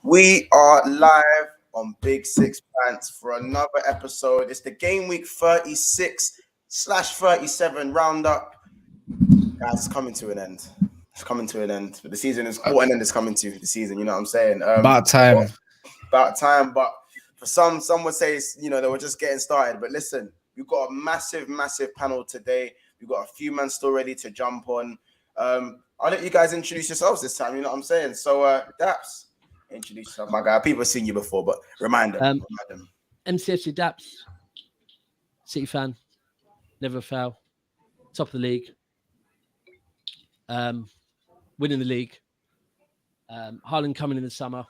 We are live on Big Six Pants for another episode. It's the game week 36/37 roundup. Guys, it's coming to an end. It's coming to an end. But the season is what an end is coming to the season. You know what I'm saying? About time. About time. But for some would say they were just getting started. But listen, we've got a massive panel today. We've got a few men still ready to jump on. I'll let you guys introduce yourselves this time. You know what I'm saying? So, Daps, introduce yourself, my guy. People have seen you before, but remind them. MCFC Daps, City fan, never fail, top of the league, winning the league, Haaland coming in the summer,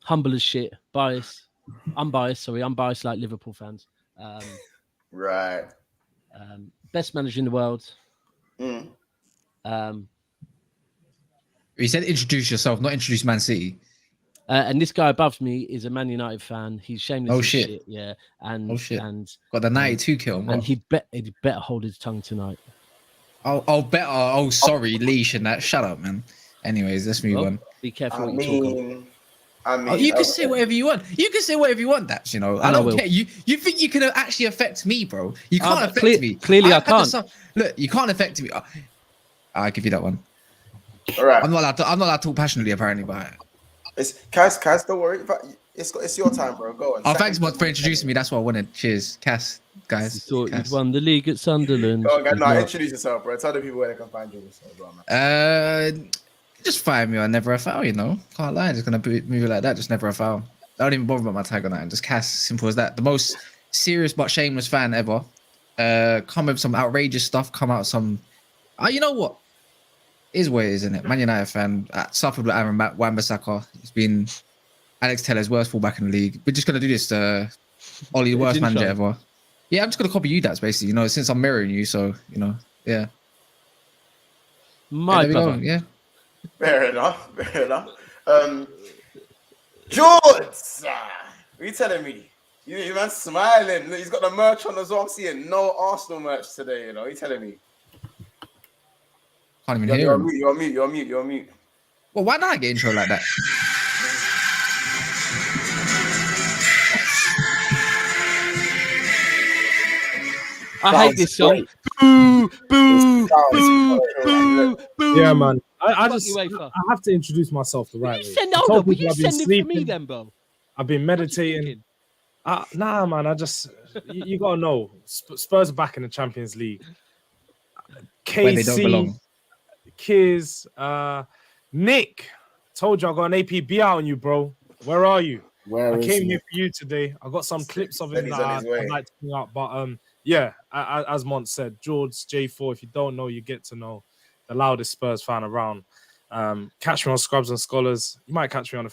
humble as shit, unbiased like Liverpool fans. Right. Best manager in the world. You said introduce yourself, not introduce Man City. And this guy above me is a Man United fan. He's shameless. Oh shit! Yeah, and got the 92 kill. And he'd better hold his tongue tonight. Sorry, leash and that. Shut up, man. Anyways, let's move on. Be careful what you talk about. You can say whatever you want. You can say whatever you want, Daps, I don't care. You think you can actually affect me, bro? You can't affect me. Clearly, I can't. Look, you can't affect me. I'll give you that one. All right. I'm not allowed to talk passionately, apparently, but it's Cass, don't worry. It's your time, bro. Go on. Thanks for introducing me. That's what I wanted. Cheers, Cass, guys. You thought you'd won the league at Sunderland. Go on, guys. No, introduce yourself, bro. Tell the people where they can find you. Just find me on Never a Foul, Can't lie, just gonna move it like that. Just Never a Foul. I don't even bother about my tag on that. Just Cass, simple as that. The most serious but shameless fan ever. Come with some outrageous stuff. Come out some. You know what? Is what it is, isn't it? Man United fan. Suffered with Aaron Wan-Bissaka. It's been Alex Teller's worst fullback in the league. We're just gonna do this. Ollie, the worst manager ever. Yeah, I'm just gonna copy you. That's basically, since I'm mirroring you. So yeah. My brother. Yeah. Fair enough. George, what are you telling me? You man smiling. Look, he's got the merch on as well. I'm seeing no Arsenal merch today. What are you telling me? Can't even hear him. You're on mute. Well, why not get intro like that? I hate this song. Boo, boo, boo, boo, boo. Yeah, man. I have to introduce myself the right way. Will you send it for me then, bro? I've been meditating. Nah, man. You gotta know. Spurs are back in the Champions League. KC, Kiz, Nick. Told you I got an APB out on you, bro. Where are you? I came here for you today. I got some clips of him that I'd like to bring up, but yeah, as Mont said, George J4. If you don't know, you get to know. The loudest Spurs fan around. Catch me on Scrubs and Scholars. You might catch me on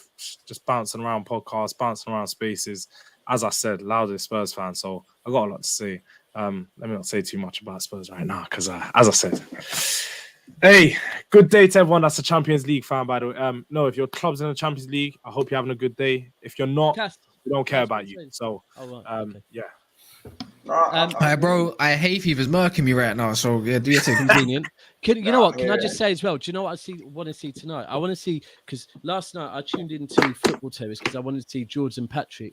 just bouncing around podcasts, bouncing around spaces. As I said, loudest Spurs fan. So I got a lot to say. Let me not say too much about Spurs right now because, as I said, hey, good day to everyone that's a Champions League fan, by the way. No, if your club's in the Champions League, I hope you're having a good day. If you're not, we don't care about you. So, yeah. Bro, I hate fever's murking me right now, so yeah, do your thing. Convenient. You know what? Can I just say as well? Do you know what I want to see tonight? I want to see, because last night I tuned into Football Terrace because I wanted to see George and Patrick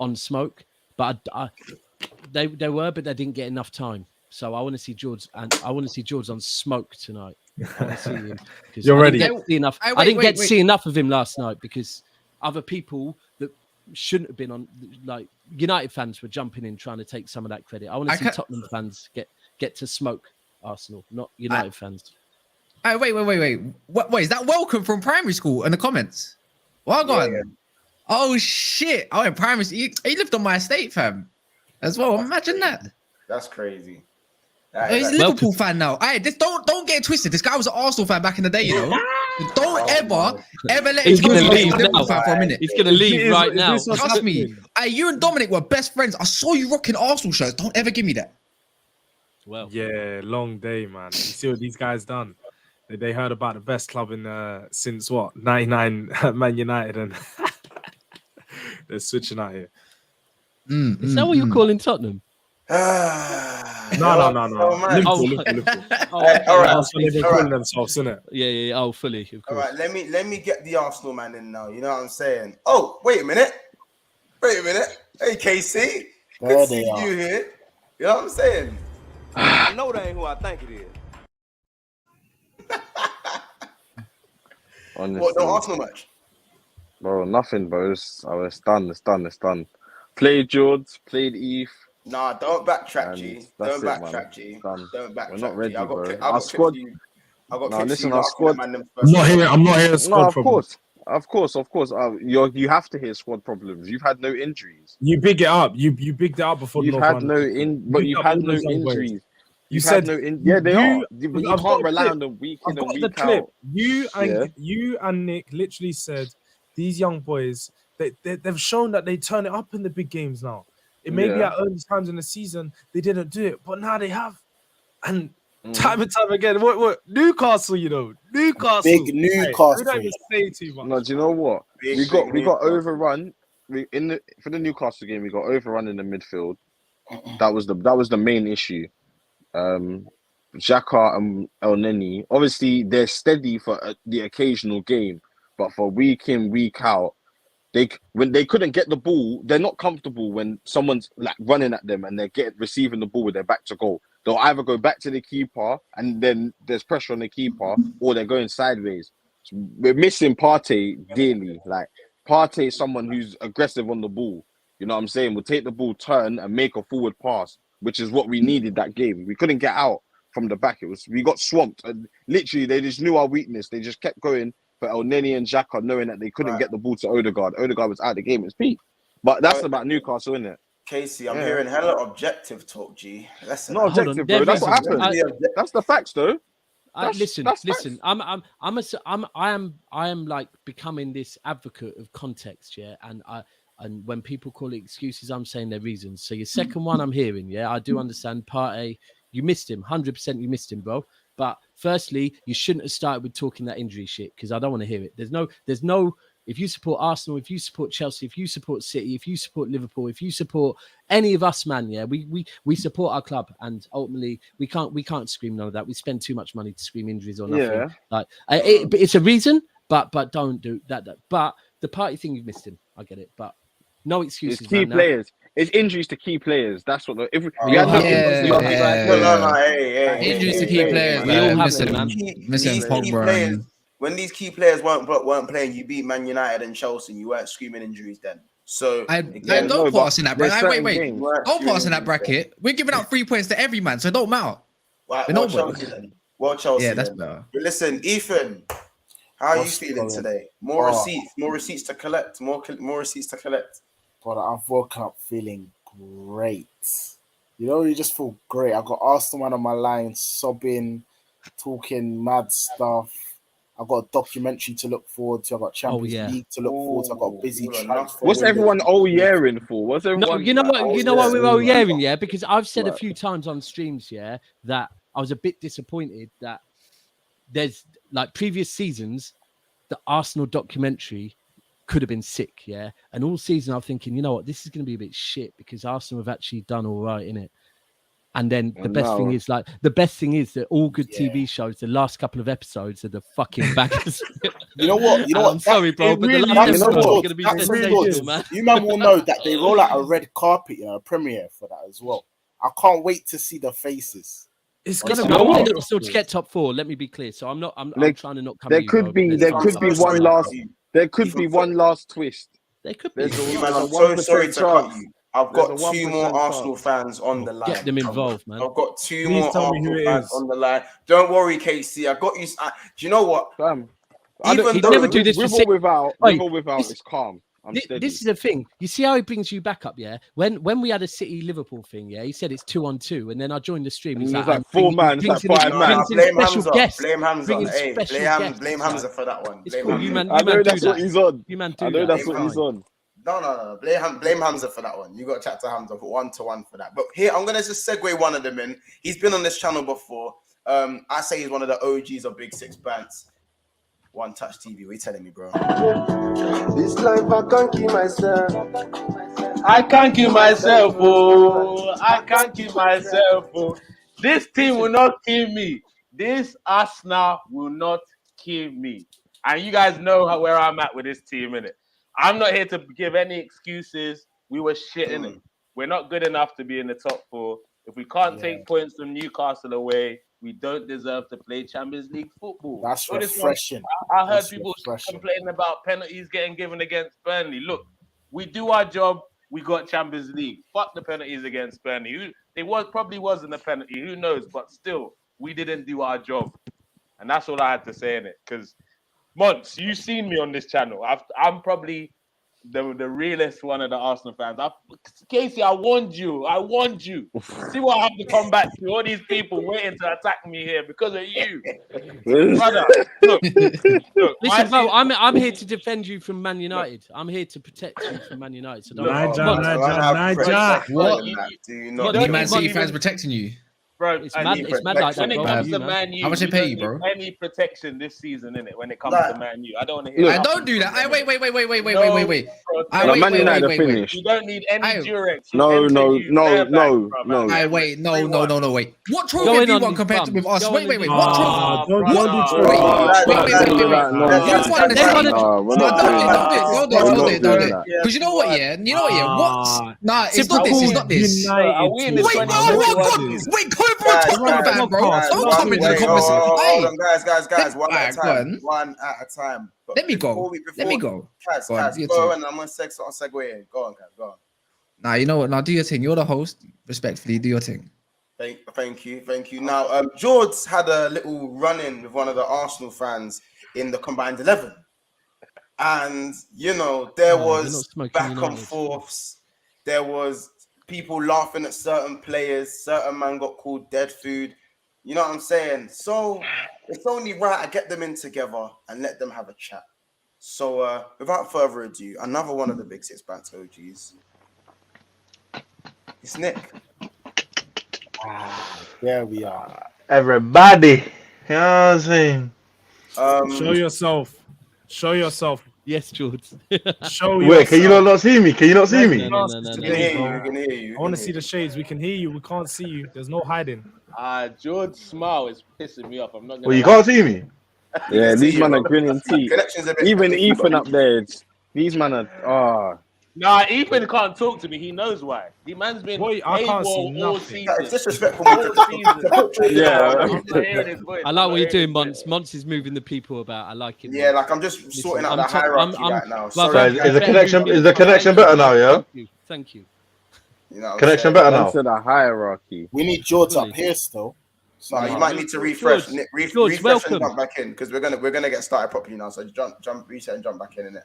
on smoke, but they were, but they didn't get enough time. So I want to see George, and I want to see George on smoke tonight. I want to see him. You're ready. I didn't get to see enough of him last night because other people that shouldn't have been on, like United fans, were jumping in trying to take some of that credit. I want to see Tottenham fans get to smoke Arsenal, not United fans. Wait. What is that? Welcome from primary school in the comments. Well gone. Yeah. Oh shit! I went primary school. He lived on my estate, fam. As well. Imagine that. That's crazy. He's a Liverpool fan now. Don't get it twisted. This guy was an Arsenal fan back in the day, Don't ever let him go leave now for a minute. He's gonna leave right now. Trust me. You and Dominic were best friends. I saw you rocking Arsenal shirts. Don't ever give me that. Well, yeah, long day, man. You see what these guys done? They heard about the best club in since what 99 Man United, and they're switching out here. Is that what you're calling Tottenham? No. Oh, Liverpool. Oh, all right. That's what they're calling themselves, isn't it? Yeah. Oh, fully. Of All course. right, let me get the Arsenal man in now. You know what I'm saying? Oh, wait a minute. Hey, KC. Good to see you here. You know what I'm saying? I know that ain't who I think it is. Honestly, What, no Arsenal match? bro, nothing, bro. It's done. Played George, played Eve. Nah, don't backtrack, And G. that's Don't it, backtrack, man. G. Done. Don't backtrack, We're not ready, G. I bro. got Our squad. I got No, clips listen, for you our asking squad. the man them I'm first. not hearing squad No, of problems. course. You have to hear squad problems. You've had no injuries. You big it up. You bigged it up before. You've had no injuries. You said Yeah, they are. But you can't rely on them week in I've and got the week clip. out. You and Nick literally said these young boys they've shown that they turn it up in the big games now. It may be at early times in the season they didn't do it, but now they have. And time and time again, what Newcastle, Newcastle, big Newcastle. We don't even say too much. No, do you know what? We got overrun. For the Newcastle game, we got overrun in the midfield. That was the main issue. Xhaka and El Neni, obviously they're steady for the occasional game, but for week in, week out, when they couldn't get the ball, they're not comfortable when someone's like running at them and they're receiving the ball with their back to goal. They'll either go back to the keeper and then there's pressure on the keeper, or they're going sideways. So we're missing Partey dearly. Like Partey is someone who's aggressive on the ball. You know what I'm saying? We'll take the ball, turn, and make a forward pass, which is what we needed that game. We couldn't get out from the back. We got swamped. And literally, they just knew our weakness. They just kept going for El Neni and Xhaka, knowing that they couldn't get the ball to Odegaard. Odegaard was out of the game at his peak. But that's about Newcastle, isn't it? Casey, I'm hearing hella objective talk, G. Listen, not objective, bro. That's what happened. That's the facts, though. Listen. I am like becoming this advocate of context, yeah. And when people call it excuses, I'm saying their reasons. So your second one, I'm hearing, yeah. I do understand. Partey, you missed him, 100%. You missed him, bro. But firstly, you shouldn't have started with talking that injury shit because I don't want to hear it. There's no. If you support Arsenal, if you support Chelsea, if you support City, if you support Liverpool, if you support any of us, man, yeah, we support our club, and ultimately we can't scream none of that. We spend too much money to scream injuries or nothing. Yeah. Like it's a reason, but don't do that. But the Partey thing, you've missed him. I get it, but no excuses. It's key players. It's injuries to key players. That's what. Injuries to key players. We all have them, man. Missing Pogba. When these key players weren't playing, you beat Man United and Chelsea, and you weren't screaming injuries then. So don't put us in that bracket. Wait. Don't put us in that bracket. We're giving out 3 points to every man, so it don't matter. Well, Chelsea. Yeah, that's better. But listen, Ethan, how are you feeling today? More receipts to collect. More receipts to collect. But I've woken up feeling great. You just feel great. I got Arsenal man on my line, sobbing, talking mad stuff. I've got a documentary to look forward to. I've got Champions League to look forward to. I've got a busy transfer. What's everyone yearing for? What's everyone? No, you know what we're yearing, yeah? Because I've said a few times on streams, yeah, that I was a bit disappointed that there's like previous seasons, the Arsenal documentary could have been sick, yeah. And all season I'm thinking, you know what, this is going to be a bit shit because Arsenal have actually done all right in it. And then the best thing is that all good TV shows, the last couple of episodes are the fucking backers. You know what? I'm sorry, bro, but the last episode is going to be sensational, man. You man will know that they roll out a red carpet, a premiere for that as well. I can't wait to see the faces. It's going to be. I want Arsenal to get top 4. Let me be clear. So I'm trying to not come. There could be one last twist. There could be. I'm so sorry to cut you. I've got 2 more Arsenal fans on the line. Get them involved, man. I've got 2 more Arsenal fans on the line. Don't worry, Casey. I got you. Do you know what? He'd never do this with or without. It's calm. This is the thing. You see how he brings you back up, yeah? When we had a City Liverpool thing, yeah, he said it's 2-on-2, and then I joined the stream. He's like 4 man, it's like 5 man. Blame Hamza. Blame Hamza for that one. It's cool. You man, I know that's what he's on. You man, do I know that's what he's on. No. Blame Hamza for that one. You got to chat to Hamza for 1-to-1 for that. But here, I'm gonna just segue one of them in. He's been on this channel before. I say he's one of the OGs of Big Six Bands. One Touch TV. What you telling me, bro? This life I can't keep myself. I can't kill myself, oh. I can't kill myself, oh. This team will not kill me. This Arsenal will not kill me. And you guys know where I'm at with this team, innit? I'm not here to give any excuses. We were shit, innit? We're not good enough to be in the top 4. If we can't take points from Newcastle away, we don't deserve to play Champions League football. That's refreshing. I heard people complaining about penalties getting given against Burnley. Look, we do our job. We got Champions League. Fuck the penalties against Burnley. Probably wasn't a penalty. Who knows? But still, we didn't do our job. And that's all I had to say in it. Because, Mons, you've seen me on this channel. I'm probably the realest one of the Arsenal fans. Casey, I warned you. See what I have to come back to. All these people waiting to attack me here because of you. Brother, look. Listen, Mo, I'm here to defend you from Man United. I'm here to protect you from Man United. So Niger. What? You Man City fans protecting you? Bro, it's mad like that, when it comes to Man U, how much they pay you, bro? Any protection this season, innit? When it comes to Man U, I don't want to hear. I don't do that. Wait. Man United finished. You don't need any Durex. No. Wait. What trophy have you won compared with us? Wait. What trophy? Wait. Don't do it. Because you know what? Yeah. What? Nah, it's not this. Wait. Tottenham fan, bro. Don't come into the conversation. Hold on, guys. One at a time. But Let me go. Kaz, go and I'm going to segue in. Go on, Kaz, go on. Nah, you know what? Now do your thing. You're the host. Respectfully, do your thing. Thank you. Now, George had a little run-in with one of the Arsenal fans in the combined 11. And, there was back and forths. There was people laughing at certain players. Certain man got called dead food. You know what I'm saying? So it's only right I get them in together and let them have a chat. So without further ado, another one of the Big Six banter OGs. It's Nick. There we are. Everybody. You know what I'm saying? Show yourself. Yes, George. Show Wait, can you not see me? Can you not see me? No. We can hear you. I want to see the shades. We can hear you. We can't see you. There's no hiding. George's smile is pissing me off. I'm not gonna. Well, you can't see me. Yeah, these men are grinning teeth. Even Ethan up there, these men are. Nah, Ethan can't talk to me. He knows why. The man's been I can't see nothing. It's disrespectful. Yeah. I like what you're doing, Mons. Mons is moving the people about. I like it. Yeah, like I'm just sorting out the hierarchy right now. So is the connection better now? Yeah. Thank you. Connection better now. To the hierarchy. We need George up here still. So you might need to refresh. George, Refresh and jump back in because we're gonna get started properly now. So jump, reset, and jump back in it.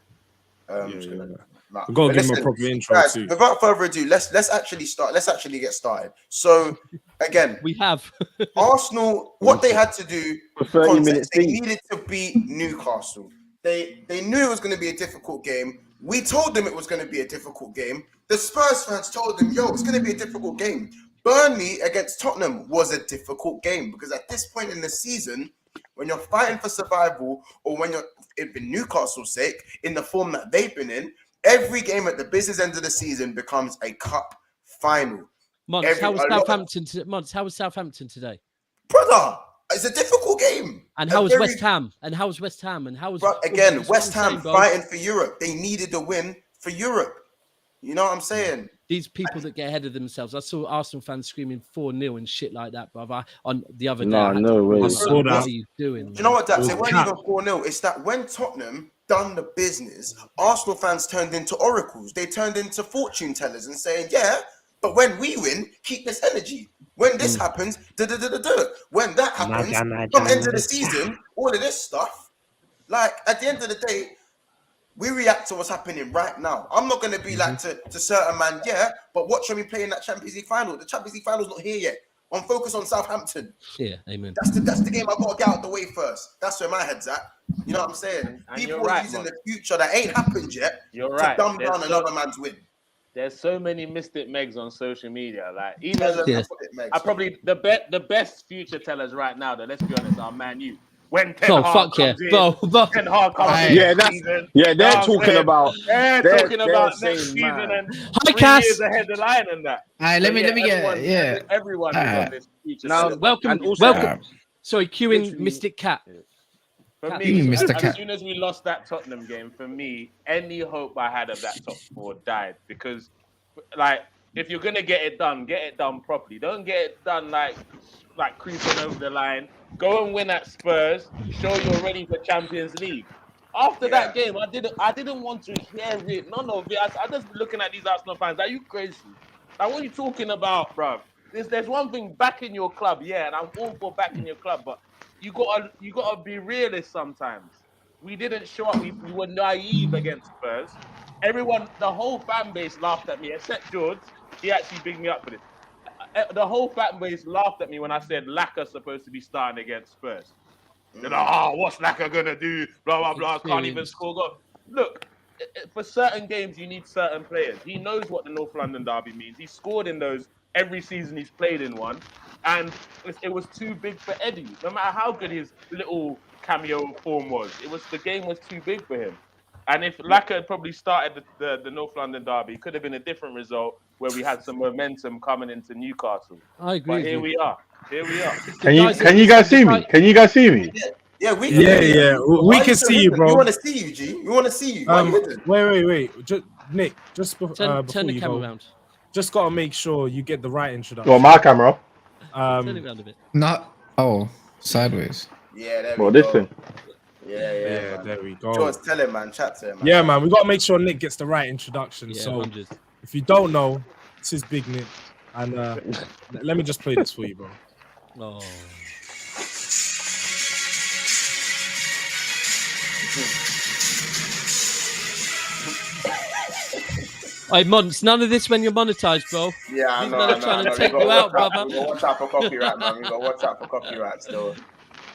I've got to give him a proper intro guys, too. Without further ado, let's actually start. Let's actually get started. So again, we have Arsenal. What they had to do, for 30 minutes, they needed to beat Newcastle. They knew it was going to be a difficult game. We told them it was going to be a difficult game. The Spurs fans told them, "Yo, it's going to be a difficult game." Burnley against Tottenham was a difficult game because at this point in the season, when you're fighting for survival, or when you're, for Newcastle's sake, in the form that they've been in, every game at the business end of the season becomes a cup final. Mons, how was Southampton? How was Southampton today? Brother, it's a difficult game. And how was West Ham? And how was West Ham? And how was again West Ham fighting for Europe? They needed a win for Europe. You know what I'm saying? These people that get ahead of themselves. I saw Arsenal fans screaming 4-0 and shit like that, brother. On the other day, no way. I saw that. What are you doing? You know what, Dax? It wasn't even 4-0. It's that when Tottenham done the business, Arsenal fans turned into oracles. They turned into fortune tellers and saying, "Yeah, but when we win, keep this energy. When this happens, when that happens, come end of the season, all of this stuff." Like at the end of the day, we react to what's happening right now. I'm not going to be like to certain man, but watch when we play in that Champions League final. The Champions League final's not here yet. I'm focused on Southampton. Yeah, amen. That's the game I got to get out the way first. That's where my head's at. You know what I'm saying? And people are using the future that ain't happened yet to dumb down another man's win. There's so many Mystic Megs on social media. Like even I probably the best future tellers right now, though, let's be honest, are Man U. when Ten Hag fuck comes yeah, in. bro. Ten Hag comes in. Yeah, they're talking about. They're talking about next saying, season man. and Hi, 3 Cass. years ahead of the line and that. Let me get Everyone is on this feature. Now, Welcome, and also- welcome. Sorry, queuing Literally- Mystic Cat. For Cat. me, Mr. as Cat. soon as we lost that Tottenham game, for me, any hope I had of that top 4 died because, like, if you're gonna get it done properly. Don't get it done like creeping over the line. Go and win at Spurs. Show you're ready for Champions League. After that game, I didn't want to hear it. None of it. I just looking at these Arsenal fans. Are you crazy? Like, what are you talking about, bro? There's one thing backing your club, yeah, and I'm all for backing your club, but you gotta be realist sometimes. We didn't show up. We were naive against Spurs. Everyone, the whole fan base laughed at me, except George. He actually bigged me up for this. The whole fan base laughed at me when I said Lacker's supposed to be starting against Spurs. They're like, what's Lacker gonna do? Blah blah blah. Can't even score goal. Look, for certain games you need certain players. He knows what the North London derby means. He scored in those every season he's played in one, and it was too big for Eddie. No matter how good his little cameo form was, the game was too big for him. And if Lacker had probably started the North London derby, it could have been a different result where we had some momentum coming into Newcastle. I agree. But here we are. Can you guys see me? Can you guys see me? Yeah, we can see you, bro. We want to see you, G. We want to see you. Wait. Nick, just before turn the you camera go, around. just gotta make sure you get the right introduction. Well, my camera. Turn it around a bit. Not. Oh, sideways. Yeah, there Well, we this go. thing. Yeah, there we go. George, tell him, man. Chat to him, man. Yeah, man, we gotta make sure Nick gets the right introduction. Yeah, so 100. if you don't know, this is Big Nick, and let me just play this for you, bro. Oh. Hey, Mons, none of this when you're monetized, bro. Yeah, I These know. men are trying to take you out, brother. We gotta watch out for copyright, man. We gotta watch out for copyright still.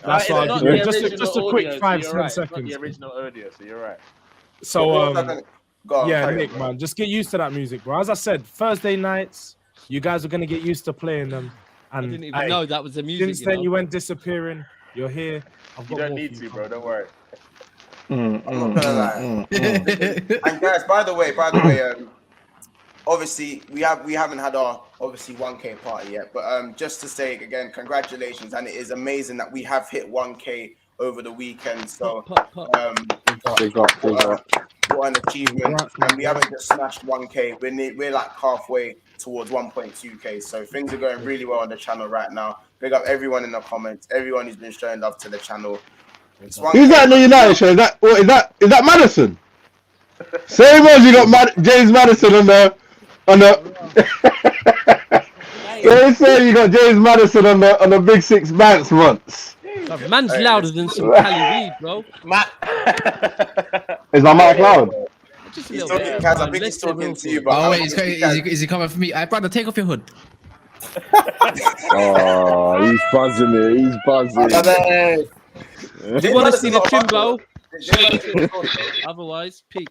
That's what I do. Just a quick 5-10 seconds. seconds. The original audio, so you're right. So, Go on, yeah, Nick, man, just get used to that music, bro. As I said, Thursday nights, you guys are gonna get used to playing them. And I didn't even know that was the music. Since then, you went disappearing. You're here. You don't need to, bro. Don't worry. I'm not gonna lie. And guys, by the way, obviously we haven't had our 1K party yet, but just to say again, congratulations, and it is amazing that we have hit 1K over the weekend. So what an achievement, and we haven't just smashed 1K. We're like halfway towards 1.2K. So things are going really well on the channel right now. Big up everyone in the comments, everyone who's been showing love to the channel. Who's that in the United show? Is that Madison? Same as you got James Madison on the. They say you got James Madison on the Big Six Banks once. Man's louder than some Cali weed, bro. Is my mic loud? Just a He's little talking, bit. guys, I think he's talking to you, but Oh wait, is he coming for me? Brother, take off your hood. Oh, he's buzzing it. He's buzzing. Do you want to see the trim, bro? Otherwise, peak.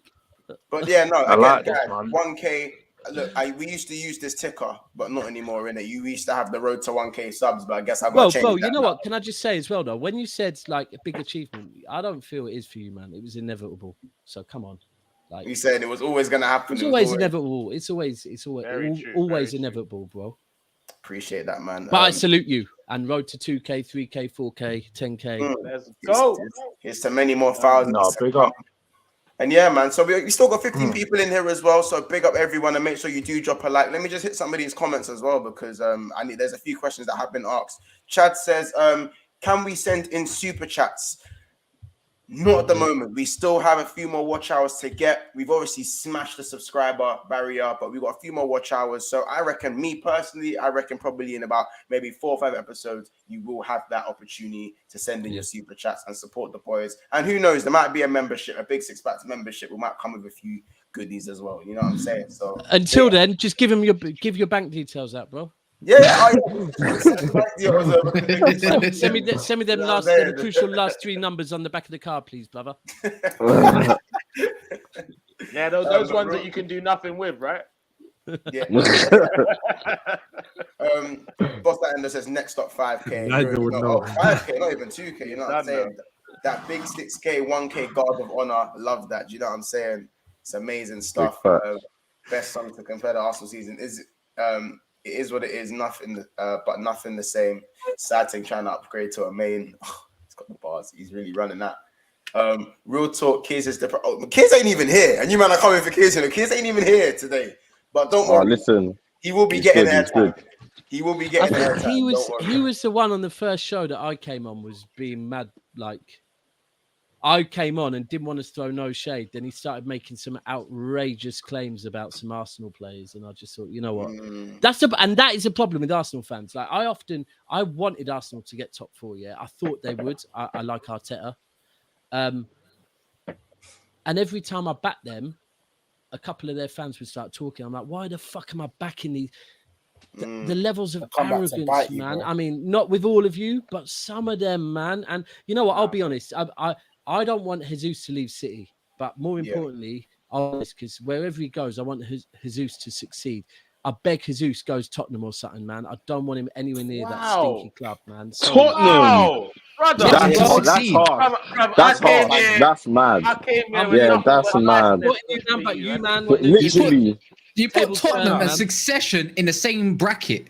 But yeah, no, I again, like this, guys, man. 1K. Look, we used to use this ticker, but not anymore, innit? You used to have the road to 1K subs, but I guess I've got to change Bro, that you know now. what? Can I just say as well, though, when you said like a big achievement, I don't feel it is for you, man. It was inevitable. So come on. Like You said it was always going to happen. it's always inevitable. It's always Very true. inevitable, bro. Appreciate that, man. But I salute you. And road to 2K, 3K, 4K, 10K. Let's go. Here's to many more thousands. No, big up. And yeah, man. So we still got 15 people in here as well. So big up everyone and make sure you do drop a like. Let me just hit some of these comments as well because there's a few questions that have been asked. Chad says, can we send in super chats? Not at the moment. We still have a few more watch hours to get. We've obviously smashed the subscriber barrier, but we've got a few more watch hours. So I reckon, me personally, probably in about maybe 4 or 5 episodes, you will have that opportunity to send in your super chats and support the boys. And who knows, there might be a membership, a Big Six Packs membership. We might come with a few goodies as well. You know what I'm saying? So until then, just give your bank details out, bro. Yeah. Send me them crucial last 3 numbers on the back of the card, please, brother. Yeah, those ones that you can do nothing with, right? Yeah. Boss that Nintendo says next up 5K. Nigel would know. 5K, not even 2K. You know what I'm saying? That big 6K, 1K Guard of Honor. Love that. Do you know what I'm saying? It's amazing stuff. Best song to compare the Arsenal season is it is what it is. Nothing, but nothing the same. Sad thing trying to upgrade to a main. He's got the bars. He's really running that. Real talk. Kids is the Kids ain't even here, and you man are coming for Kids. You know, Kids ain't even here today. But don't worry. Listen, he will be getting there. He will be getting there. He was the one on the first show that I came on was being mad. Like I came on and didn't want to throw no shade. Then he started making some outrageous claims about some Arsenal players, and I just thought, you know what, that is a problem with Arsenal fans. Like I wanted Arsenal to get top 4. Yeah, I thought they would. I like Arteta, and every time I back them, a couple of their fans would start talking. I'm like, why the fuck am I backing these? The levels of arrogance, man. I mean, not with all of you, but some of them, man. And you know what? I'll be honest. I don't want Jesus to leave City, but more importantly, because wherever he goes, I want Jesus to succeed. I beg Jesus goes Tottenham or something, man. I don't want him anywhere near that stinky club, man. So, Tottenham. Brother, that's hard. That's hard. That's mad. I came here yeah, that's mad. You, man. Literally. You put Tottenham and Succession in the same bracket.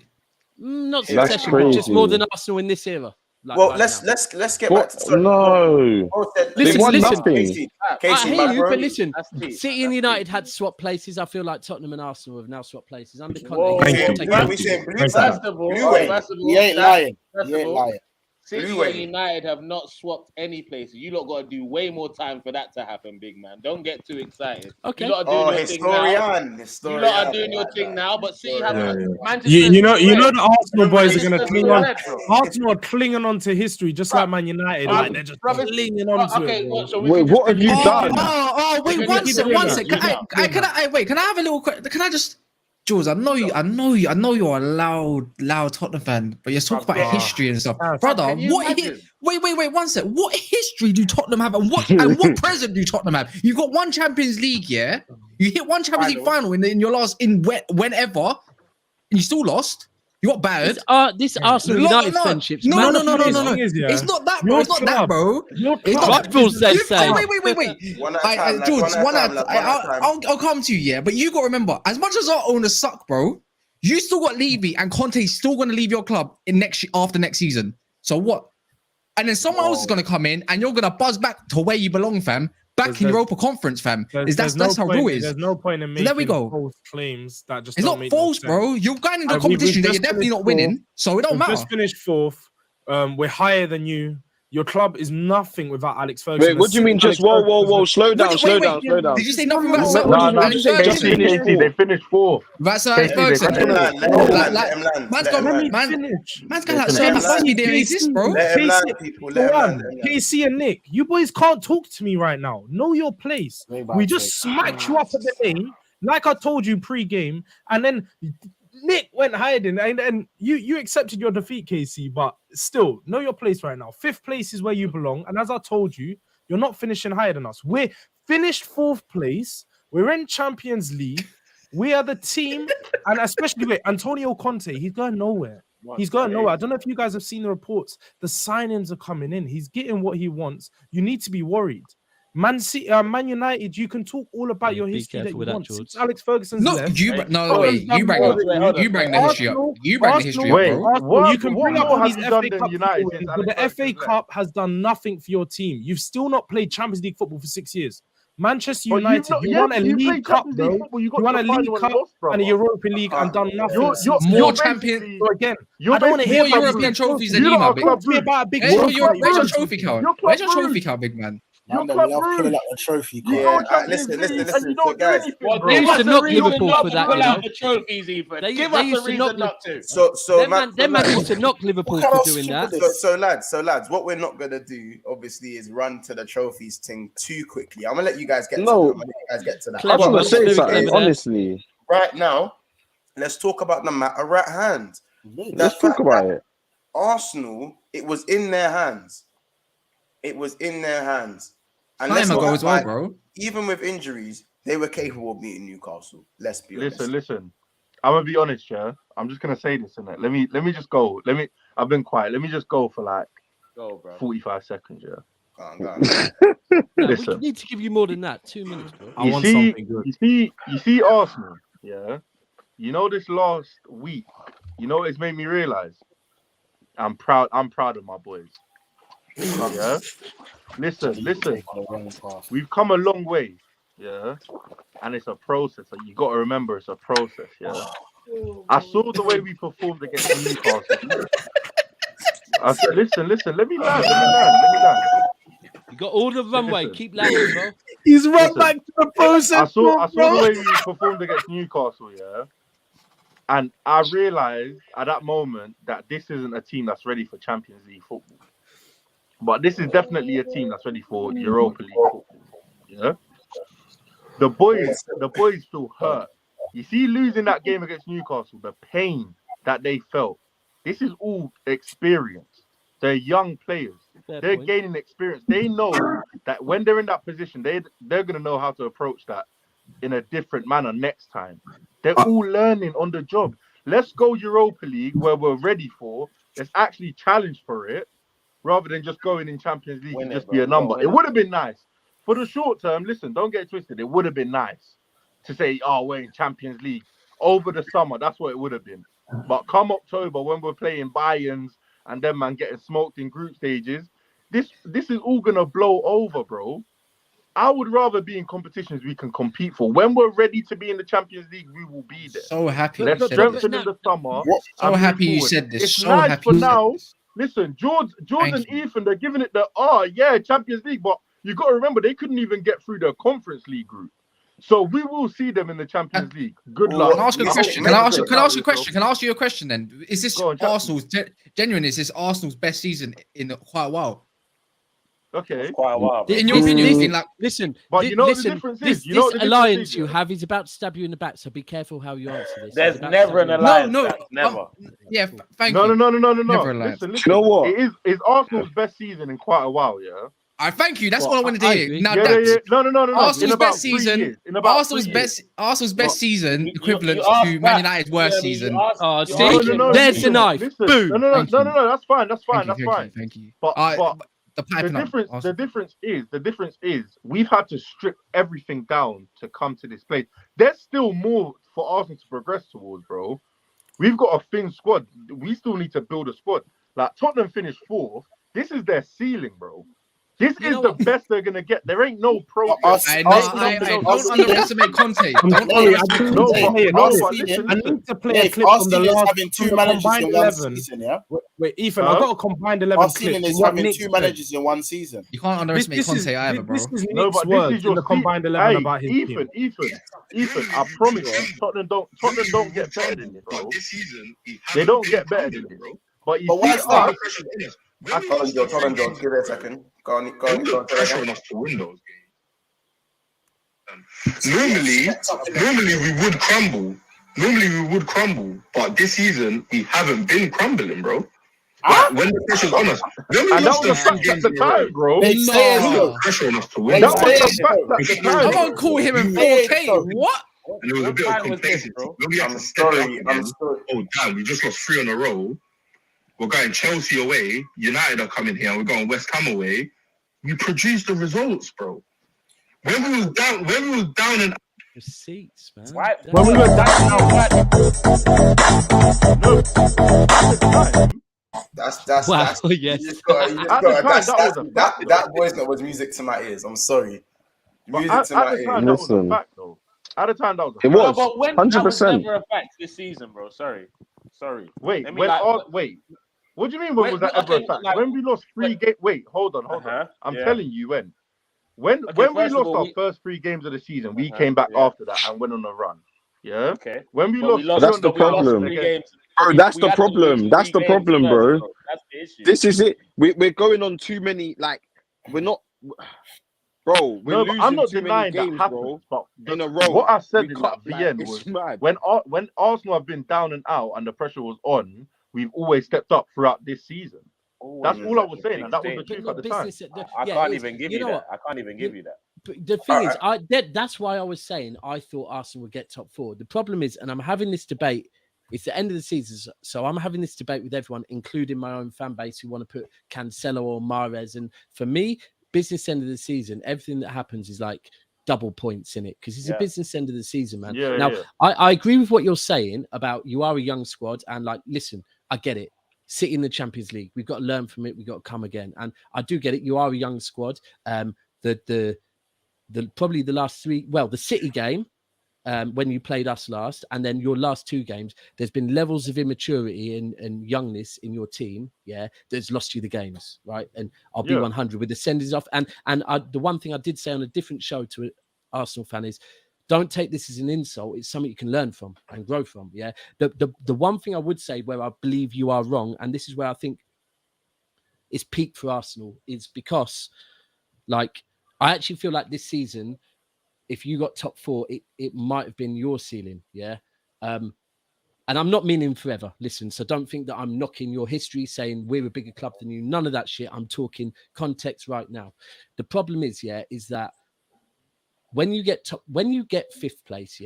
Not Succession, but just more than Arsenal in this era. Like well, let's get back to no. Listen. Casey, I hear you, but listen. City and United had swapped places. I feel like Tottenham and Arsenal have now swapped places. Under Conte, he ain't lying. City and United have not swapped any places. You lot got to do way more time for that to happen, big man. Don't get too excited. Okay. You lot are doing your thing now. You lot are doing your thing now, but City haven't. You know the Arsenal boys are going to cling on. Arsenal are clinging on to history, just like Man United. Like they're just clinging on to it. Wait, what have you done? Wait, one sec. Can I have a little? Can I just? Jules, I know you're a loud Tottenham fan, but you're talking about history and stuff, brother. Wait, one sec. What history do Tottenham have, and what present do Tottenham have? You've got one Champions League, yeah. You hit one Champions League final in your last whenever, and you still lost. You got battered. This Arsenal United friendships. No. It's not that, bro. It's not that, bro. Rivals, they say. Wait. George, I'll come to you, yeah. But you got to remember, as much as our owners suck, bro, you still got Levy and Conte's still going to leave your club after next season. So what? And then someone else is going to come in, and you're going to buzz back to where you belong, fam. Back in Europa Conference, fam. That's how rule is. There's no point in making false claims that just it's not false, bro. You're going into a competition that you're definitely not winning, so it don't matter. Just finished 4th. We're higher than you. Your club is nothing without Alex Ferguson. Wait, what do you mean? Just whoa, slow down. Did you say nothing about Alex Ferguson? They finished 4th. That's Alex Ferguson. Man's got like so much money there exists, bro. KC and Nick, you boys can't talk to me right now. Know your place. We just smacked you up at the lane, like I told you pre-game, and then Nick went hiding, and you accepted your defeat, KC, but still, know your place right now. 5th place is where you belong, and as I told you, you're not finishing higher than us. We're finished 4th place. We're in Champions League. We are the team, and especially with Antonio Conte, he's going nowhere. He's going nowhere. I don't know if you guys have seen the reports. The signings are coming in. He's getting what he wants. You need to be worried. Man United, you can talk all about your history that you want. Since Alex Ferguson's left. You bring the history up. You bring the history up, bro. You can bring up all these FA Cup United, but the FA Cup has done nothing for your team. You've still not played Champions League football for 6 years. Manchester United, you won a League Cup, bro. You won a League Cup and a Europa League and done nothing. More champions. So again, I don't want to hear more European trophies than you, man. Where's your trophy count? Where's your trophy count, big man? Listen. So guys, they used to knock Liverpool for that. They used to knock not to. Them man used to knock Liverpool for doing that. So lads, what we're not gonna do, obviously, is run to the trophies thing too quickly. I'm gonna let you guys get to that. I'm gonna say something, honestly. Right now, let's talk about the matter at hand. Let's talk about it. Arsenal, it was in their hands. And time ago as well, bro. Even with injuries, they were capable of beating Newcastle. Let's be honest. Listen. I'm gonna be honest, yeah. I'm just gonna say this, innit? Let me just go. I've been quiet. Let me just go for like 45 seconds, yeah. No, Listen, we need to give you more than that. 2 minutes, bro. You see Arsenal, yeah. You know this last week, you know it's made me realize. I'm proud of my boys. Yeah. Listen. We've come a long way, yeah. And it's a process. Like, you got to remember, it's a process, yeah. I saw the way we performed against Newcastle. I said, listen. Let me land. You got all the runway. Keep landing, bro. He's run back to the process. I saw the way we performed against Newcastle, yeah. And I realized at that moment that this isn't a team that's ready for Champions League football. But this is definitely a team that's ready for Europa League football. Yeah. The boys feel hurt. You see, losing that game against Newcastle, the pain that they felt. This is all experience. They're young players. They're gaining experience. They know that when they're in that position, they're gonna know how to approach that in a different manner next time. They're all learning on the job. Let's go Europa League where we're ready for. Let's actually challenge for it rather than just going in Champions League and just be a number. It would have been nice. For the short term, listen, don't get it twisted. It would have been nice to say, oh, we're in Champions League. Over the summer, that's what it would have been. But come October, when we're playing Bayerns and them man getting smoked in group stages, this is all going to blow over, bro. I would rather be in competitions we can compete for. When we're ready to be in the Champions League, we will be there. So happy. Let's strengthen in the summer. So happy you said this. It's so nice happy for you said now. this. Listen, George and Ethan, they're giving it the Champions League, but you got to remember they couldn't even get through the Conference League group. So we will see them in the Champions League. Good luck. Can I ask you a question? Can I ask you a question then? Is this Arsenal's genuine? Is this Arsenal's best season in quite a while? Okay. Quite a while. In your opinion, listen. But you know the difference is, this alliance you have is about to stab you in the back. So be careful how you answer this. There's never an alliance. No, never. Yeah, thank you. No. Listen. You know what? It is Arsenal's best season in quite a while. Yeah. I thank you. That's what I wanted to hear. Now, No. Arsenal's best season. Arsenal's best season equivalent to Man United's worst season. Oh, Steve, there's the knife. Boom. No. That's fine. Thank you. But the difference is we've had to strip everything down to come to this place. There's still more for Arsenal to progress towards, bro. We've got a thin squad. We still need to build a squad. Like Tottenham finished 4th. This is their ceiling, bro. This is the best they're gonna get. There ain't no pro. Don't underestimate Conte. I need to play a clip from the last having two managers in one season. Yeah. Wait, Ethan, I've got a combined 11 clips. Arsenal is having two managers in one season. You can't underestimate Conte either, bro. This is Nick's words in the combined 11 about his team. Ethan, I promise you, Tottenham don't get better than this, bro. They don't get better than this. But you see us. Hold on, John. Give it a second. Go on. Pressure enough to win those games. Normally we would crumble. But this season we haven't been crumbling, bro. Like, when the pressure's on us, when we lost the fact at the time, bro. Pressure enough to win. I won't call him in 4K. What? And there was a bit of complacency. When we had to step up again, oh damn, we just lost 3 in a row. We're going Chelsea away. United are coming here. We're going West Ham away. We produced the results, bro. When we was down and receipts, man. When we were down, That's wow. Yes. That voice note was music to my ears. I'm sorry. Music to my ears. Listen. At the time, that was it was. But when 100%. that was never a fact this season, bro. Sorry. Wait. What do you mean? When was that ever a fact? When we lost 3 games. Wait, hold on. I'm telling you when. When we lost our first 3 games of the season, we came back after that and went on a run. Yeah. Okay. When we lost, that's the problem. Bro, that's the problem. That's the problem, bro. That's the issue. This is it. We're going on too many. Like we're not. Bro, we're losing I'm not too denying many games, that bro. but In a row. What I said in cut, the end was mad. when Arsenal have been down and out and the pressure was on, we've always stepped up throughout this season. That's all I was saying, and that was the truth at the time. I can't even give you that. the thing is, that's why I was saying I thought Arsenal would get top 4. The problem is, and I'm having this debate. It's the end of the season, so I'm having this debate with everyone, including my own fan base, who want to put Cancelo or Mahrez. And for me, business end of the season, everything that happens is like double points in it because it's a business end of the season, man. I agree with what you're saying about you are a young squad, and like, listen, I get it. City in the Champions League, we've got to learn from it. We've got to come again, and I do get it. You are a young squad. The probably the last 3, well, the City game. When you played us last, and then your last 2 games, there's been levels of immaturity and youngness in your team, that's lost you the games, right? And I'll be 100 with the sendings off. And the one thing I did say on a different show to an Arsenal fan is, don't take this as an insult. It's something you can learn from and grow from, The one thing I would say where I believe you are wrong, and this is where I think it's peaked for Arsenal, is because, like, I actually feel like this season, if you got top 4, it might have been your ceiling, and I'm not meaning forever. Listen, so don't think that I'm knocking your history, saying we're a bigger club than you. None of that shit. I'm talking context right now. The problem is that when you get 5th place,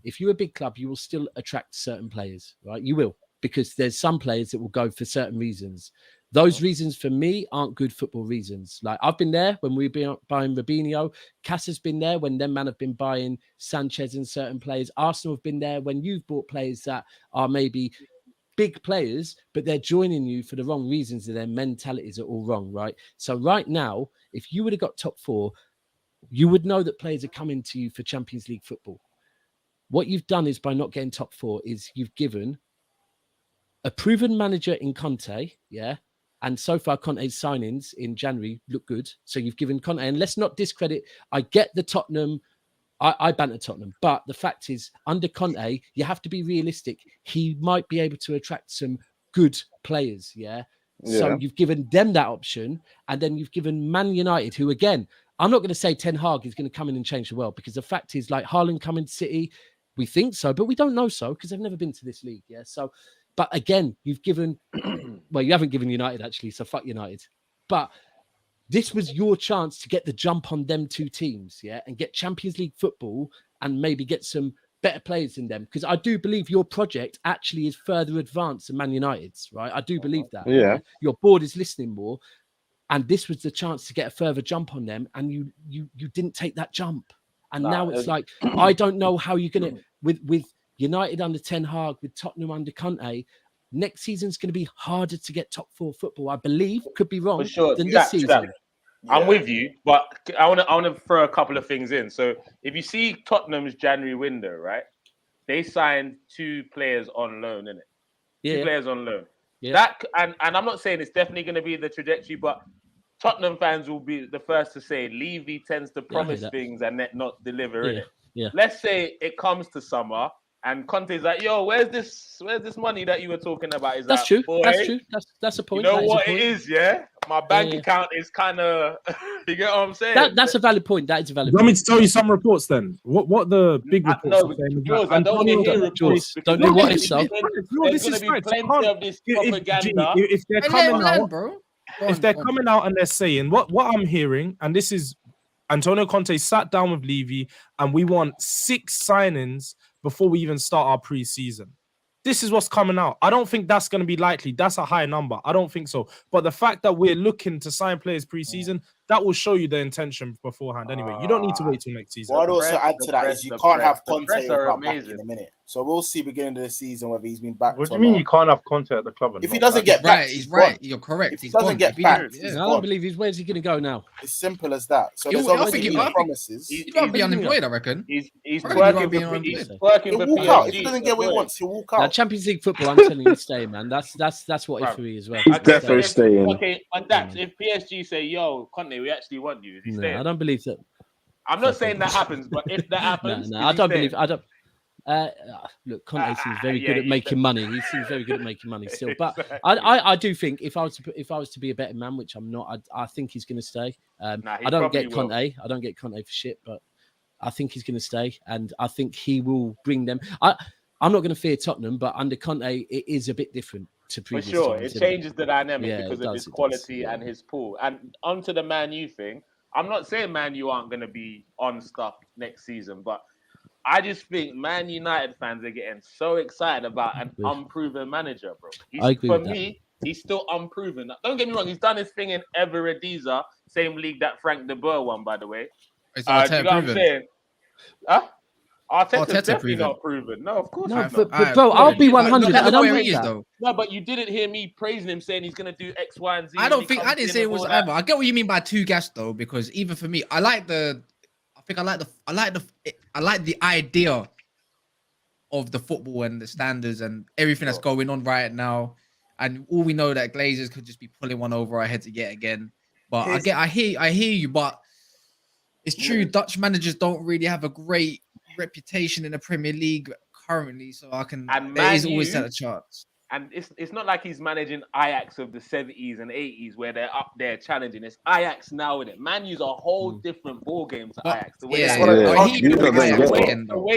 if you're a big club, you will still attract certain players, right? You will, because there's some players that will go for certain reasons. Those reasons for me aren't good football reasons. Like, I've been there when we've been buying Robinho. Cass has been there when them man have been buying Sanchez and certain players. Arsenal have been there when you've bought players that are maybe big players, but they're joining you for the wrong reasons and their mentalities are all wrong, right? So right now, if you would have got top 4, you would know that players are coming to you for Champions League football. What you've done is, by not getting top 4, is you've given a proven manager in Conte, and so far, Conte's signings in January look good. So you've given Conte, and let's not discredit. I get the Tottenham. I banter Tottenham, but the fact is, under Conte, you have to be realistic. He might be able to attract some good players. So you've given them that option, and then you've given Man United, who, again, I'm not going to say Ten Hag is going to come in and change the world, because the fact is, like, Haaland coming to City, we think so, but we don't know so because they've never been to this league. So. But again, you've given, well, you haven't given United, actually, so fuck United. But this was your chance to get the jump on them 2 teams, and get Champions League football and maybe get some better players in them. Because I do believe your project actually is further advanced than Man United's, right? I do believe that. Your board is listening more. And this was the chance to get a further jump on them, and you didn't take that jump. And now it's like, I don't know how you're going to, with United under Ten Hag, with Tottenham under Conte, next season's going to be harder to get top 4 football, I believe. Could be wrong. For sure. Than this season. I'm with you, but I want to throw a couple of things in. So if you see Tottenham's January window, right? They signed 2 players on loan, innit? 2 players on loan. That and I'm not saying it's definitely going to be the trajectory, but Tottenham fans will be the first to say Levy tends to promise things and not deliver, innit? Let's say it comes to summer. And Conte's like, yo, where's this money that you were talking about? Is that's that, true. Boy, that's true. That's a point. You know what it is, My bank account is kind of, you get what I'm saying? That's a valid point. That is a valid point. Want me to tell you some reports then? What the big reports are saying? George, I don't want to hear reports. Don't do what it's so. There's going to be plenty of this propaganda. If they're coming out, if they're coming out and they're saying, what I'm hearing, and this is Antonio Conte sat down with Levy and we want 6 signings before we even start our pre-season. This is what's coming out. I don't think that's going to be likely. That's a high number. I don't think so. But the fact that we're looking to sign players pre-season, that will show you the intention beforehand anyway. You don't need to wait till next season. What I'd also add to that is you can't have Conte back in a minute. So we'll see beginning of the season whether he's been back. What do you mean you can't have Conte at the club? If he doesn't get back, he's right. You're correct. If he doesn't get back, I don't believe he's. Where's he going to go now? It's simple as that. So there's obviously promises. He's going to be unemployed, I reckon. He's working for He'll walk out. If he doesn't get what he wants, he'll walk out. Now, Champions League football, I'm telling you, stay, man. That's what it's for me as well. He's definitely staying. Okay, and that if PSG say, "Yo, Conte, we actually want you," is he staying? I don't believe that. I'm not saying that happens, but if that happens, I don't believe. I don't. Look, Conte seems very good at making money. He seems very good at making money still. But I do think if I was to be a betting man, which I'm not, I think he's going to stay. I don't get Conte. I don't get Conte for shit, but I think he's going to stay, and I think he will bring them. I'm not going to fear Tottenham, but under Conte, it is a bit different to previous. For sure, it changes the dynamic because of his quality and his pool. And onto the Man U thing, I'm not saying Man U aren't going to be on stuff next season, but I just think Man United fans are getting so excited about an unproven manager, bro. I agree for with that. me, he's still unproven. Don't get me wrong, he's done his thing in Everediza, same league that Frank de Boer won, by the way. Is Do you Arteta know what I'm proven? saying? Huh? Arteta's Arteta definitely proven. not proven. No, of course No, not. but bro, I'll be 100. Look I at don't where think he is, that. though. No, but you didn't hear me praising him, saying he's going to do X, Y, and Z. I don't think I didn't say it was either. I get what you mean by two gas though, because even for me, I like the idea of the football and the standards and everything that's going on right now. And all we know that Glazers could just be pulling one over our heads yet again. But I hear you, but it's true. Dutch managers don't really have a great reputation in the Premier League currently, so there is always a chance. And it's not like he's managing Ajax of the 70s and 80s where they're up there challenging. It's Ajax now in it. Man U's a whole different ball game to Ajax. The way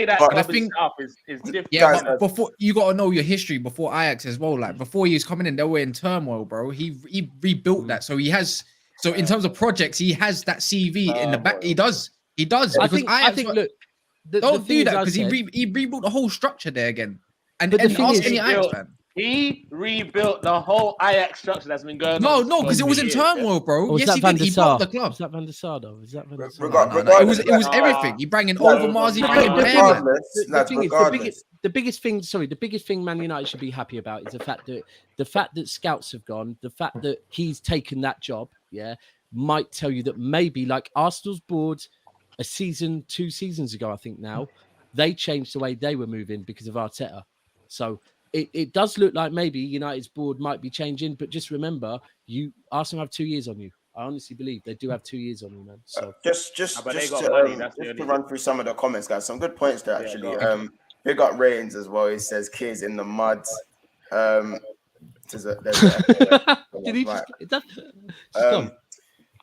that club is up is different. Yeah, but before you gotta know your history before Ajax as well. Like before he was coming in, they were in turmoil, bro. He rebuilt that, so he has. So in terms of projects, he has that CV in the back. He does. I think. Look, don't do that because he rebuilt the whole structure there again. And ask any Ajax fan. He rebuilt the whole Ajax structure that's been going on. No, because it was in turmoil, bro. Yes, he did. He bought the club. Is that Van der Sar, though? Is that Van der Sar? It was everything. He brought in Overmars. He brought in the biggest thing Man United should be happy about is the fact that scouts have gone, the fact that he's taken that job, might tell you that maybe like Arsenal's board a season, 2 seasons ago, I think now, they changed the way they were moving because of Arteta. So it does look like maybe United's board might be changing, but just remember, Arsenal have 2 years on you. I honestly believe they do have 2 years on you, man. So just to run through some of the comments, guys. Some good points there actually. Big up Reigns as well. He says kids in the mud. Did he just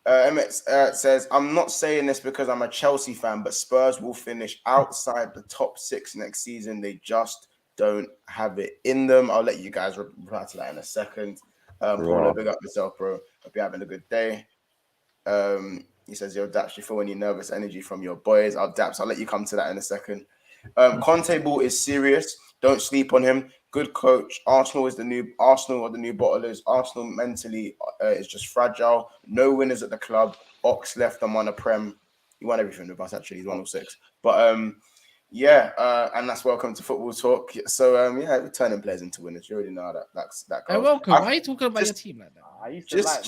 MX says, I'm not saying this because I'm a Chelsea fan, but Spurs will finish outside the top 6 next season. They just don't have it in them. I'll let you guys reply to that in a second. Paulo, big up yourself, bro. Hope you're having a good day. He says, yo, Daps, you feel any nervous energy from your boys? Daps, I'll let you come to that in a second. Conte ball is serious. Don't sleep on him. Good coach. Arsenal are the new bottlers. Arsenal mentally is just fragile. No winners at the club. Ox left them on a prem. He won everything with us, actually. He's 106. But and that's welcome to Football Talk. So we're turning players into winners. You already know that goes. Welcome. Why are you talking about your team like that?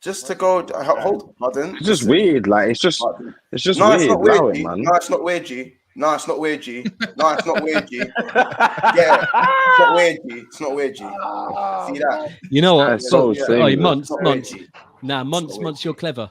Just to go. Hold, pardon. It's just weird. Like it's just weird. It's not weird, G. man. No, it's not weird, G. No, it's not weird, G. Yeah, it's not weird, G. It's not weird, G. See that? You know what? Months, you're clever.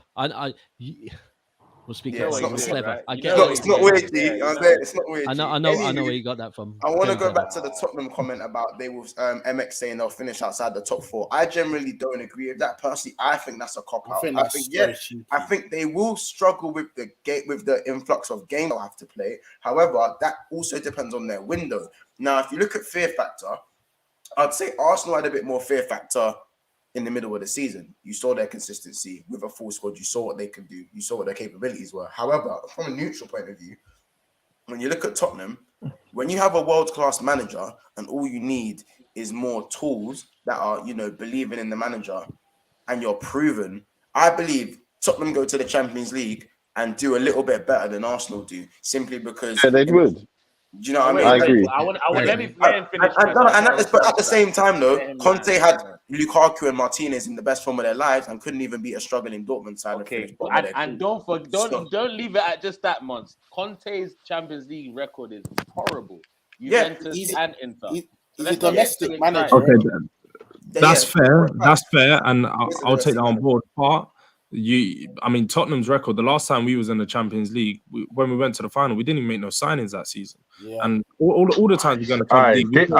We'll speak. It's clever. I get it's not weird, G. It's not weird. I know where you got that from. I want to go back to the Tottenham comment about they will MX saying they'll finish outside the top 4. I generally don't agree with that. Personally, I think that's a cop out. I think they will struggle with the influx of games they'll have to play. However, that also depends on their window. Now, if you look at fear factor, I'd say Arsenal had a bit more fear factor in the middle of the season. You saw their consistency with a full squad. You saw what they could do. You saw what their capabilities were. However, from a neutral point of view, when you look at Tottenham, when you have a world-class manager and all you need is more tools that are, believing in the manager and you're proven, I believe Tottenham go to the Champions League and do a little bit better than Arsenal do, simply because... Yeah, they would. Do you know what I mean? I agree. Let me finish. But at the same time, though, Conte had Lukaku and Martinez in the best form of their lives and couldn't even beat a struggling Dortmund side. Okay, and don't leave it at just that, Mons. Conte's Champions League record is horrible. Juventus and Inter. He's a domestic manager. Okay, that's fair. That's fair, and I'll take that on board. But Tottenham's record. The last time we was in the Champions League, when we went to the final, we didn't even make no signings that season. Yeah. And all the times we go in the Champions League,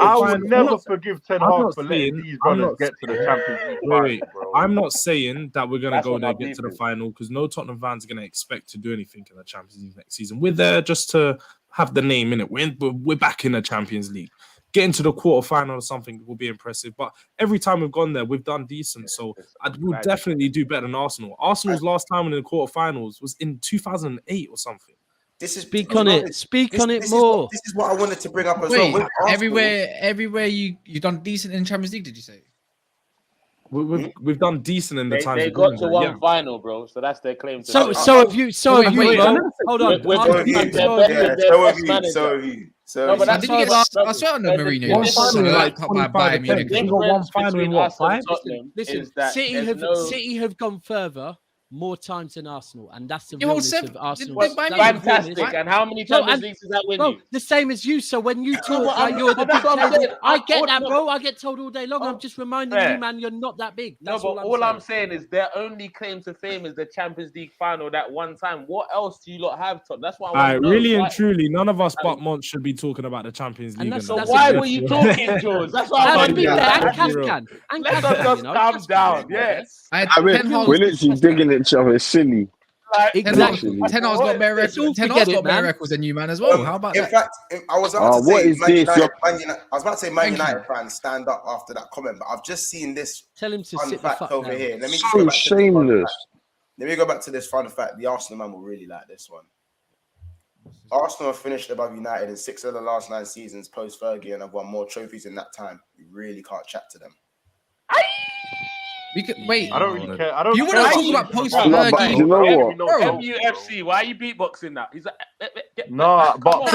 I would never forgive Ten Hag for letting these brothers get to the Champions League. I'm not saying that we're gonna go there and get to the final because no Tottenham fans are gonna expect to do anything in the Champions League next season. We're there just to have the name in it. We're back in the Champions League. getting to the quarterfinal or something will be impressive. But every time we've gone there, we've done decent. So I will definitely do better than Arsenal. Arsenal's last time in the quarterfinals was in 2008 or something. Speak on it more. This is what I wanted to bring up as well. Everywhere you done decent in Champions League, did you say? We've done decent in the times. They got to one final, bro. So that's their claim. To so have you. So have you. Hold on. So have you. No, but that's I swear on the Mourinho. One final in like 25 Munich. They got one final in what, 5? Listen, City have gone further more times than Arsenal, and that's the realness of Arsenal. Fantastic. And how many Champions Leagues does that win you? The same as you. So when you talk like you're the big player, I get that, bro. I get told all day long. I'm just reminding you, man, you're not that big. No, but all I'm saying is their only claim to fame is the Champions League final that one time. What else do you lot have, Tom? That's what I want to know. Really and truly, none of us but Mont should be talking about the Champions League. So why were you talking, George? That's what I'm saying. And Cass can. Let us just calm down. Yes. We're literally digging each other. It's silly. Exactly. Ten Hag's got better records than you, man, as well. How about that? In fact, I was about to say, I was about to say Man United fans stand up after that comment, but I've just seen this. Tell him to sit the fuck over down. here. Let me so shameless. Let me go back to this fun fact. The Arsenal man will really like this one. Arsenal have finished above United in 6 of the last 9 seasons post Fergie and have won more trophies in that time. You really can't chat to them. We could wait. I don't really care. You want to talk about post Fergie? You know what? MUFC. Why are you beatboxing that? He's like, no, but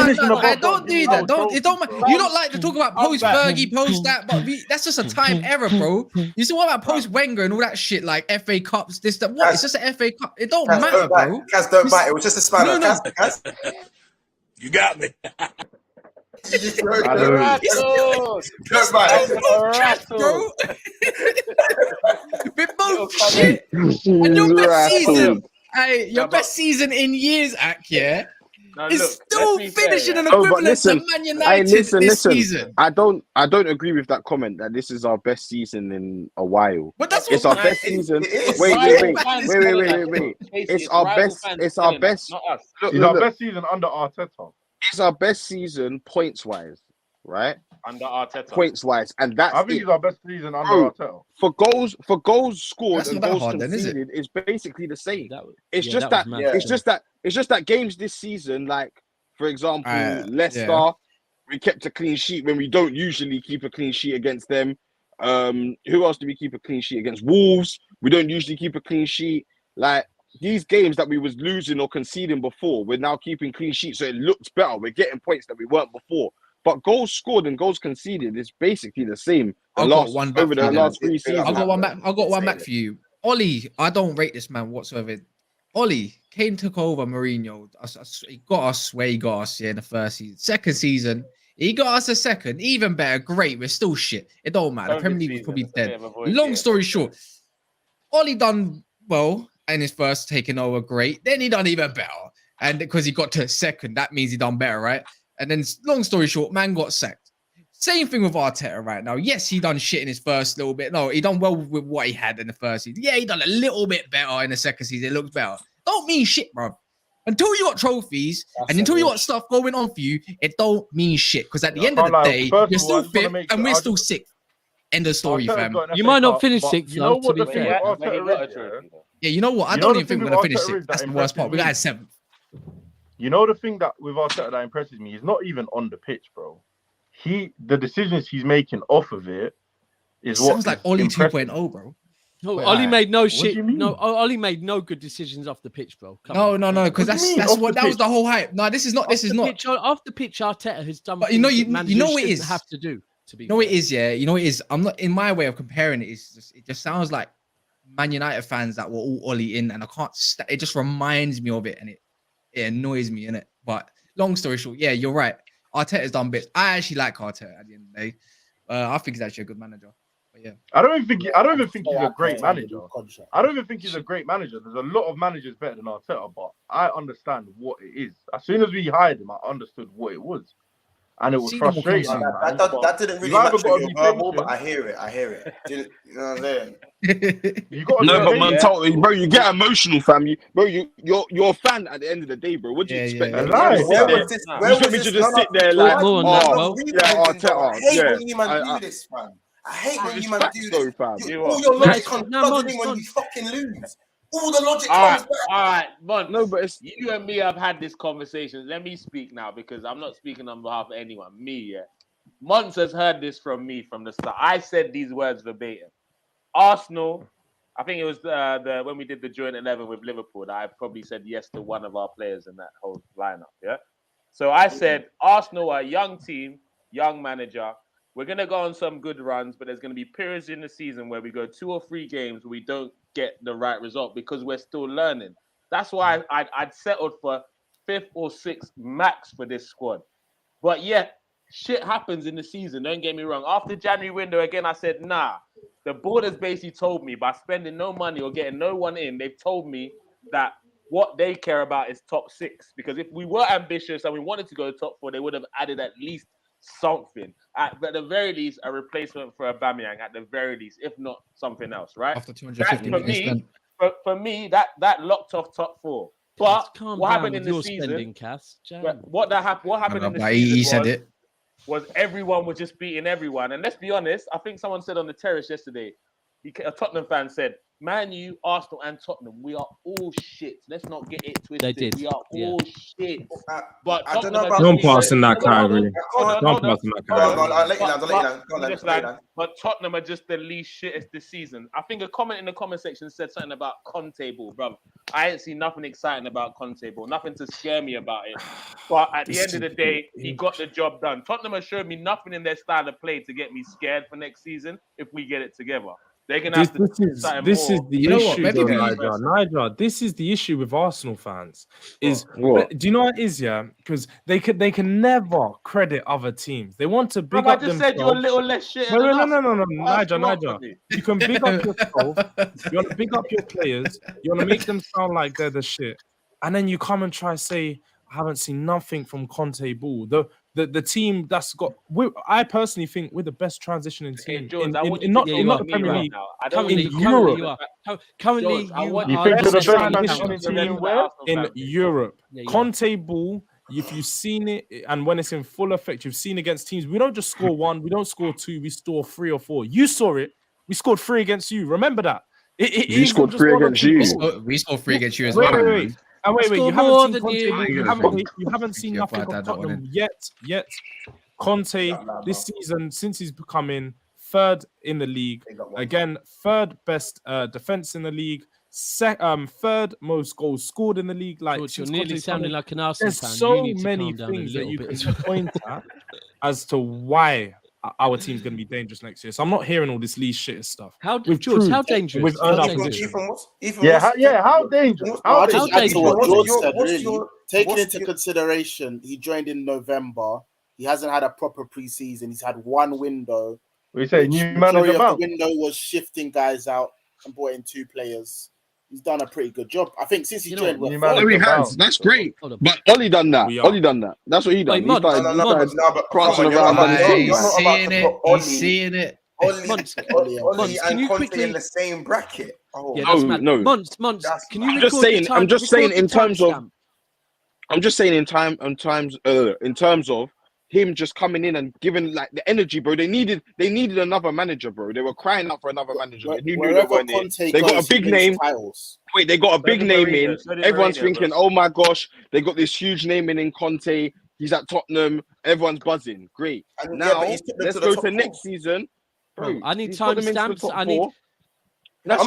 don't do that. Don't. It don't. You don't like to talk about post Fergie, post that, but that's just a time era, bro. You see what about post Wenger and all that shit, like FA Cups, this, that. What? It's just an FA Cup. It don't matter, bro. Kaz, don't bite. It was just a spanner. Kaz. You got me. Bro. We're both shit. And your best season, your best season in years, Ak, yeah, is still finishing an equivalent to Man United this season. I don't agree with that comment that this is our best season in a while. But that's it's our best season. Wait. It's our best. It's our best. It's our best season under Arteta. It's our best season points wise, right? Under Arteta. Points wise, and that's I think it's our best season under Arteta. For goals scored and goals conceded is basically the same. It's just that games this season, like for example, Leicester, we kept a clean sheet when we don't usually keep a clean sheet against them. Who else do we keep a clean sheet against? Wolves. We don't usually keep a clean sheet. Like these games that we was losing or conceding before, we're now keeping clean sheets, so it looks better. We're getting points that we weren't before. But goals scored and goals conceded is basically the same. I've got one back over the last 3 seasons. I've got one back for you. Oli, I don't rate this man whatsoever. Oli, Kane took over Mourinho. He got us where he got us in the first season. Second season, he got us a second. Even better. Great. We're still shit. It don't matter. The Premier League was probably dead. Long story short, Oli done well in his first taking over. Great. Then he done even better. And because he got to second, that means he done better, right? And then, long story short, man got sacked. Same thing with Arteta right now. Yes, he done shit in his first little bit. No, he done well with what he had in the first season. Yeah, he done a little bit better in the second season. It looks better. Don't mean shit, bro. Until you got trophies and until you got stuff going on for you, it don't mean shit. Because at the end of the day, you're still fifth and we're still sixth. End of story, fam. You might not finish sixth, you know what, to be fair. Yeah, you know what? I don't even think we're going to finish sixth. That's the worst part. We got 7th. You know the thing that with Arteta that impresses me, he's not even on the pitch, bro. The decisions he's making off of it is what sounds like Oli 2.0, bro. No, Oli made no shit. No, Oli made no good decisions off the pitch, bro. No, because that was the whole hype. No, this is not. Off the pitch, Arteta has done. But you know what it is. Have to do. To be. You know it is, yeah. You know it is. I'm not in my way of comparing it. It just sounds like Man United fans that were all Oli in, and I can't. It just reminds me of it, and it annoys me, innit? But long story short, yeah, you're right. Arteta's done bits. I actually like Arteta at the end of the day. I think he's actually a good manager. But yeah, I don't even think he's a great manager. I don't even think he's a great manager. There's a lot of managers better than Arteta, but I understand what it is. As soon as we hired him, I understood what it was. and it was See them all frustrating. come man. That didn't really You either match gotta your be verbal, patient. but I hear it. You know what I'm saying? You got No, to but be man, patient. bro, you get emotional, fam. You're a fan at the end of the day, bro. What do you expect? Yeah. Me Lie. to sit Where there? was this? You Where expect was me to this? just No, sit there Talk like, more on that, bro. Arteta, I hate yeah. when you man do this, fam. I hate when It's you man facts do though, this. fam. All your logic it's- comes no, flooding in Mons, when you fucking lose. All the logic All comes right, back. all right, Mons. No, but it's You and me have had this conversation. Let me speak now because I'm not speaking on behalf of anyone. Me, yeah. Mons has heard this from me from the start. I said these words verbatim. Arsenal, I think it was the when we did the joint 11 with Liverpool, that I probably said yes to one of our players in that whole lineup. Yeah. So I said Arsenal are a young team, young manager. We're gonna go on some good runs, but there's gonna be periods in the season where we go 2 or 3 games where we don't get the right result because we're still learning. That's why I'd settled for 5th or 6th max for this squad. But yet, shit happens in the season. Don't get me wrong. After January window, again, I said, nah. The board has basically told me by spending no money or getting no one in, they've told me that what they care about is top 6. Because if we were ambitious and we wanted to go to top 4, they would have added at least something. At the very least, a replacement for Aubameyang. At the very least, if not something else, right? After 250 for million me, spent. for me, that locked off top 4. But Calm what down happened in with the your season? spending, Cass. What happened in the But season he said it. was everyone was just beating everyone. And let's be honest, I think someone said on the terrace yesterday, a Tottenham fan said, Man U, Arsenal, and Tottenham, we are all shit. Let's not get it twisted. They did. We are all shit. But I don't Tottenham know are about Don't just pass in that Hold on, category. hold on, Don't hold on. pass in that Go on, category. I'll let you land. I'll let you land. But Tottenham are just the least shittest this season. I think a comment in the comment section said something about Conte ball, bro. I ain't seen nothing exciting about Conte ball, nothing to scare me about it. But at the end of the day, he got the job done. Tottenham has showed me nothing in their style of play to get me scared for next season if we get it together. They're gonna have to this is the issue, Maybe though, Nigel. This is the issue with Arsenal fans. Is What? do you know what it is? Yeah, because they can never credit other teams. They want to big up themselves. I just said you're a little less shit. No, Nigel. You can big up yourself. You want to big up your players. You want to make them sound like they're the shit, and then you come and try to say, I haven't seen nothing from Conte ball. The team that's got. I personally think we're the best transitioning team Jones, in not the Premier League. Currently, in Europe. you are. Currently, Jones, you You are think you're the best necessarily transitioning counting. team where? In Europe. Yeah, you are. Conte ball, if you've seen it and when it's in full effect, you've seen against teams. We don't just score 1, we don't score 2, we score 3 or 4. You saw it. We scored 3 against you. Remember that. We scored 3 against you. We scored 3 against you as Wait, well. wait. And wait, you more haven't seen than Conte. you. You haven't seen Yeah, nothing but of that one Tottenham yet. Conte this season, since he's becoming 3rd in the league, again 3rd best defense in the league, 3rd most goals scored in the league. Like George, you're nearly sounding like an Arsenal there's fan. so You need to many calm down a things that little you bit. can point at as to why our team's going to be dangerous next year. So I'm not hearing all this Lee shit stuff. George, how dangerous? We've earned our position. How dangerous? I'll just add to what George said, really. Taking into your consideration, he joined in November. He hasn't had a proper preseason. He's had 1 window. We say new Majority manager of bounce. the window was shifting guys out and brought in 2 players. He's done a pretty good job. I think since he joined, new No, he has. That's great. But Ollie done that. Ollie done that. That's what he done. He started prancing around on the team. He's seeing it. He's seeing it. Ollie and Conte in the same bracket. Yeah, that's mad. No. Months. Can you I'm just saying. I'm just saying in terms of. I'm just saying in terms of him just coming in and giving like the energy, bro. They needed another manager, bro. They were crying out for another manager. They knew they weren't it. They got a big name. Wait, they got a big name in. Everyone's thinking, oh my gosh, they got this huge name in Conte. He's at Tottenham. Everyone's buzzing. Great. Now let's go to next season. Bro, I need timestamps. I need. How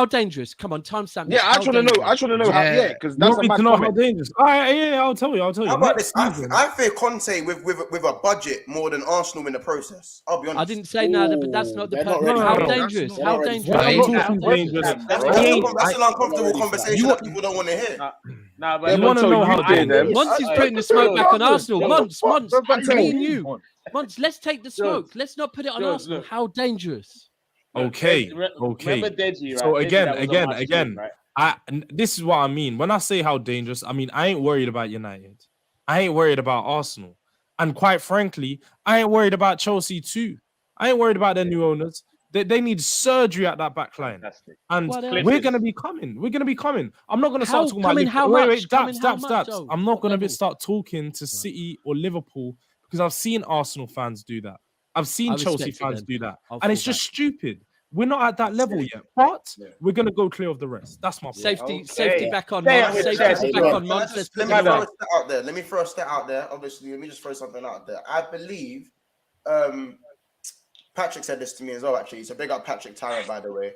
dangerous? Come on, timestamp. Yeah, I just want to know. How. Yeah, because that's a mad know comment. how dangerous. All right, yeah, I'll tell you. How about this? I fear Conte with a budget more than Arsenal in the process. I'll be honest. I didn't say nada, but that's not the point. How dangerous? How dangerous? That's an uncomfortable conversation that people don't want to hear. But you want to know how dangerous. Monts is putting the smoke back on Arsenal. Monts, me and you. Monts, let's take the smoke. Let's not put it on Arsenal. How dangerous? Okay. So again, this is what I mean. When I say how dangerous, I mean I ain't worried about United. I ain't worried about Arsenal. And quite frankly, I ain't worried about Chelsea too. I ain't worried about their new owners. They need surgery at that back line. And we're going to be coming. We're going to be coming. I'm not going to start talking about Liverpool. Wait, Daps. I'm not going to start talking to City or Liverpool because I've seen Arsenal fans do that. I've seen Chelsea fans do that. And it's just stupid. We're not at that level yet, but we're going to go clear of the rest. That's my point. Safety back on. Safety back on. Let me throw a stat out there. Obviously, let me just throw something out there. I believe Patrick said this to me as well, actually. So big up Patrick Tarrant, by the way.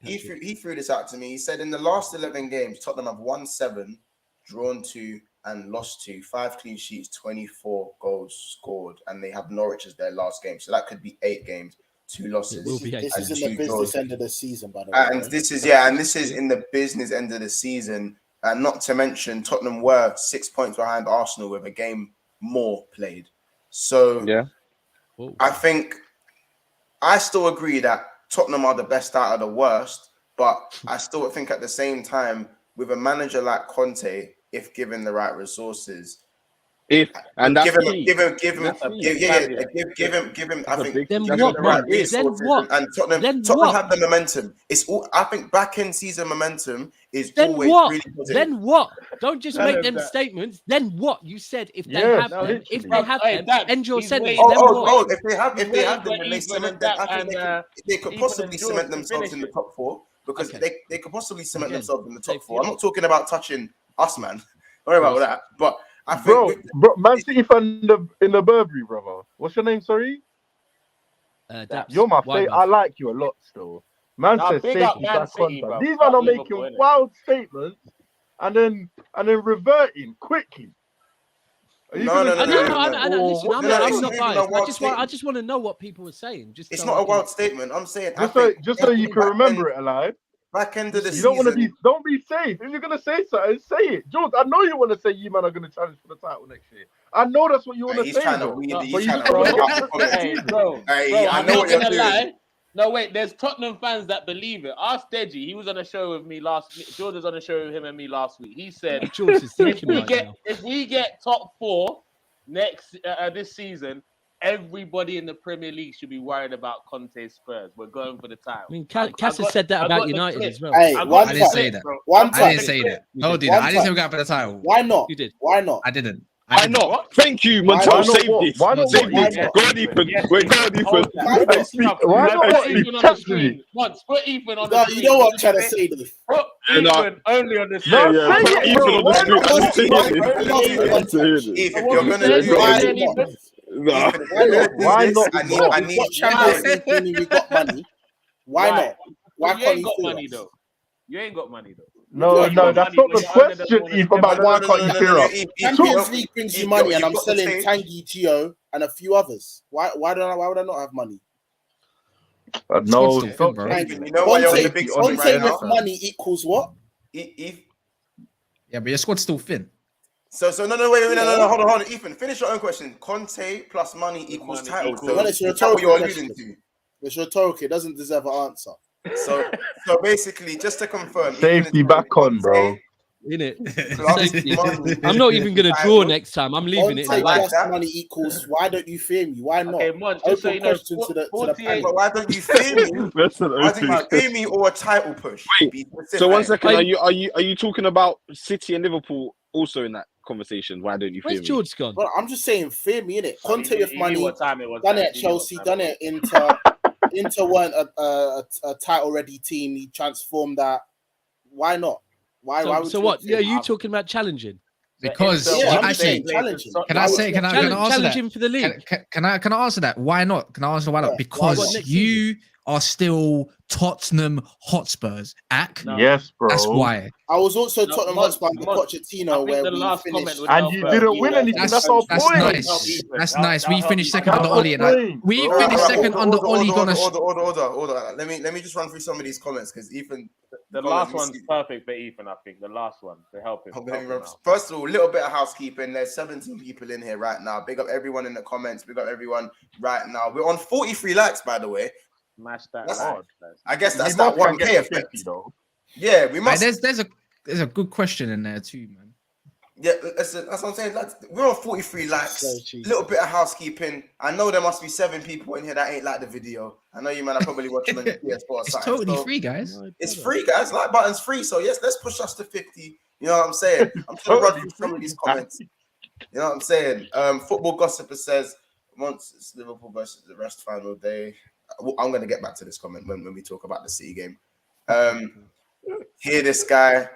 He threw this out to me. He said in the last 11 games, Tottenham have won 7, drawn 2, and lost 2. 5 clean sheets, 24 goals scored, and they have Norwich as their last game. So that could be 8 games, 2 losses. This is in the business end of the season, by the way. And this is in the business end of the season. And not to mention, Tottenham were 6 points behind Arsenal with a game more played. So I think I still agree that Tottenham are the best out of the worst, but I still think at the same time, with a manager like Conte, if given the right resources, give him. I think then what? And Tottenham have the momentum. It's all. I think back end season momentum is always really positive. Then what? Don't just make them statements. Then what? You said if they have them, end your sentence. If they have them and they cement them, I think they could possibly cement themselves in the top 4 because they could possibly cement themselves in the top 4. I'm not talking about touching us, man. Don't worry about that. But I think bro, Man City fan in the Burberry, brother. What's your name? Sorry. You're my favorite. I like you a lot still. Man says safety back contract. These men are making wild statements and then reverting quickly. No. Listen, I'm not biased. I just want to know what people are saying. It's not a wild statement. I'm saying just so you can remember it, alive. Back end of the season. Don't be safe. If you're gonna say something, say it. George, I know you want to say you man are gonna challenge for the title next year. I know that's what you want to say. I know what you're doing. No, wait, there's Tottenham fans that believe it. Ask Deji. He was on a show with me last week. George was on a show with him and me last week. He said, if we get top 4 next this season, everybody in the Premier League should be worried about Conte's Spurs. We're going for the title. I mean, Cass has said that about United as well. Hey, I didn't say that. I didn't say that. No, dude, I didn't say we're going for the title. Why not? You did. Why not? I didn't. Why not? Thank you, Montel. Save this. Why not? Go on, Ethan. Wait, go on, Ethan. Why not? Ethan on the screen. Once, put Ethan on the screen. You know what I'm trying to say, this. Put Ethan only on the screen. Put Ethan on the screen. If you're going to do why not? I need Champions League. We got money. Why not? Why can't you got money though? You ain't got money though. No, that's not the question, Ethan. But why can't you clear up? Champions League brings you money, and I'm selling Tanguy, Gio, and a few others. Why would I not have money? No, Conte with money equals what? Yeah, but your squad's still thin. So wait, hold on, Ethan, finish your own question. Conte plus money equals title. Well, it's rhetorical. It's rhetorical. It doesn't deserve an answer. So basically, just to confirm, safety back on, bro. Innit? I'm not even gonna draw next time. I'm leaving it. Plus money equals. Why don't you fear me? Why not? Okay, Mon, just so you know, why don't you fear me? Why don't you fear me or a title push? Wait, so 1 second, are you talking about City and Liverpool also in that conversation? Why don't you fear me? Where's George gone? Well, I'm just saying, fear me, innit? Conte with money, done it at Chelsea, done it Inter. Inter weren't a title-ready team. He transformed that. Why not? Why? So what? Yeah, you talking about challenging? Because challenging. Can I answer challenging that? For the league? Can I answer that? Why not? Can I answer why not? Because you are still Tottenham Hotspurs. Yes, bro. That's why. I was also Tottenham Hotspur under Pochettino, where we finished, and you didn't win anything. That's our point. Nice. That's nice. We finished second under Oli, and we finished second under Oli. Order. Let me just run through some of these comments because Ethan. The last one's perfect for Ethan, I think. The last one to help him. First of all, a little bit of housekeeping. There's 17 people in here right now. Big up everyone in the comments. Big up everyone right now. We're on 43 likes, by the way. Smash that. I guess that's that 1K effect. Yeah, we must. There's a good question in there too, man. Yeah, listen, that's what I'm saying. We're on 43 likes. A little bit of housekeeping. I know there must be 7 people in here that ain't like the video. I know you, man. I probably watch them on your PS4 or It's something. totally free, guys. It's free, guys. Like button's free. So yes, let's push us to 50. You know what I'm saying? I'm trying to run through some of these comments. You know what I'm saying? Football Gossiper says once it's Liverpool versus the rest final day. I'm going to get back to this comment when we talk about the City game. Hear this guy.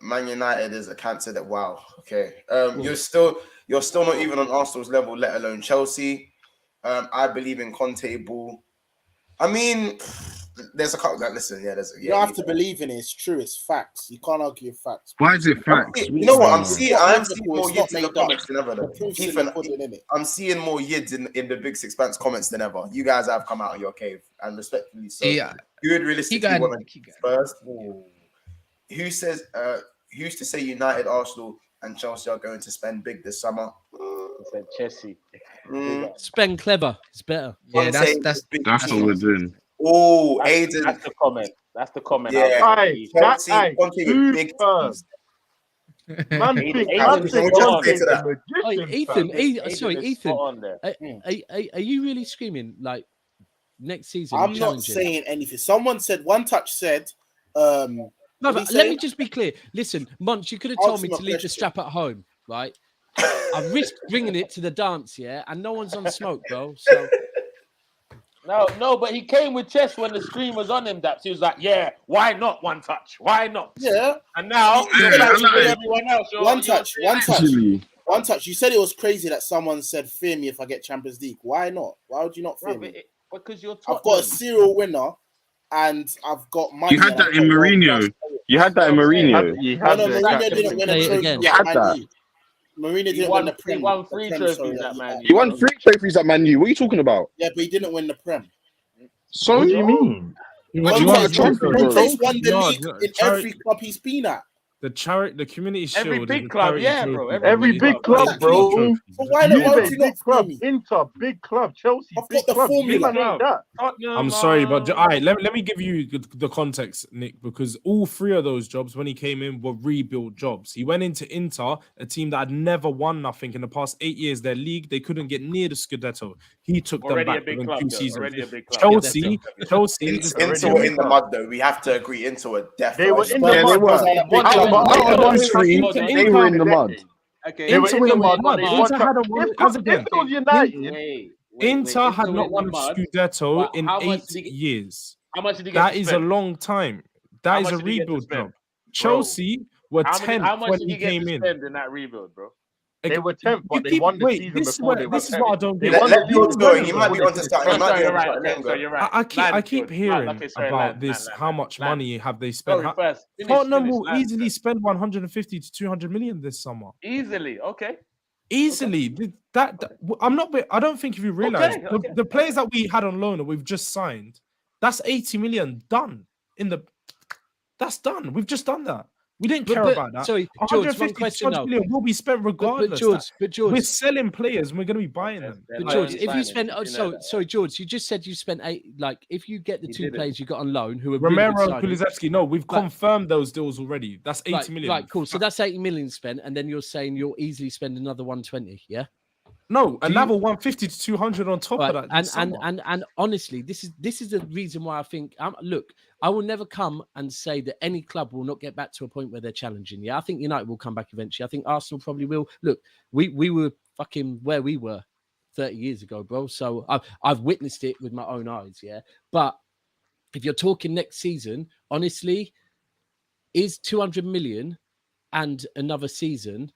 Man United is a cancer that wow. Okay. You're still not even on Arsenal's level, let alone Chelsea. I believe in Conte ball. I mean, there's a couple that listen. Yeah, you don't have to believe in it. It's true. It's facts. You can't argue facts. Why is it facts? You know what? I'm seeing more yids in the comments than ever. Ethan, I'm seeing more yids in the Big Sixpence comments than ever. You guys have come out of your cave, and respectfully so. Yeah. You would realistically want to first. Who says? Who's to say United, Arsenal, and Chelsea are going to spend big this summer? Said Chelsea. Spend clever. It's better. Yeah, that's what we're doing. Oh, Aiden. That's the comment. That's the comment. Yeah. Big Ethan. Are you really screaming like next season? I'm not saying anything. Someone said One Touch said. No, but let me just be clear. Listen, Munch, you could have told me to leave the strap at home, right? I risked bringing it to the dance, yeah, and no one's on smoke, bro. So. No, but he came with chest when the screen was on him. That he was like, "Yeah, why not One Touch? Why not?" Yeah. And now everyone else. One touch. You said it was crazy that someone said, "Fear me if I get Champions League." Why not? Why would you not fear me? Because you're. I've got a serial winner, and I've got money. You had that in Mourinho. You had that in Mourinho. Mourinho didn't win a trophy. You had that. Mourinho didn't win the Prem. He won 3 trophies at Man U. He won 3 trophies at Man U. What are you talking about? Yeah, but he didn't win the Prem. So what do you mean? Conte's won the league in every club he's been at. The community shield. Every big club, yeah, bro. Every big club, bro. So why not? Big club, Inter, big club, Chelsea, big club. I'm sorry, but all right, let me give you the context, Nick, because all 3 of those jobs when he came in were rebuild jobs. He went into Inter, a team that had never won nothing in the past 8 years. Their league, they couldn't get near the Scudetto. He took them back within 2 seasons. Chelsea. Inter were in the mud, though. We have to agree. Inter were definitely. They were in the mud. They were in the mud. Okay. Inter were in the mud. Inter had not won a Scudetto in 8 years. How much did he get? That is a long time. That is a rebuild job. Chelsea were 10th when he came in. In that rebuild, bro. They were 10th, but they won the season before they were 10th. This is what I don't get. He might be on to start. You're right. I keep hearing about this. How much money have they spent? Tottenham will easily spend 150 to 200 million this summer. Easily, okay. Easily. I'm not. I don't think if you realize the players that we had on loan or we've just signed, that's 80 million done That's done. We've just done that. We didn't care about that. Sorry, George, one question now. Will be spent regardless. But George, we're selling players and we're going to be buying them. But George, if you spend, sorry, George, you just said you spent 8. Like, if you get the 2 players you got on loan who are Romero and Kulusevski, no, we've confirmed those deals already. That's 80 million. Right, cool. So that's 80 million spent, and then you're saying you'll easily spend another 120, yeah? No, another 150 to 200 on top of that. And honestly, this is the reason why I think. Look, I will never come and say that any club will not get back to a point where they're challenging. Yeah, I think United will come back eventually. I think Arsenal probably will. Look, we were fucking where we were 30 years ago, bro. So I've witnessed it with my own eyes. Yeah, but if you're talking next season, honestly, is 200 million and another season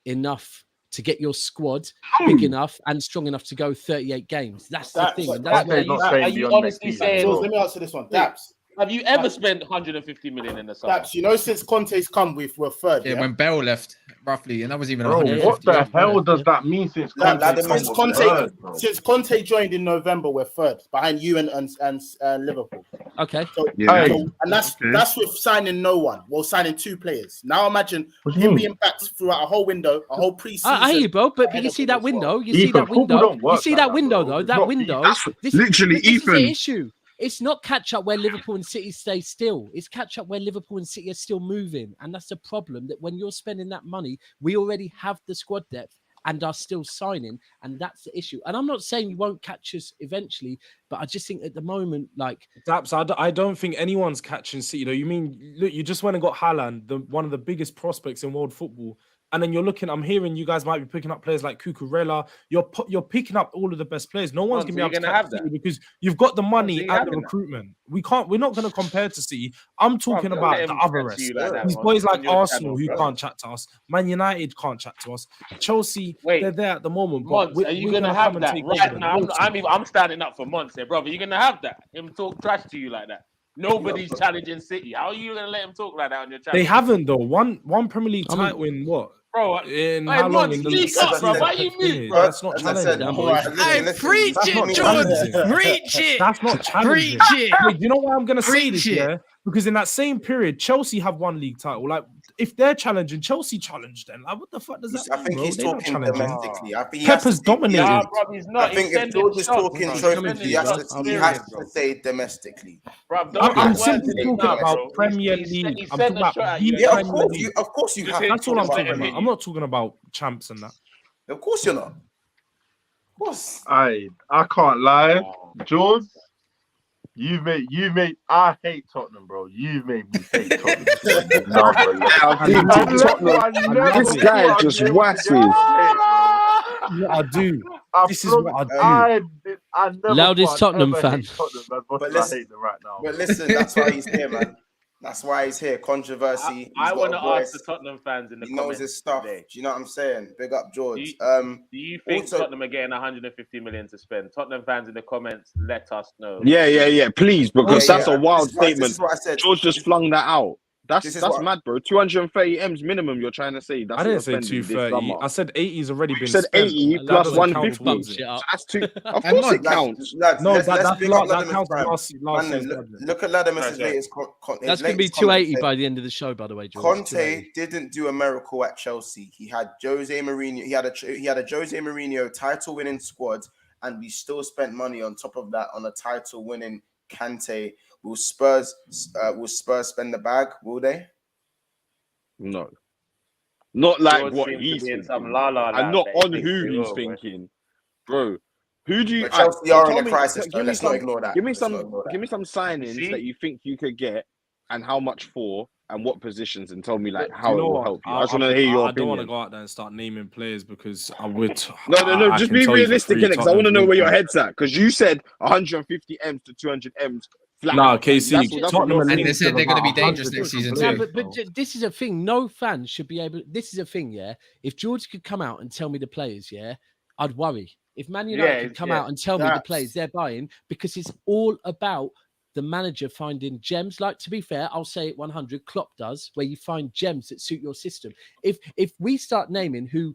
enough to get your squad big enough and strong enough to go 38 games? That's the thing. And that's are you honestly saying? Let me answer this one. Daps. Have you ever spent 150 million in the summer? Daps, you know, since Conte's come, we're third. Yeah, when Bell left, roughly, and that was even. What the hell does that mean? Since Conte joined in November, we're third behind you and Liverpool. Okay. So, and that's with signing no one. Well, signing 2 players. Now imagine him being back throughout a whole window, a whole preseason. I hear you, bro. But you see that window. You see that window. You see that window, though. That window. Literally, this is the issue. It's not catch up where Liverpool and City stay still. It's catch up where Liverpool and City are still moving. And that's the problem, that when you're spending that money, we already have the squad depth and are still signing. And that's the issue. And I'm not saying you won't catch us eventually, but I just think at the moment, like... Daps, I don't think anyone's catching City, though. You mean, look, you just went and got Haaland, one of the biggest prospects in world football. And then you're looking, I'm hearing you guys might be picking up players like Cucurella. You're picking up all of the best players. No one's going to be able to have that because you've got the money and the recruitment. We're not going to compare to City. I'm talking about the other rest. These boys like Arsenal who can't chat to us. Man United can't chat to us. Chelsea, they're there at the moment. But are you going to have that right now? I'm standing up for months here, brother. You're going to have that. Him talk trash to you like that. Nobody's challenging City. How are you going to let him talk like that on your channel? They haven't, though. One Premier League title in what? Bro, in how long? In bro, why you mute, bro? That's not challenging. Preach it, George. Preach it. That's not challenging. Preach it. Wait, you know why I'm going to say this, yeah? Because in that same period, Chelsea have one league title. Like, if they're challenging, Chelsea challenge them. Like, what the fuck does that mean, I think he's talking domestically. I think Pepper's dominated. Yeah, bro, he's not. I think if George is talking trophy, he has to say domestically. Bro, I'm simply talking about Premier League. I'm talking about of course you have. That's all I'm talking about. I'm not talking about champs and that. Of course you're not. Of course. I can't lie, George. You've made. I hate Tottenham, bro. You've made me hate Tottenham. This guy just whacks it. Yeah, I do. This is what I do. Loudest Tottenham fan. But listen, but listen, that's why he's here, man. That's why he's here. Controversy. I want to ask the Tottenham fans in the comments. He knows his stuff. Do you know what I'm saying? Big up, George. Do you think Tottenham are getting 150 million to spend? Tottenham fans in the comments, let us know. Yeah. Please, because that's a wild statement. This is what I said. George just flung that out. That's mad, bro. 230 M's minimum. You're trying to say? That's I didn't say 230. I said 80's already been. You said 80 plus 150. So that's two. Of course it counts. No, that counts. Look at Ladamus' latest. That's going to be 280 by the end of the show, by the way, George. Conte didn't do a miracle at Chelsea. He had Jose Mourinho. He had a Jose Mourinho title-winning squad, and we still spent money on top of that on a title-winning Kante. Will Spurs spend the bag? Will they? No, not like George what seems he's to be in thinking, some la-la and not on who he's thinking, bro. Who do you? Chelsea are in a crisis. Let's not ignore that. Give me some signings that you think you could get, and how much for, and what positions, and tell me like how it will help you. I just want to hear your opinion. I don't want to go out there and start naming players because I would. No. Just be realistic, because I want to know where your head's at. Because you said 150 M's to 200 M's. No, KC. Tottenham, and they said they're going to be dangerous next season too. But this is a thing. No fan should be able. This is a thing. Yeah, if George could come out and tell me the players, yeah, I'd worry. If Man United could come out and tell me the players they're buying, because it's all about the manager finding gems. Like, to be fair, I'll say it 100. Klopp does, where you find gems that suit your system. If we start naming who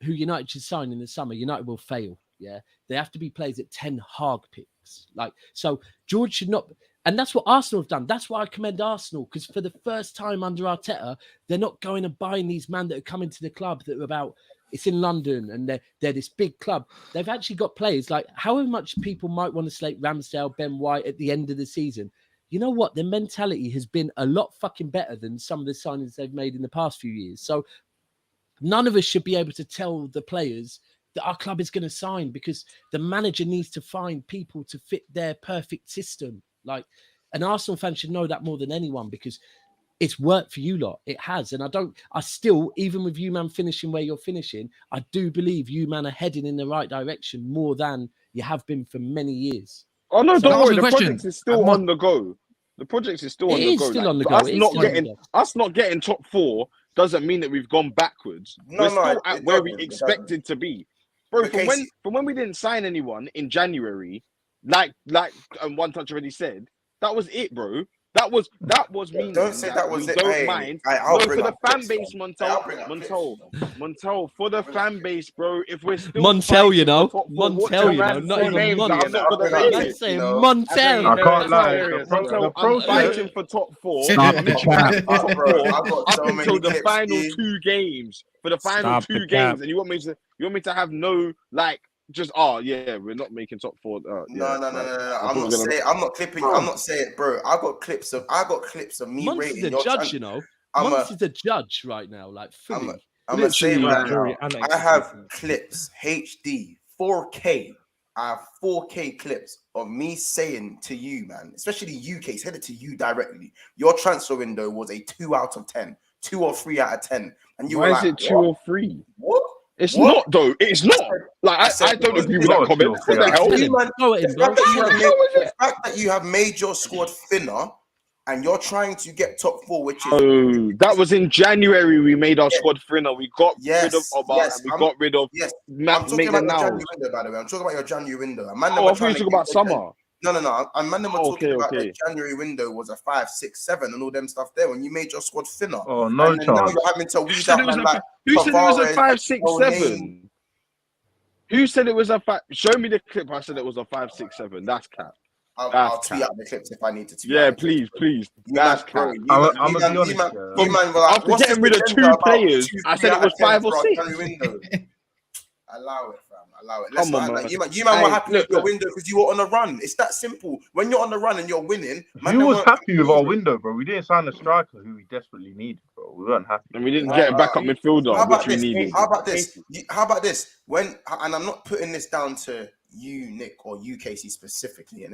United should sign in the summer, United will fail. Yeah, they have to be players at 10 hard picks. Like, so George should not, and that's what Arsenal have done. That's why I commend Arsenal, because for the first time under Arteta, they're not going and buying these men that are coming to the club that are about. It's in London and they're this big club. They've actually got players like, however much people might want to slate Ramsdale, Ben White at the end of the season. You know what? Their mentality has been a lot fucking better than some of the signings they've made in the past few years. So none of us should be able to tell the players that our club is going to sign, because the manager needs to find people to fit their perfect system. Like, an Arsenal fan should know that more than anyone, because it's worked for you lot. It has. And I still, even with you man finishing where you're finishing, I do believe you man are heading in the right direction more than you have been for many years. Oh, no, don't worry. The project is still on the go. The project is still on the go. It is still on the go. Us not getting top 4 doesn't mean that we've gone backwards. We're still at where we expected to be. Bro, from when we didn't sign anyone in January, like One Touch already said, that was it, bro. That was meaning. Don't say that was it. Don't mind. No, for the fan base, Montel, for the fan base, bro. If we're still Montel, you know, not even Montel. Let's say Montel. I can't lie. I'm fighting for top 4. I've got up until the final 2 games. For the final 2 games, and you want me to have no like we're not making top 4. No. I'm not clipping. I'm not saying, bro. I got clips of me Monty rating. is the judge, you know. Monty is the judge right now, like fully. I'm gonna say right now, I have clips HD 4K. I have 4K clips of me saying to you, man, especially UK, it's headed to you directly. Your transfer window was a 2 out of 10, 2 or 3 out of 10, and you were like, "Why is it 2 or 3? What? It's not though. It's not. Like I don't agree with that comment. What the hell? The fact that you have made your squad thinner and you're trying to get top 4, which is that was in January. We made our squad thinner. We got rid of Omar and we got rid of I'm talking about your January window, by the way. I'm talking about your January window. I thought you were talking about summer. No. And man, them were talking about the January window was a 5, 6, 7 and all them stuff there when you made your squad thinner. Oh, no chance. Now you're having to weed out man like who said it was a 5, 6, 7? Who said it was a 5? Show me the clip. I said it was a 5, 6, 7. That's cap. I'll tweet out the clips if I need to. Yeah, please. That's cap. I'm gonna be honest. After getting rid of 2 players, I said it was 5 or 6. Allow it, fam. Allow it. You man were happy with your window because you were on a run. It's that simple. When you're on the run and you're winning, man, who was happy with our window, bro? We didn't sign a striker who we desperately needed, bro. We weren't happy, and we didn't get a backup midfielder, which we needed. How about this? And I'm not putting this down to you, Nick, or you, Casey, specifically,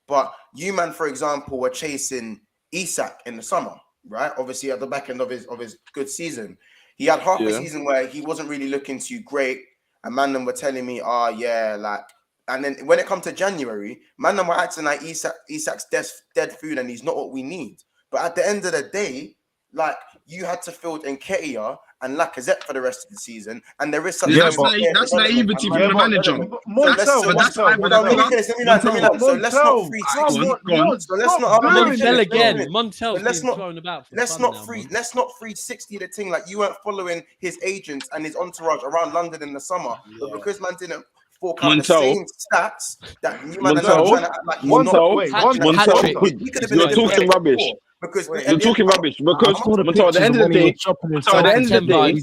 but you, man, for example, were chasing Isak in the summer, right? Obviously, at the back end of his good season. He had half a season where he wasn't really looking too great, and man them were telling me, and then when it comes to January, man them were acting like Isak's dead food and he's not what we need. But at the end of the day, like you had to field Nketiah and Lacazette for the rest of the season, and there is something. That's naivety from the manager. Let's not 360 the thing. Like you weren't following his agents and his entourage around London in the summer, but because man didn't fork out the same stats that you man are trying to act like he's not. You're talking rubbish. Because you're talking rubbish. Because at the end of the day,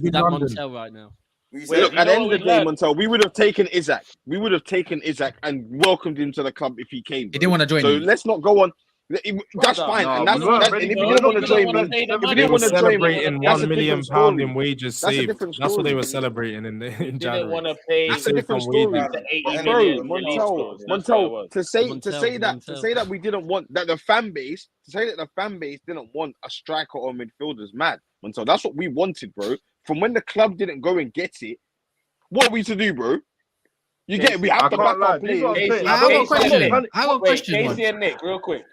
Montel right now. Look, at the end of the day, Montel, we would have taken Isak. We would have taken Isak and welcomed him to the club if he came. He didn't want to join. So let's not go on. That's fine. And if you didn't want to join me, they were celebrating £1 million in wages saved. That's what they were celebrating in January. Didn't want to pay. That's a different story, bro. Montel, to say that we didn't want that the fan base didn't want a striker or midfielders, mad. Montel, that's what we wanted, bro. From when the club didn't go and get it, what are we to do, bro? You get it? We have to back our players. I have a question. Casey and Nick, real quick.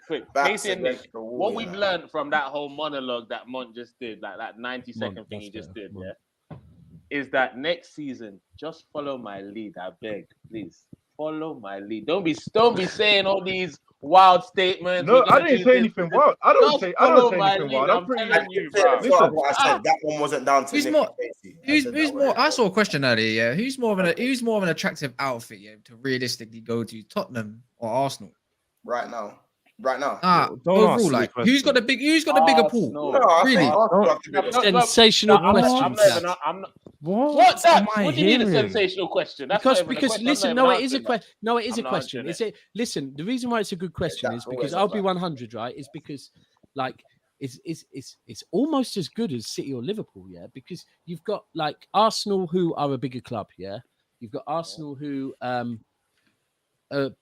Casey and Nick, what we've learned from that whole monologue that Mont just did, like that 90-second thing he just did, is that next season, just follow my lead. I beg, please follow my lead. Don't be saying all these wild statements. No, I didn't say anything wild. I don't say anything wild. I'm telling you, bro. Listen, what I said, that one wasn't down to who's more? I saw a question earlier. Yeah, who's more of an attractive outfit? Yeah, to realistically go to Tottenham or Arsenal right now. Overall, like who's got the bigger pool? No, really? Sensational question. What do you mean a sensational question? Because listen, it is a question. No, it is a question. Listen, the reason why it's a good question is because I'll be 100, right? Is because like it's almost as good as City or Liverpool, yeah. Because you've got like Arsenal, who are a bigger club, yeah. You've got Arsenal, who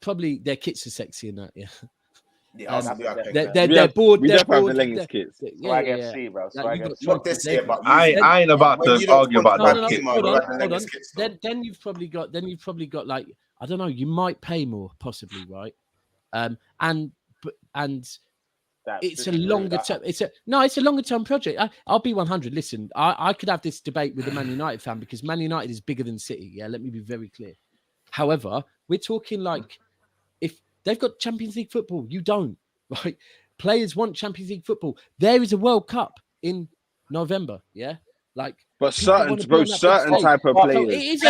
probably their kits are sexy in that, yeah. They're bored. We definitely have the latest kids. Swag FC, bro. I ain't about to argue about that kid. Hold on. Then you've probably got like I don't know. You might pay more, possibly, right? And it's a longer term. It's a longer term project. I'll be 100. Listen, I could have this debate with a Man United fan because Man United is bigger than City. Yeah, let me be very clear. However, we're talking like if they've got Champions League football, you don't, right? Players want Champions League football. There is a World Cup in November, yeah? Like, but certain type of players.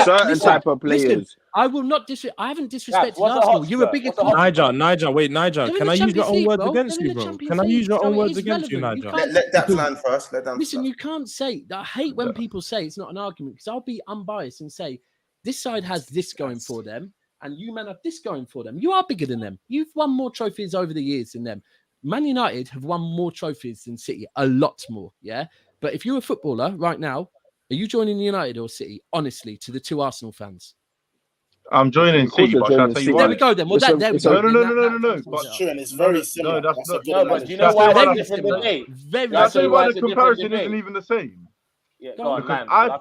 Listen, I will not I haven't disrespected Arsenal. You're a bigger club. Niger, wait, Niger. Can I use your own words against you, bro? Can I use your own words against you, Niger? Let that land first. Listen, you can't say. I hate when people say it's not an argument because I'll be unbiased and say this side has this going for them, and you man have this going for them. You are bigger than them. You've won more trophies over the years than them. Man United have won more trophies than City, a lot more, yeah? But if you're a footballer right now, are you joining United or City? Honestly, to the two Arsenal fans. I'm joining City, but shall I tell you why? There we go then. Well, there we go. No. It's true, and it's very similar. No, that's not. No, but you know why it's a different debate? That's why the comparison isn't even the same. Yeah, go on, man. I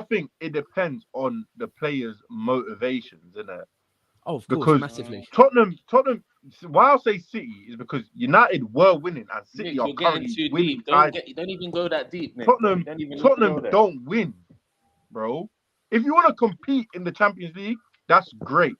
think it depends on the players' motivations, isn't it? Oh, of course, because massively. Tottenham. Why I'll say City is because United were winning and City Nick, are currently winning. Don't even go that deep, Nick. Tottenham don't win, bro. If you want to compete in the Champions League, that's great.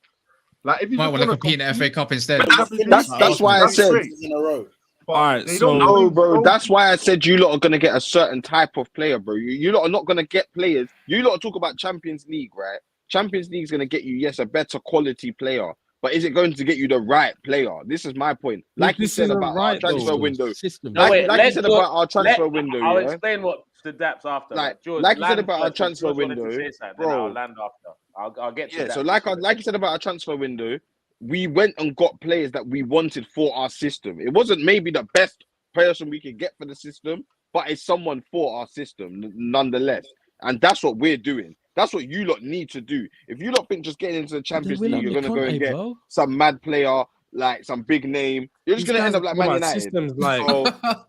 Like if you might want to compete in the FA Cup instead. That's why I said. In a row. All right, No, bro. That's why I said you lot are gonna get a certain type of player, bro. You lot are not gonna get players. You lot talk about Champions League, right? Champions League is gonna get you, yes, a better quality player, but is it going to get you the right player? This is my point. Like you said about our transfer window. Like you said about our transfer window. I'll explain what the daps after. Like you said about our transfer window, bro. I'll land after. I'll get to that. So like you said about our transfer window, we went and got players that we wanted for our system. It wasn't maybe the best person we could get for the system, but it's someone for our system nonetheless. And that's what we're doing. That's what you lot need to do. If you lot think just getting into the Champions League, you're going to go and get some mad player, like some big name, you're just going to end up like Man United. Systems like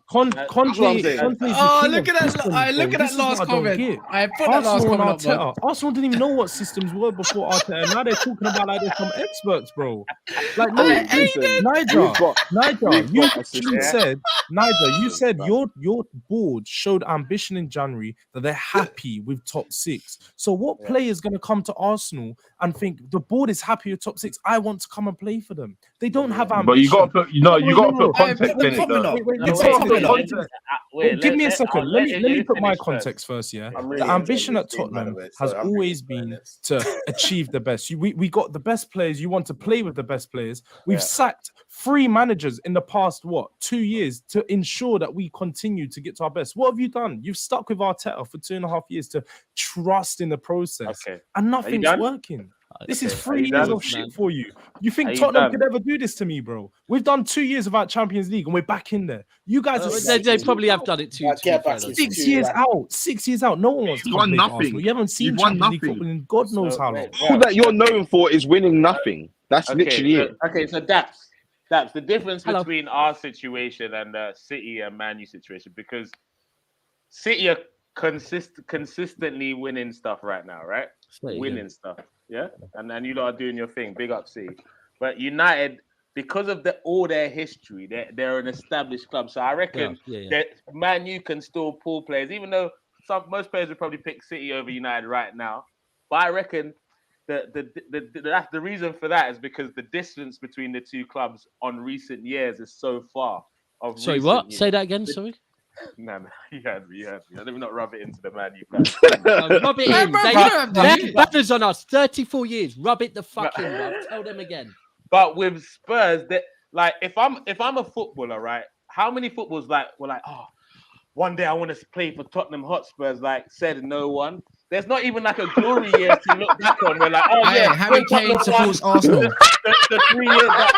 Conte. Oh, look at that! Look at that last comment. I put that last comment up. Arsenal didn't even know what systems were before Arteta. Now they're talking about like they're some experts, bro. Like, Niger, you said your board showed ambition in January that they're happy with top 6. So what player is going to come to Arsenal and think the board is happy with top 6? I want to come and play for them. They don't have ambition. But you got to put context in it, though. Give me a second. Let me put my context first. Yeah, the ambition at Tottenham has always been to achieve the best. We got the best players. You want to play with the best players. We've sacked 3 managers in the past 2 years to ensure that we continue to get to our best. What have you done? You've stuck with Arteta for 2.5 years to trust in the process, and nothing's working. This is 3 years of shit for you. You think Tottenham could ever do this to me, bro? We've done 2 years without Champions League and we're back in there. You guys are they probably have done it too. 6 years out. 6 years out. No one wants to won nothing. You haven't seen Champions League football in God knows how long. All that you're known for is winning nothing. That's literally it. Okay, so that's the difference between our situation and the City and Man U situation, because City are consistently winning stuff right now, right? Winning stuff. Yeah, and you lot are doing your thing. Big up, City. But United, because of all their history, they're an established club. So I reckon that Man U can still pull players, even though most players would probably pick City over United right now. But I reckon the reason for that is because the distance between the two clubs on recent years is so far. Sorry, what? Say that again. Sorry. No, you had me. Let me not rub it into the Man U fans. Rub it in. They banners on us. 34 years. Rub it the fuck in, bro. Tell them again. But with Spurs, like if I'm a footballer, right? How many footballers were like, oh, one day I want to play for Tottenham Hotspurs? Like said no one. There's not even like a glory year to look back on. We're like, oh yeah, Harry Kane supports Arsenal. The 3 years that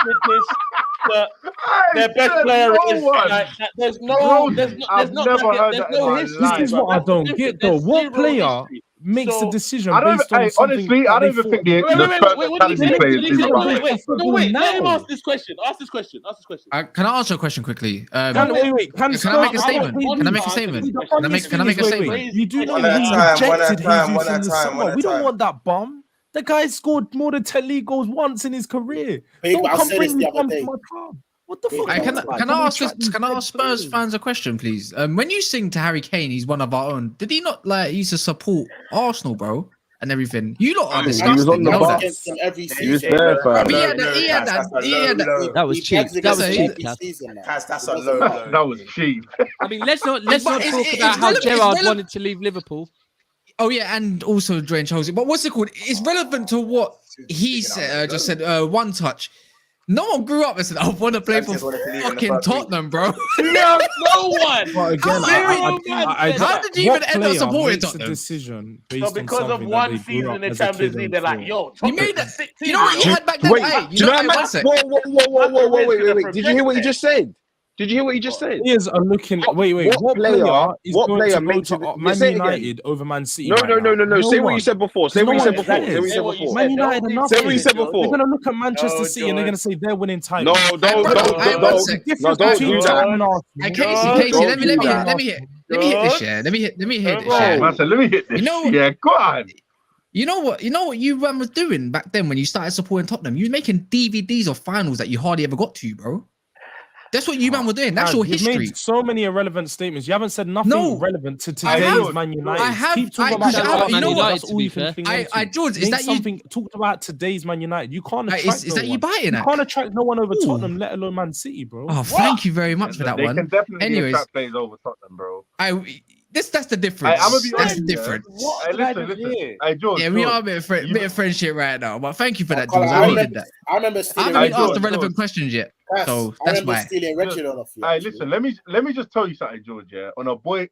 did this. Their best player is like, there's no history. This is what I don't get though. What player makes a decision based on something? Honestly, I don't even think the Wait, let him ask this question. Ask this question. Can I answer a question quickly? Can I make a statement? Can I make a statement? You do know he rejected Jesus in the summer. We don't want that bum. The guy scored more than 10 league goals once in his career. Don't come bring me to my club. What the fuck? Can I ask Spurs fans a question, please? When you sing to Harry Kane, he's one of our own. Did he not used to support Arsenal, bro, and everything? You lot are disgusting. He was on the bus every season. He was there, fam. That was cheap. That's a low. That was cheap. I mean, let's not talk about how Gerrard wanted to leave Liverpool. Oh yeah, and also Dwayne Chelsea. But what's it called? It's relevant to what he said. Just said one touch. No one grew up and said, I want to play for Sanchez wanted to leave in the fucking first week. Tottenham, bro. No one. But again, How did you even end up supporting makes a Tottenham? decision based So because on of something one that they grew season up in the as a Champions kid League, and they're like, thought. yo, You made Tottenham's a that. sick team. You know what you had back then? Wait, Hey, do you know how one much? sec. Whoa. Did you hear what he just said? Did you hear what he just said? Players are looking. Wait. What player is going to go to Man United over Man City? No. Say what one. you said before. Say what you said before. Say what you said before. Man United are nothing. Say what you said before. They're going to look at Manchester No, City and they're going to say they're winning No, titles. don't do that. Hey, Casey, let me hit this share. Let me hit this share. Man said, let me hit this. You know, yeah, go on. You know what you was doing back then when you started supporting Tottenham? You was making DVDs of finals that you hardly ever got to, bro. That's what you man were doing. That's your history. You've made so many irrelevant statements. You haven't said nothing relevant to today's Man United. I have. Keep talking about you know what? That's all you can think into. George, is that something talked about today's Man United? You can't attract is that you biting at? You can't attract no one over Tottenham, let alone Man City, bro. Oh, thank you very much for that one. They can definitely Anyways, attract players over Tottenham, bro. That's the difference. I'm gonna be that's honest, the difference. Hey, listen. Hey, George. Yeah, we are a bit of friendship right now, but thank you for that, George. I needed that. I remember stealing. I haven't asked the relevant questions yet, so that's why. Stealing Richard off you. Hey, listen. Let me just tell you something, George. Yeah, on a boy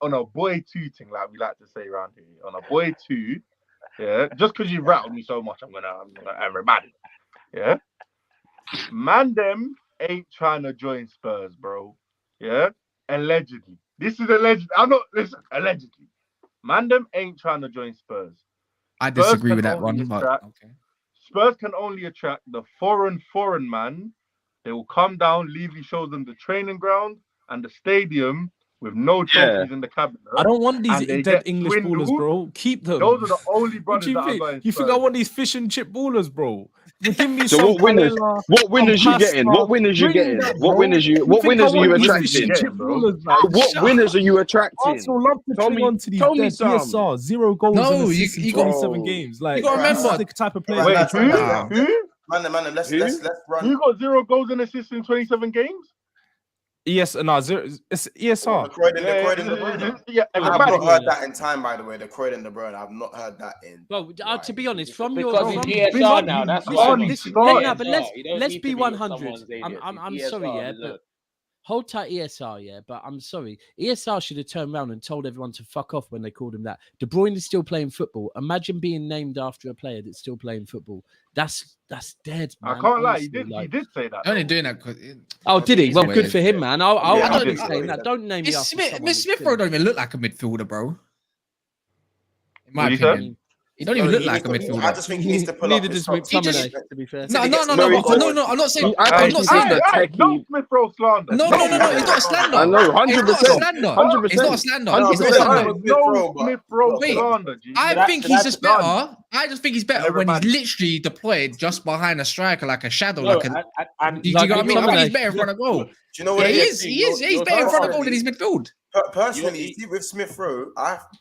two thing, like we like to say around here, on a boy two. Yeah, just because you rattled me so much, I'm gonna remind you. Yeah, man, them ain't trying to join Spurs, bro. Yeah, allegedly. This is alleged. I'm not. Listen, allegedly. Man, them ain't trying to join Spurs. I disagree with that one, but okay. Spurs can only attract the foreign man. They will come down, Levy shows them the training ground and the stadium with no trophies in the cabinet. I don't want these dead English ballers, bro. Keep them. Those are the only brothers that are going. You think I want these fish and chip ballers, bro? Give me so what winners? What winners you getting? What winners you getting? What winners are you attracting? What winners are you attracting? Arsenal love to cling on to these DSR, 0 goals in 27 games. Like, you gotta remember the type of player. Wait, who? Man, let's run. Who got 0 goals and assists in 27 games? It's ESR. I've not heard that in time, by the way. The Croydon De Bruyne. I've not heard that in. Well, to be honest, from because your ESR now, that's let's be 100. I'm sorry, yeah, but hold tight, ESR, yeah. But I'm sorry, ESR should have turned around and told everyone to fuck off when they called him that. De Bruyne is still playing football. Imagine being named after a player that's still playing football. That's dead, man. I can't lie. He did say that. Only doing that. Oh, did he? Well, good for him, man. I don't be saying that. Don't name me after someone. Smith Rowe don't even look like a midfielder, bro. In my opinion. He don't even look like a midfielder. I just think he needs to pull up his McTominay, to be fair. No. I'm not saying that. No Smith Rowe slander. No. It's not a slander. I know, 100%. It's not a slander. No Smith Rowe slander. I think he's just better. I just think he's better when he's literally deployed just behind a striker, like a shadow. Do you know what I mean? I think he's better in front of goal. Do you know what he is? He's better in front of goal than his midfield. Personally, you see with Smith Rowe,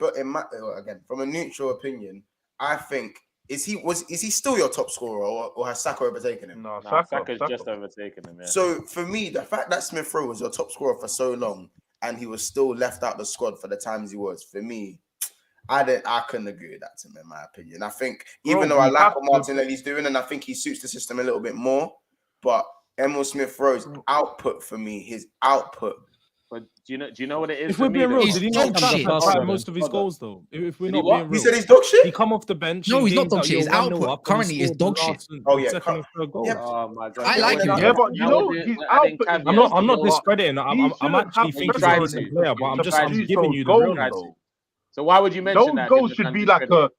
but in my again, from a neutral opinion, I think is he still your top scorer or has Saka overtaken him? No, Saka's just overtaken him. Yeah. So for me, the fact that Smith Rowe was your top scorer for so long and he was still left out the squad for the times he was, for me, I couldn't agree with that, in my opinion. I think even though I like what Martinelli's doing and I think he suits the system a little bit more, but Emil Smith Rowe's output for me, his output. But do you know what it is? If we're being real, did he not come most of his goals though? If we're not being real, he said he's dog shit. He come off the bench. No, he's not dog shit. His output currently is dog shit. Oh yeah, oh my God. I like him. Yeah, but you know his output. I'm not discrediting. I'm actually thinking he's a decent player, but I'm giving you the real. So why would you mention that? Those goals should be like an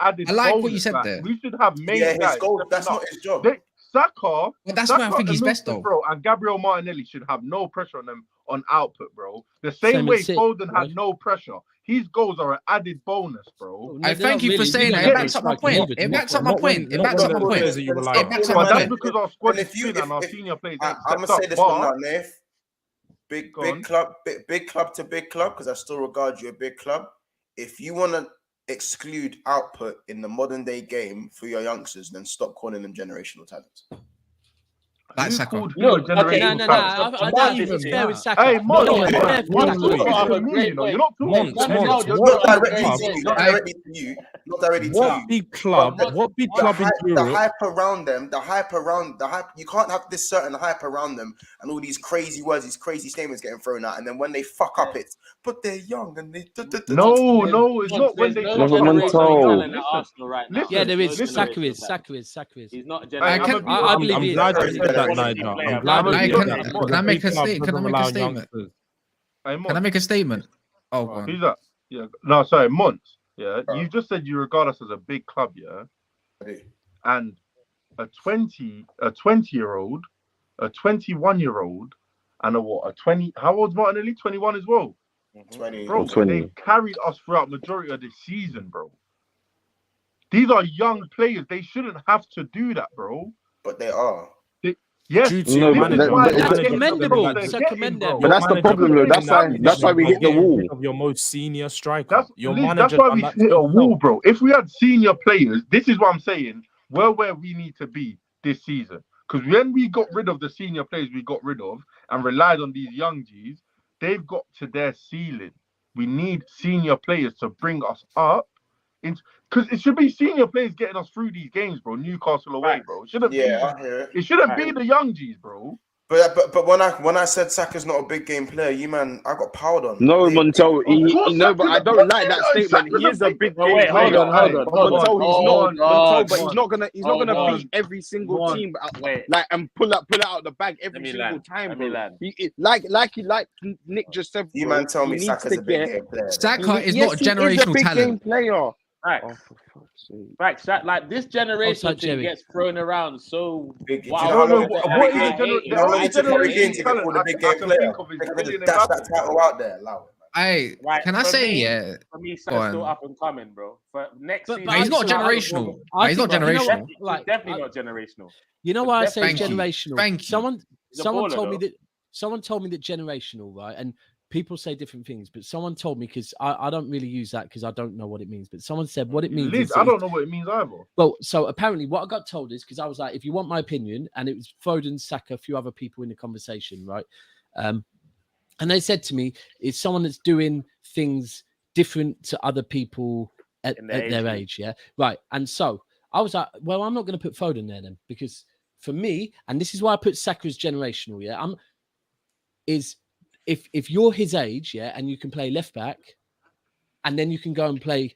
added. I like what you said there. We should have main guys. His goal. That's not his job. Saka, that's why I think he's best though. Bro, and Gabriel Martinelli should have no pressure on them on output, bro. The same way Foden had no pressure. His goals are an added bonus, bro. I thank you for saying that. It backs up my point. It backs up my point. But that's because our squad is thin and our senior players. I'm gonna say this one now, Nath. Big club to big club, because I still regard you a big club. If you want to exclude output in the modern day game for your youngsters, then stop calling them generational talents. Like Who Saka. called Look, him a okay, generational No. talent? It's fair with Saka. Hey, Mon, No, it's Mon, fair for you're Saka. talking Mon, to me, you know. You're not talking to me. Not directly to you. Not directly to you. Not directly to What you. big club? But What big the club in hype, the Europe? hype around them, the hype. You can't have this certain hype around them and all these crazy words, these crazy statements getting thrown out, and then when they fuck up, it's but they're young and they. No, it's not when they. no Governmental. generational talent at Arsenal right now. Yeah, there is. No Saka generational is. talent. Saka is. He's not a I generational. I believe I'm he is. glad you said that, Quality Nigel. player. I'm glad Hey, you said can- that. can I because make a big club sta- can I doesn't make a allow statement? youngsters. Hey, Can I Mon, make a statement? Oh, go on. who's that? Yeah, no, sorry, Mont. Yeah, you just said you regard us as a big club, yeah, and a 20-year-old, a 21-year-old, and a 20. How old's Martinelli? 21 as well. 20. Bro, 20. they carried us throughout majority of this season, bro. These are young players. They shouldn't have to do that, bro. But they are. Yes, Due to No, your but manager, but- That's but- commendable. they're So getting, commend bro. them. But that's the problem, though. That's why we hit the wall. Of your most senior striker. That's Your Liz, manager that's why done we that hit to a wall, himself. bro. If we had senior players, this is what I'm saying. We're where we need to be this season. Because when we got rid of the senior players we got rid of and relied on these young G's, they've got to their ceiling. We need senior players to bring us up. Because it should be senior players getting us through these games, bro. Newcastle away, bro. It shouldn't Yeah, I hear it. be. It shouldn't be the young G's, bro. But when I said Saka's not a big game player, you man, I got powed on. No, They- Montel. course But I Saka's don't a- like that Saka's statement. He is a big Well, game wait, player. hold on. But Montel, but he's Hold not gonna Hold on. beat every single Hold on. team out, Wait. like and pull it out of the bag every me single land. time, Let me bro. land. Like Nick just said, You bro, man tell me he needs Saka's to a big get. game player. Saka is Yes, not he is a generational big game talent. player. Facts. Oh, for fuck's sake. Facts. Like this generation Outside thing Jerry. gets thrown around so Big, wow. you know how long What is I the hate it. you know how long I it took hate Harry it. Kane to get called a big game can player? think of is They could Kylian just dash that Mbappe. title out there. Allow it, man. Hey, Right, can I for say, me- yeah? For me, Go Saka's still on. up and coming, bro. For next But- season, but He's not I- generational. I He's not think- you know what? generational. Like, definitely not generational. You know why I say Thank you. generational? Thank you. Someone He's a someone baller, told me though. that someone told me that generational, right? And people say different things, but someone told me because I don't really use that because I don't know what it means. But someone said what it means Liz, is I don't know what it means either. well, so apparently what I got told is because I was like, if you want my opinion, and it was Foden, Saka, a few other people in the conversation, right? And they said to me, it's someone that's doing things different to other people at their age, yeah, right. And so I was like, well, I'm not going to put Foden there then because for me, and this is why I put Saka as generational, yeah, if you're his age, yeah, and you can play left back, and then you can go and play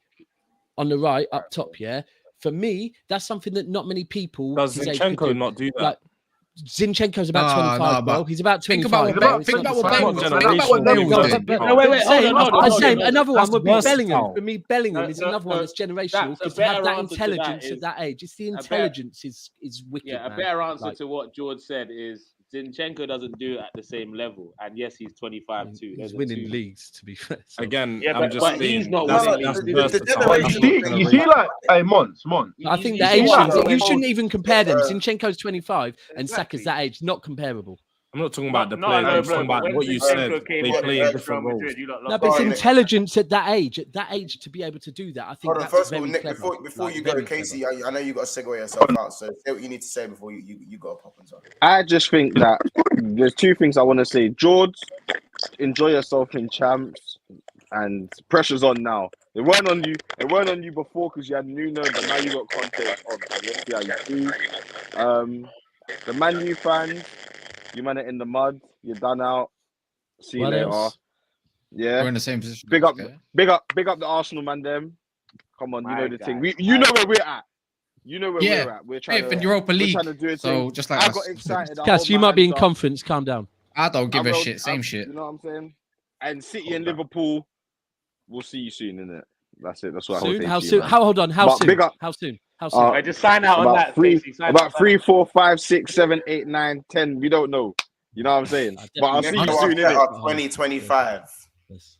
on the right up top, yeah. For me, that's something that not many people. Does his age could Zinchenko do. not do that? Like Zinchenko's about 25, no, bro. but He's about 25. Think about what bro. Bale. It's Think not about what the Bale. same. Think about what Bale was doing. No, wait, hold on. I'm saying another one would be That's Bellingham. versatile. For me, Bellingham is No, another one that's generational that's a because to have better that answer to that intelligence is- at that age. It's the better- intelligence is wicked. Yeah, a man. better answer Like- to what George said is Zinchenko doesn't do it at the same level, and yes, he's 25 too. He's winning leagues, to be fair. So. Again, Yeah, I'm but- just but saying he's not that's, winning. that's The versatile. generation- You see, like, hey, Mons. I think You the see age what thing, I'm you saying? shouldn't even compare them. Zinchenko's 25 and Saka's that age, not comparable. I'm not talking about the No, players. no, I'm talking bro, about when what you Zinchenko said. came They on play at in different Real roles. Madrid, you lot No, lost but it's out. intelligence at that age to be able to do that. I think Hold on, that's first of all, very Nick, clever. before Like, you go, very Casey, clever. I know you got to segue yourself out, so say what you need to say before you got to pop and talk. I just think that there's two things I want to say. George, enjoy yourself in champs, and pressure's on now. It weren't on you. It weren't on you before because you had Nuno, but now you got Conte on. Let's see how you do. The Man U fans, you man are in the mud. You're done out. See you What later. else? Yeah. We're in the same position. Big up, okay? big up the Arsenal man. Them. Come on, you My know the guy. thing. You know where we're at. You know where Yeah. we're at. We're trying Fifth to in Europa we're League. trying to do it. So just like I us. got excited. I Cass, hold you my might be in hands up. conference. Calm down. I don't give I a rolled- shit. Same I- shit. You know what I'm saying? And City and Liverpool, we'll see you soon, innit? That's it. That's what I Soon? would say How to you, soon? man. How hold on? How But soon? big up- How soon? How soon? Right, just sign out on About that. three, Casey. Sign about out. 3, 4, 5, 6, 7, 8, 9, 10. We don't know. You know what I'm saying? But I'll see you Next soon, innit? Arteta, 2025. Yes.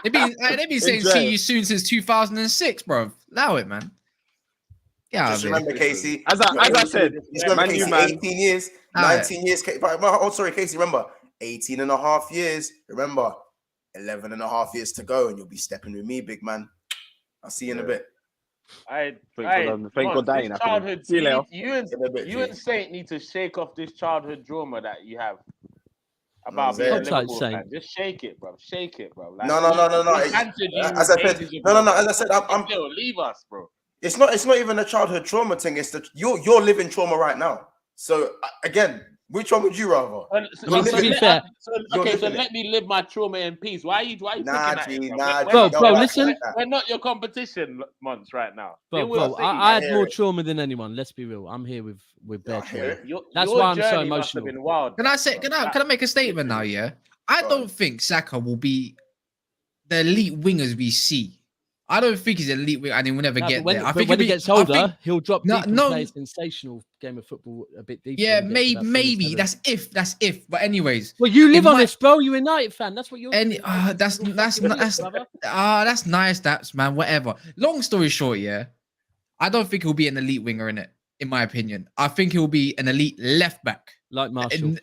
They've been saying Enjoy see it. you soon since 2006, bro. Allow it, man. Yeah, Just remember, Casey. As I said, just remember, Man U, Casey, man. 18 years, Alright. 19 years. Oh, sorry, Casey. Remember, 18 and a half years. Remember, 11 and a half years to go, and you'll be stepping with me, big man. I'll see you in a bit. Thank God that ain't happening. See you later. You and Saint need to shake off this childhood drama that you have about being a Liverpool fan. Just shake it, bro. Shake it, bro. Like, No. As I said, As I said, I'm leave us, bro. It's not even a childhood trauma thing. It's that you're living trauma right now. So again, which one would you rather? So let me live my trauma in peace. Why are you picking at it, bro? Listen, we're not your competition months right now. Bro, I had more trauma than anyone. Let's be real. I'm here with bare trauma. That's why I'm so emotional. Can I make a statement now? Yeah, I don't think Saka will be the elite wingers we see. I don't think he's an elite winger, and he will never get there. I think when he gets older, he'll drop deep and play a sensational game of football a bit deeper. Yeah, maybe. That's if. But anyways, well, you live on this, bro. You're a United fan. That's what you're. That's nice. That's man. Whatever. Long story short, yeah, I don't think he'll be an elite winger in it. In my opinion, I think he'll be an elite left back, like Marshall.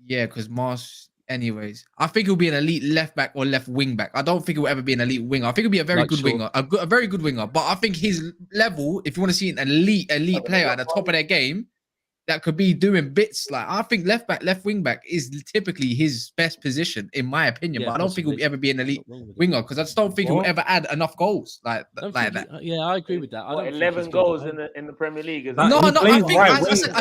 Yeah, because Marsh. Anyways, I think he'll be an elite left back or left wing back. I don't think he'll ever be an elite winger. I think he'll be a very good winger, a very good winger. But I think his level, if you want to see an elite player at the top of their game, that could be doing bits like I think left back, left wing back is typically his best position, in my opinion. But I don't think he'll ever be an elite winger because I just don't think he'll ever add enough goals like that. Yeah, I agree with that. 11 goals in the Premier League. I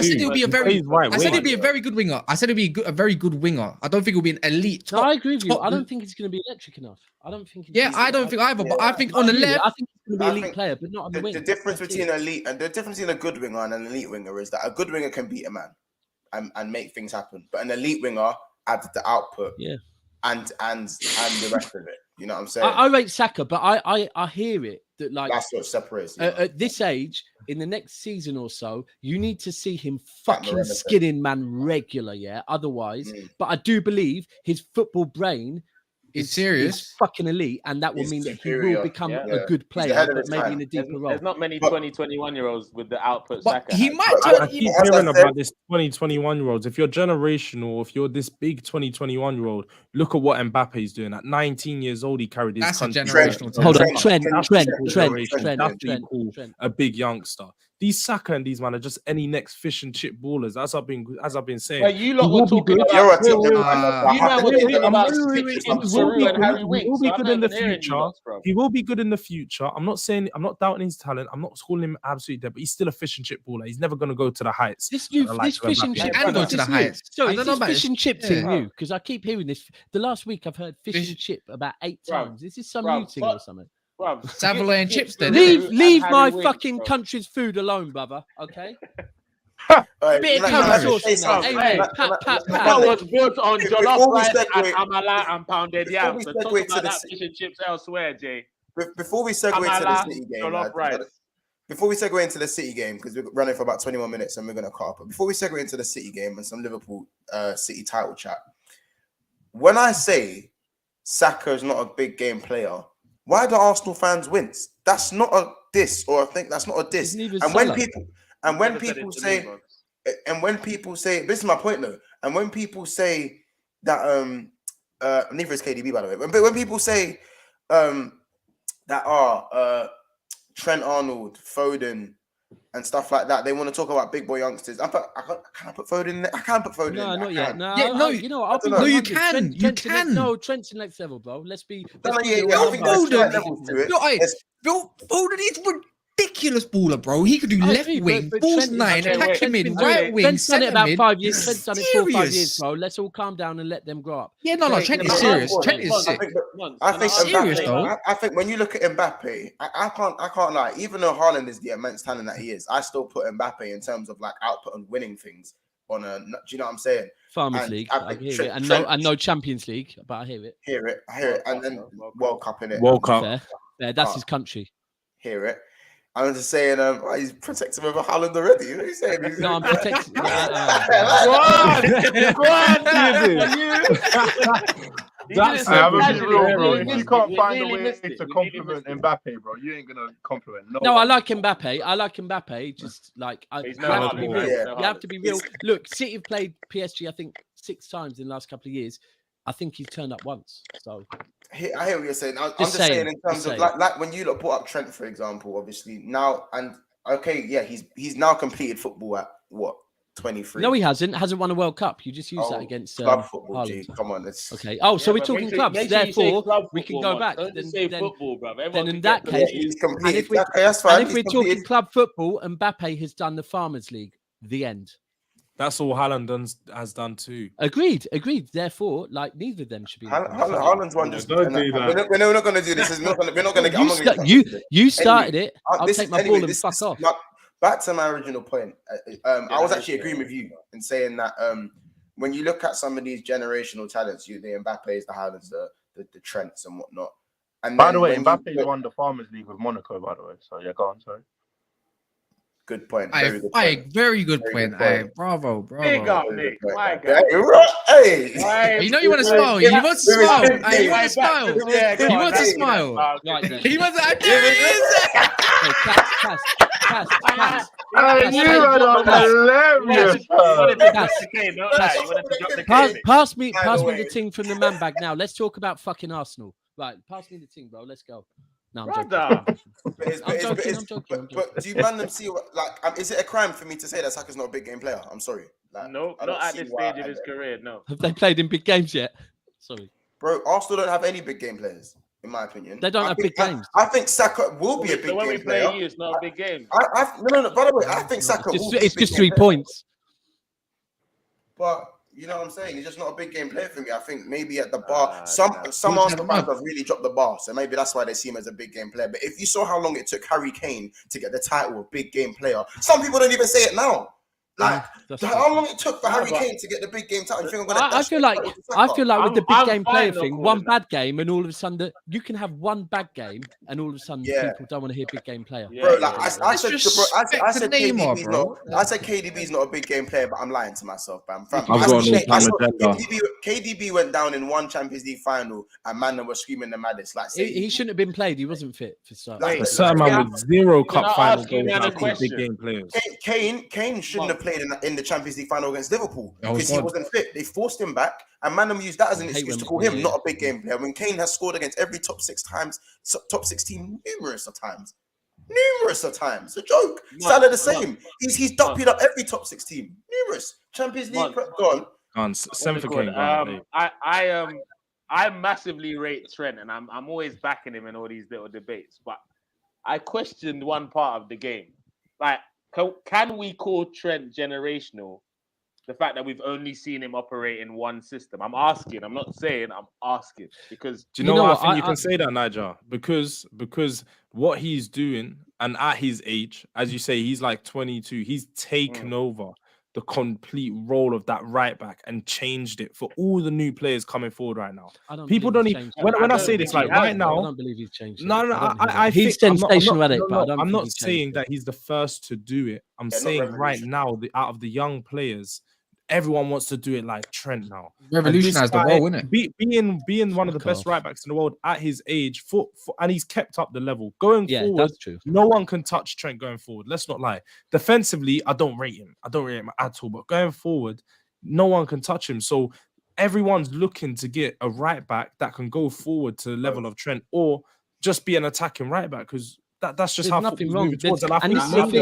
said he'll be a very. I said he'll be a very good winger. I said he'll be a very good winger. I don't think he'll be an elite. I agree with you. I don't think he's going to be electric enough. I don't think. I don't think either. But I think on the left, I think he's going to be an elite player, but not on the wing. The difference between elite and the difference between a good winger and an elite winger is that a good winger can beat a man and make things happen, but an elite winger adds the output, and the rest of it. You know what I'm saying? I rate Saka, but I hear it that like that's what separates. At this age, in the next season or so, you need to see him fucking skinning man regular, yeah. Otherwise, but I do believe his football brain is serious, is fucking elite, and that will mean that he will become a good player, but maybe in a deeper role. There's not many 21-year-olds with the output. Saka he might. I keep hearing about this 21-year-olds. If you're generational, if you're this big 21-year-old, look at what Mbappe is doing. At 19 years old, he carried his country. Hold on, Trent. A big youngster. These Saka and these man are just any next fish and chip ballers. As I've been saying. But you lot were talking about. He will be good in the future. He will be good in the future. I'm not doubting his talent. I'm not calling him absolutely dead, but he's still a fish and chip baller. He's never going to go to the heights. This fish and chip and go to the heights. Sorry, is this fish and chip thing new? Because I keep hearing this. The last week I've heard fish and chip about 8 times. Is this some new thing or something? Savoy and chips then. Leave my fucking country's food alone, brother. Okay. Bit of curry sauce. That was built on jollof rice and amala and pounded yam. So talk about that fish and chips elsewhere, Jay. Before we segue into the City game, before we segue into the City game, because we're running for about 21 minutes and we're going to cut up. But before we segue into the City game and some Liverpool City title chat, when I say Saka is not a big game player, why do Arsenal fans win? That's not a diss, or I think that's not a diss. And when people say, this is my point though. And when people say that, neither is KDB by the way. But when people say that Trent Arnold, Foden, and stuff like that, they want to talk about big boy youngsters. Can I put Foden in there? I can't put Foden in there. Not yet. No, you know what? You can. No, Trent's in next level, bro. Let's be. Foden is ridiculous baller, bro. He could do left wing, false 9, pack him in, right wing, Trent's done it about 5 years. Trent's done it 4 or 5 years, bro. Let's all calm down and let them grow up. Yeah, no, Trent is serious. Trent is sick. I think serious though. I think when you look at Mbappe, I can't lie. Even though Haaland is the immense talent that he is, I still put Mbappe in terms of like output and winning things on a. Do you know what I'm saying? Farmers League, I hear it, and no Champions League, but I hear it. Hear it, and then World Cup in it. World Cup. Yeah, that's his country. Hear it. I'm just saying, he's protecting over Haaland already. What are you saying? No, I'm protecting. Go on. That's bro. If you can't find a way to compliment Mbappe, bro, you ain't gonna compliment. No, I like Mbappe. Just like you have to be real. You have to be real. Look, City have played PSG, I think 6 times in the last couple of years. I think he's turned up once. So I hear what you're saying. I'm just saying in terms of like when you brought up Trent, for example, obviously now and okay, yeah, he's now completed football at what 23. No, he hasn't won a World Cup. You just use that against club football. G, come on, it's okay. Oh, so we're talking clubs. Therefore, we can go back. Don't say football, bro. Then in that case, and if we're talking club football, Mbappe has done the Farmers League. The end. That's all Haaland has done too. Agreed. Therefore, like neither of them should be. Haaland's one just. We're not going to do this. We're not going to. You started it. I'll take my ball and fuck off. Back to my original point. I was actually agreeing with you in saying that when you look at some of these generational talents, the Mbappes, the Haalands, the Trents, and whatnot. And by the way, Mbappe won the Farmers League with Monaco. By the way, so yeah, go on. Sorry. Good point. Very good point. Bravo. Big up, Nick. My God. Hey. You know you want to smile. You want to smile. You want to smile. You want to smile. He wants Pass. Pass me the thing from the man bag now. Let's talk about fucking Arsenal. Right, pass me the thing, bro. Let's go. No, I'm joking. But do you man them see is it a crime for me to say that Saka's not a big game player? I'm sorry. No, not at this stage of his career. No. Have they played in big games yet? Sorry, bro. Arsenal don't have any big game players, in my opinion. They don't have big games. I think Saka will be a big game player. When we play you, it's not a big game. No. By the way, I think Saka. It's just 3 points. But you know what I'm saying? He's just not a big game player for me. I think maybe at the bar, some Arsenal fans have really dropped the bar, so maybe that's why they see him as a big game player. But if you saw how long it took Harry Kane to get the title of big game player, some people don't even say it now. Like how long it took for Harry Kane to get the big game title? You think I feel like with the big game player thing, one bad game and all of a sudden you can have one bad game and all of a sudden people don't want to hear big game player. Bro, like I said KDB's not a big game player, but I'm lying to myself, man. KDB went down in one Champions League final and man was screaming the maddest. Like he shouldn't have been played. He wasn't fit for start. A certain man with 0 cup final goals, big game players. Kane shouldn't have played in the Champions League final against Liverpool because he wasn't fit. They forced him back, and Manham used that as an excuse to call him not a big game player. When Kane has scored against every top 6 team numerous of times. A joke. Salah the same. He's doppied up every top 6 team. Numerous Champions League. Go on. 7 for Kane. I massively rate Trent, and I'm always backing him in all these little debates. But I questioned one part of the game, like. Can we call Trent generational? The fact that we've only seen him operate in one system. I'm asking. I'm not saying. I'm asking because. Do you know what? I think you can say that, Nigel, because what he's doing, and at his age, as you say, he's like 22. He's taken over the complete role of that right back and changed it for all the new players coming forward right now. People don't even. When I say this, like right now, I don't believe he's changed. No. He's sensational at it, but I'm not saying that he's the first to do it. I'm saying right now, out of the young players, everyone wants to do it like Trent now. Revolutionize the role, isn't it? Being one of the best right backs in the world at his age, and he's kept up the level. Going forward, that's true. No one can touch Trent going forward. Let's not lie. Defensively, I don't rate him. At all. But going forward, no one can touch him. So everyone's looking to get a right back that can go forward to the level of Trent, or just be an attacking right back because. That's just there's how nothing wrong. There's nothing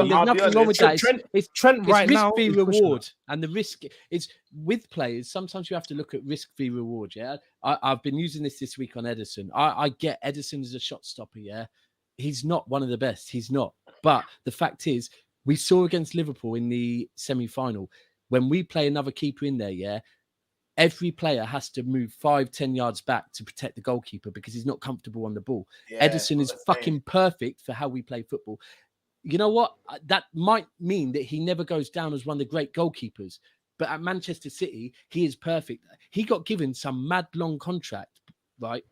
wrong with that. It's Trent right now. Risk v reward, and the risk is with players. Sometimes you have to look at risk v reward. Yeah, I've been using this week on Ederson. I get Ederson as a shot stopper. Yeah, he's not one of the best. He's not. But the fact is, we saw against Liverpool in the semi-final when we play another keeper in there. Yeah. Every player has to move 5-10 yards back to protect the goalkeeper because he's not comfortable on the ball. Ederson is fucking perfect for how we play football. You know what? That might mean that he never goes down as one of the great goalkeepers. But at Manchester City, he is perfect. He got given some mad long contract, right?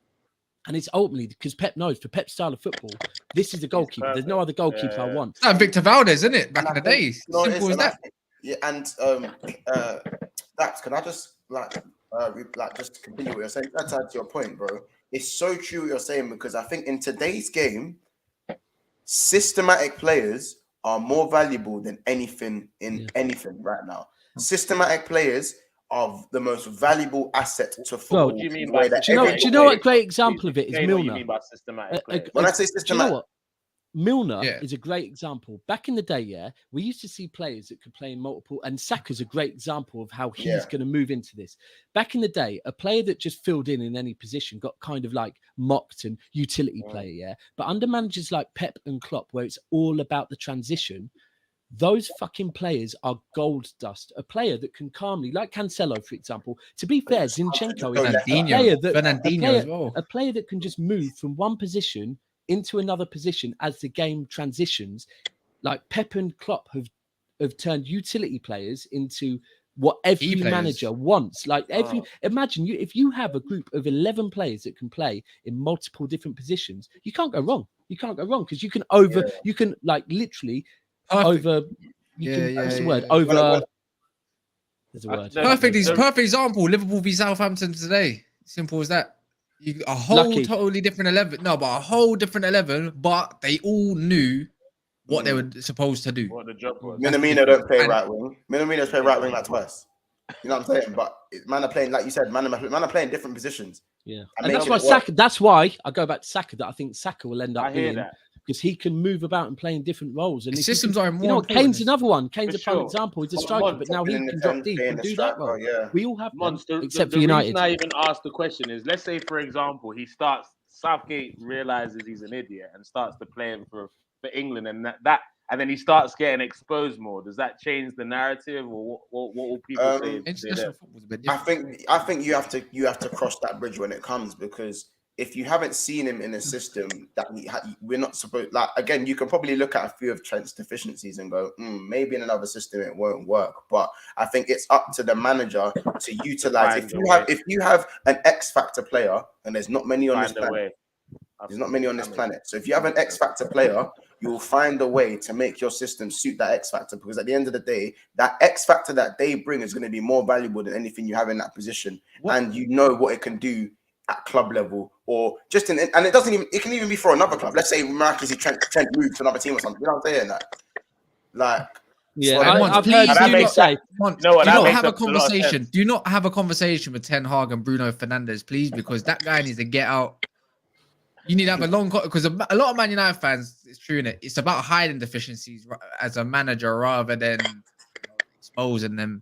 And it's ultimately because Pep knows for Pep's style of football, this is the goalkeeper. There's no other goalkeeper I want. That's Victor Valdez, isn't it? Back in the day. Simple as that. Yeah, and can I just just continue what you're saying? That's to your point, bro. It's so true what you're saying because I think in today's game, systematic players are more valuable than anything in anything right now. Systematic players of the most valuable asset to football. What do you mean by do you know what great example of it is Milner? What you mean by systematic play? When I say systematic, do you know what? Milner is a great example. Back in the day, we used to see players that could play in multiple, and Saka's a great example of how he's going to move into this. Back in the day, a player that just filled in any position got kind of like mocked and utility player, But under managers like Pep and Klopp, where it's all about the transition, those fucking players are gold dust. A player that can calmly, like Cancelo, for example. To be fair, Zinchenko is a player that can just move from one position into another position as the game transitions. Like Pep and Klopp have turned utility players into what every manager wants. Like imagine if you have a group of 11 players that can play in multiple different positions, you can't go wrong. You can't go wrong because you can you can like literally what's the word? There's a word. Perfect example. Liverpool v Southampton today. Simple as that. A whole totally different 11. No, but a whole different 11. But they all knew what they were supposed to do. What the job was. Minamino don't play right wing. Minamino's play right wing like twice. You know what I'm saying? But man are playing, like you said, man are playing different positions. Yeah, and that's why Saka. That's why I go back to Saka. That I think Saka will end up being because he can move about and play in different roles. And systems are more. You know, Kane's another one. Kane's a prime example. He's a striker, but now he can drop deep and do that role. We all have them, except for United. The reason I even asked the question is, let's say, for example, Southgate realizes he's an idiot and starts to play him for England, and and then he starts getting exposed more. Does that change the narrative, or what will people say? International football's a bit different. I think you have to cross that bridge when it comes, because if you haven't seen him in a system that we're not supposed, like, again, you can probably look at a few of Trent's deficiencies and go, maybe in another system it won't work. But I think it's up to the manager to utilize. If you have an X factor player, and there's not many on this planet. There's not many on this planet. So if you have an X factor player, you will find a way to make your system suit that X factor, because at the end of the day, that X factor that they bring is going to be more valuable than anything you have in that position. And you know what it can do at club level, or just and it doesn't even, it can even be for another club. Let's say miraculously Trent moves to another team or something. You know what I'm saying? I've heard you say. Do not have a conversation with Ten Hag and Bruno Fernandes, please, because that guy needs to get out. You need to have a long, because a lot of Man United fans, it's true, innit? It's about hiding deficiencies as a manager rather than exposing them,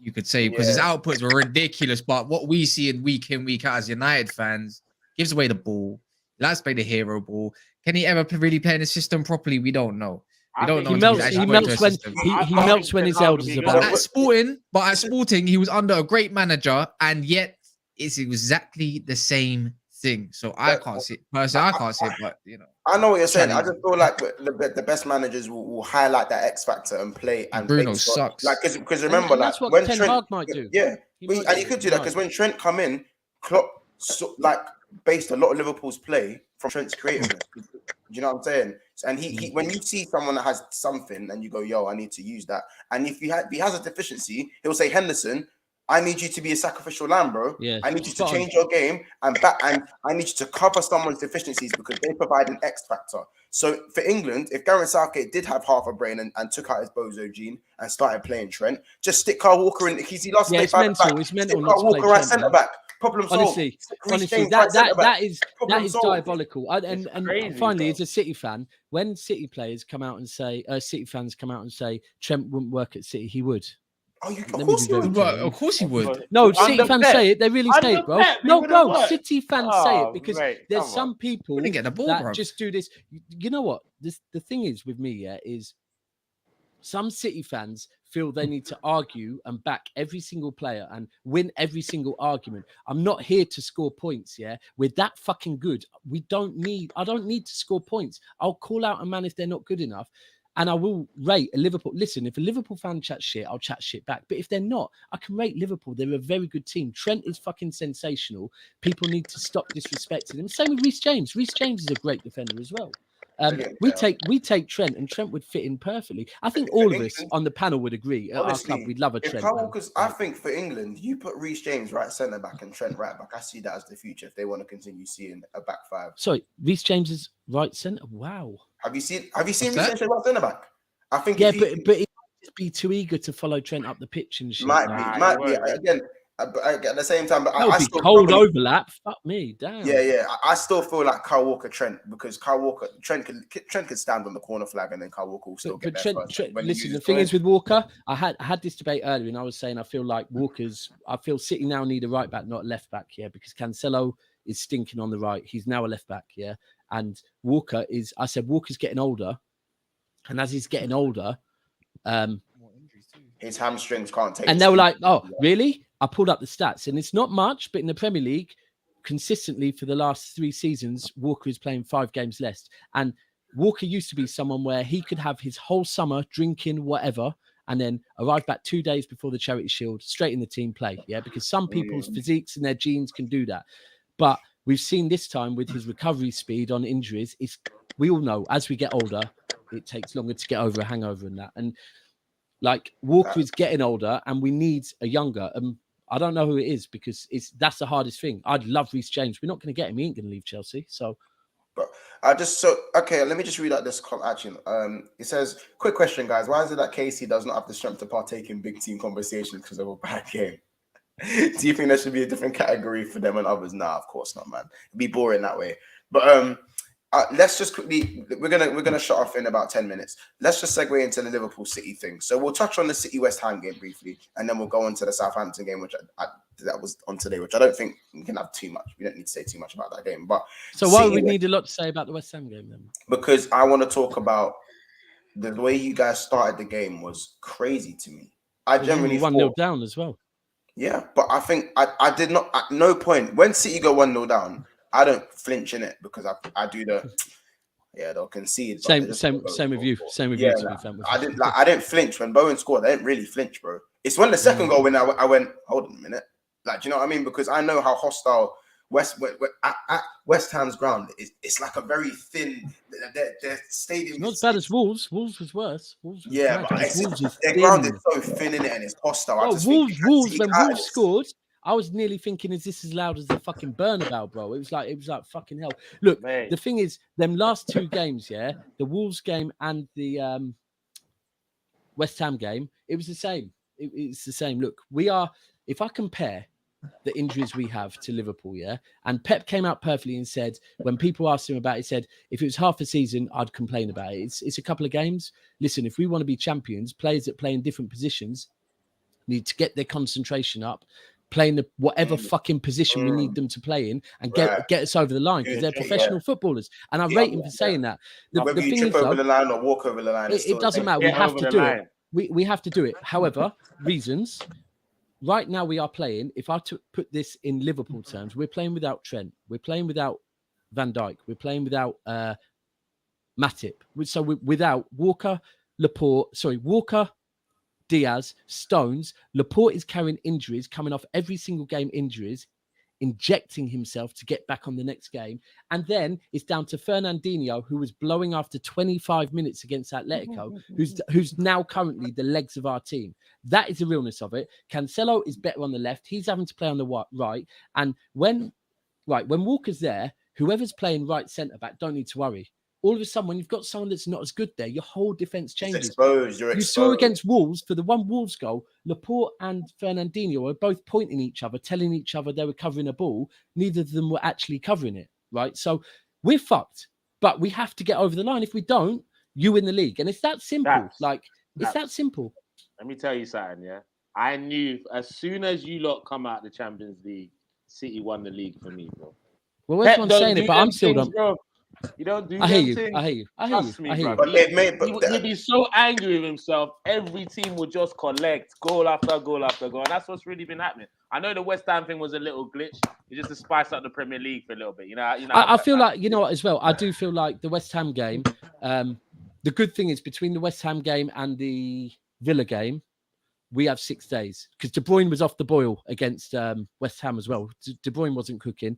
you could say, because his outputs were ridiculous. But what we see in, week out as United fans, gives away the ball. Let's play the hero ball. Can he ever really play in the system properly? We don't know. We don't know. He melts when his elders are about. But at Sporting, he was under a great manager, and yet it's exactly the same thing. So I can't see it personally. I can't see it, but you know, I know what you're saying. I just feel like the best managers will highlight that X factor and play. And Bruno sucks. Like, because remember, and that's what when Ten Hag might do. Yeah, and you could do that, because when Trent come in, Klopp based a lot of Liverpool's play from Trent's creativeness. Do you know what I'm saying? And he when you see someone that has something and you go, yo, I need to use that. And if he has a deficiency, he'll say, Henderson, I need you to be a sacrificial lamb, bro. Yeah, I need you to change your game and I need you to cover someone's deficiencies because they provide an X factor. So for England, if Gareth Southgate did have half a brain and took out his bozo gene and started playing Trent, just stick Kyle Walker in. He lost it's mental. It's mental. Kyle Walker at centre back. Problem solved. Honestly, that is diabolical. And finally, as a City fan, when City players come out and say, City fans come out and say Trent wouldn't work at City, he would. Oh, of course he would. No, City fans say it. They really say it, bro. No, City fans say it because there's some people that just do this. You know what? The thing is with me, is some City fans feel they need to argue and back every single player and win every single argument. I'm not here to score points, We're that fucking good. I don't need to score points. I'll call out a man if they're not good enough. And I will rate a Liverpool. Listen, if a Liverpool fan chats shit, I'll chat shit back. But if they're not, I can rate Liverpool. They're a very good team. Trent is fucking sensational. People need to stop disrespecting him. Same with Reece James. Reece James is a great defender as well. We take Trent, and Trent would fit in perfectly. I think all of us on the panel would agree. At honestly, our club, we'd love a Trent. Because I think for England, you put Reece James right centre back and Trent right back. I see that as the future if they want to continue seeing a back five. Sorry, Reece James is right centre. Wow. Have you seen Reece James right centre back? I think. Yeah, but be too eager to follow Trent up the pitch and shit. Might be. Again, at the same time, but that would I be still cold overlap. Fuck me, damn. Yeah. I still feel like Kyle Walker, Trent, because Trent could stand on the corner flag, and then Kyle Walker will still get there Trent, listen, the thing is with Walker, I had this debate earlier, and I was saying I feel like City now need a right back, not a left back, because Cancelo is stinking on the right. He's now a left back, and Walker's getting older, and as he's getting older, his hamstrings can't take. And they were like, "Oh, really?" I pulled up the stats, and it's not much, but in the Premier League, consistently for the last 3 seasons, Walker is playing 5 games less. And Walker used to be someone where he could have his whole summer drinking whatever, and then arrive back 2 days before the Charity Shield, straight in the team play. Yeah, because some people's physiques and their genes can do that. But we've seen this time with his recovery speed on injuries, we all know as we get older, it takes longer to get over a hangover and that. And like Walker is getting older, and we need a younger. I don't know who it is, because that's the hardest thing. I'd love Reece James. We're not going to get him. He ain't going to leave Chelsea. So, but let me just read out this action. It says, quick question, guys. Why is it that Casey does not have the strength to partake in big team conversations because of a bad game? Do you think there should be a different category for them and others? Nah, of course not, man. It'd be boring that way. But let's just quickly, we're gonna shut off in about 10 minutes. Let's just segue into the Liverpool City thing. So we'll touch on the City West Ham game briefly, and then we'll go on to the Southampton game, which that was on today, which I don't think we can have too much. We don't need to say too much about that game. But so why would we need a lot to say about the West Ham game then? Because I want to talk about the way you guys started the game was crazy to me. I generally 1-0 down as well. Yeah, but I think I did not at no point when City go 1-0 down, I don't flinch in it, because I do they'll concede. Same with you. Same with you. I didn't flinch when Bowen scored. I didn't really flinch, bro. It's when the second goal when I went, hold on a minute, like, do you know what I mean? Because I know how hostile West Ham's ground is. It's like a very thin. Their stadium. It's not as bad as Wolves. Wolves was worse. Wolves was but their ground is so thin in it, and it's hostile. Wolves when Wolves scored, I was nearly thinking, is this as loud as the fucking Bernabeu, bro? It was like fucking hell. Look, the thing is, them last 2 games, the Wolves game and the West Ham game, it was the same. It's the same. Look, if I compare the injuries we have to Liverpool, and Pep came out perfectly and said, when people asked him about it, he said, if it was half a season, I'd complain about it. It's a couple of games. Listen, if we want to be champions, players that play in different positions need to get their concentration up, playing the whatever fucking position we need them to play in, and get us over the line, because they're professional footballers. And I rate him for saying that. The thing is, over the line or walk over the line, it doesn't matter. We have to do it. We have to do it. However, reasons. Right now we are playing. If I put this in Liverpool terms, we're playing without Trent. We're playing without Van Dijk. We're playing without Matip. So without Walker, Diaz, Stones. Laporte is carrying injuries, coming off every single game injuries, injecting himself to get back on the next game. And then it's down to Fernandinho, who was blowing after 25 minutes against Atletico, who's now currently the legs of our team. That is the realness of it. Cancelo is better on the left. He's having to play on the right. And when Walker's there, whoever's playing right centre-back don't need to worry. All of a sudden, when you've got someone that's not as good there, your whole defense changes. You're exposed. You saw against Wolves, for the one Wolves goal, Laporte and Fernandinho were both pointing each other, telling each other they were covering a ball. Neither of them were actually covering it, right? So we're fucked, but we have to get over the line. If we don't, you win the league. And it's that simple. It's that simple. Let me tell you something, I knew as soon as you lot come out the Champions League, City won the league for me, bro. Well, everyone's saying it, but I'm still not. You don't do I hear you. things. I hear you. Trust me, bro. But he'd be so angry with himself. Every team will just collect goal after goal after goal. And that's what's really been happening. I know the West Ham thing was a little glitch. It's just to spice up the Premier League for a little bit. I feel like, you know what, as well, I do feel like the West Ham game, the good thing is between the West Ham game and the Villa game, we have 6 days, because De Bruyne was off the boil against West Ham as well. De Bruyne wasn't cooking.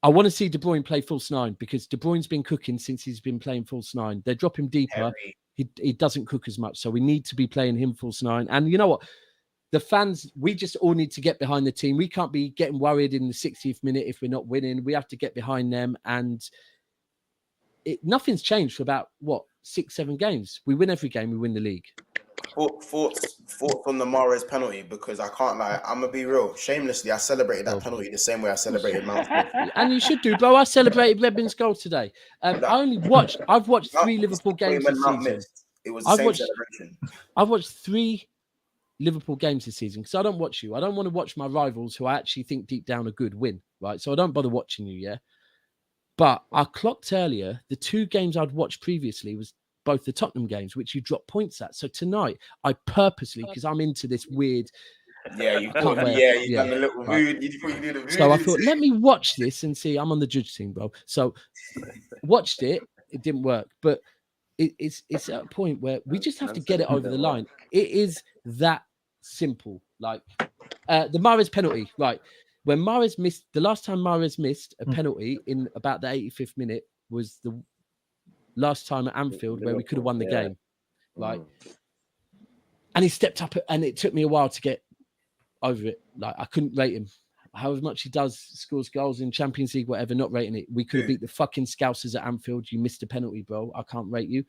I want to see De Bruyne play false 9, because De Bruyne's been cooking since he's been playing false 9. They drop him deeper. He doesn't cook as much. So we need to be playing him false 9. And you know what? The fans, we just all need to get behind the team. We can't be getting worried in the 60th minute if we're not winning. We have to get behind them. And nothing's changed for about, 6-7 games. We win every game. We win the league. thoughts on the Mahrez penalty, because I can't lie. I'm gonna be real. Shamelessly, I celebrated that penalty the same way I celebrated Mount Smith. And you should do, bro. I celebrated Redmond's goal today. I've watched 3 Liverpool games this season. It was the same celebration. I've watched 3 Liverpool games this season because I don't watch you. I don't want to watch my rivals who I actually think deep down are good win, right? So I don't bother watching you, yeah? But I clocked earlier, the 2 games I'd watched previously was both the Tottenham games, which you dropped points at. So tonight, I purposely, because I'm into this weird... Yeah, you done the little voodoo. You do the voodoo. So I thought, let me watch this and see. I'm on the judge team, bro. So watched it. It didn't work. But it's at a point where we just have to get it over the line. It is that simple. Like the Mahrez penalty, right? When Mahrez missed, the last time Mahrez missed a penalty in about the 85th minute was the last time at Anfield where we could have won the game, right? And he stepped up, and it took me a while to get over it. Like I couldn't rate him. However much he scores goals in Champions League, whatever, not rating it. We could have beat the fucking Scousers at Anfield. You missed a penalty, bro. I can't rate you.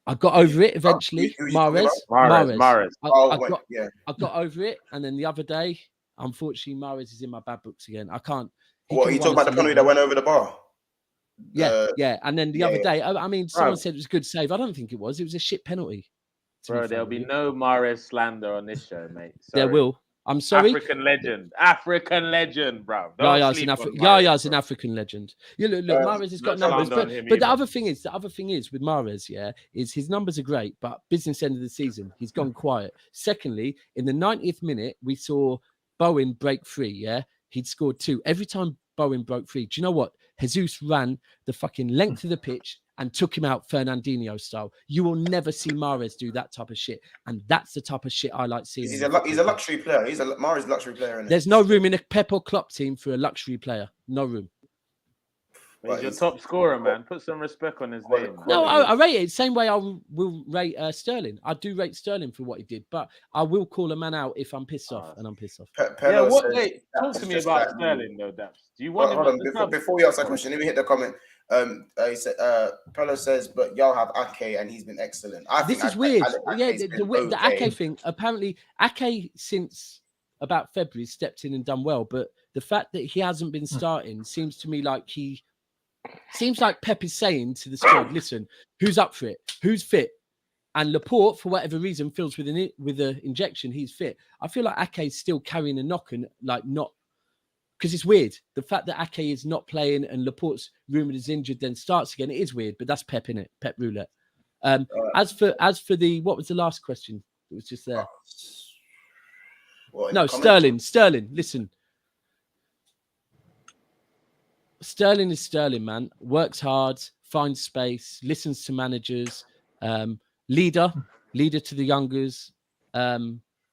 I got over it eventually. Mahrez. I got over it, and then the other day, unfortunately, Mahrez is in my bad books again. I can't. What are you talking about? The penalty that went over the bar? Yeah. And then the other day, I mean, someone said it was a good save. I don't think it was. It was a shit penalty. Bro, there'll be no Mahrez slander on this show, mate. Sorry. There will. I'm sorry. African legend, bro. Yaya's an African legend. You look, Mahrez has got numbers, but the other thing is with Mahrez, is his numbers are great, but business end of the season, he's gone quiet. Secondly, in the 90th minute, we saw Bowen break free. He'd scored 2 every time Bowen broke free. Do you know what? Jesus ran the fucking length of the pitch and took him out Fernandinho style. You will never see Mahrez do that type of shit. And that's the type of shit I like seeing. He's a luxury player. Mahrez luxury player. Isn't There's no room in a Pep or Klopp team for a luxury player. No room. He's your top scorer, man. Put some respect on his name. Man. No, I rate it. Same way I will rate Sterling. I do rate Sterling for what he did, but I will call a man out if I'm pissed off, and I'm pissed off. Talk to me about Sterling, though, Daps. Do you want him? Before you ask that question, let me hit the comment. He said, Pello says, but y'all have Ake and he's been excellent. This is weird. The Ake thing. Apparently, Ake since about February stepped in and done well, but the fact that he hasn't been starting seems to me like Pep is saying to the squad, listen, who's up for it? Who's fit? And Laporte, for whatever reason, feels with an injection, he's fit. I feel like Ake is still carrying a knock and like not, because it's weird. The fact that Ake is not playing and Laporte's rumoured is injured, then starts again. It is weird, but that's Pep, innit? Pep roulette. As for the, what was the last question? It was just there. Sterling. Listen. Sterling is Sterling, man. Works hard, finds space, listens to managers, leader to the youngers,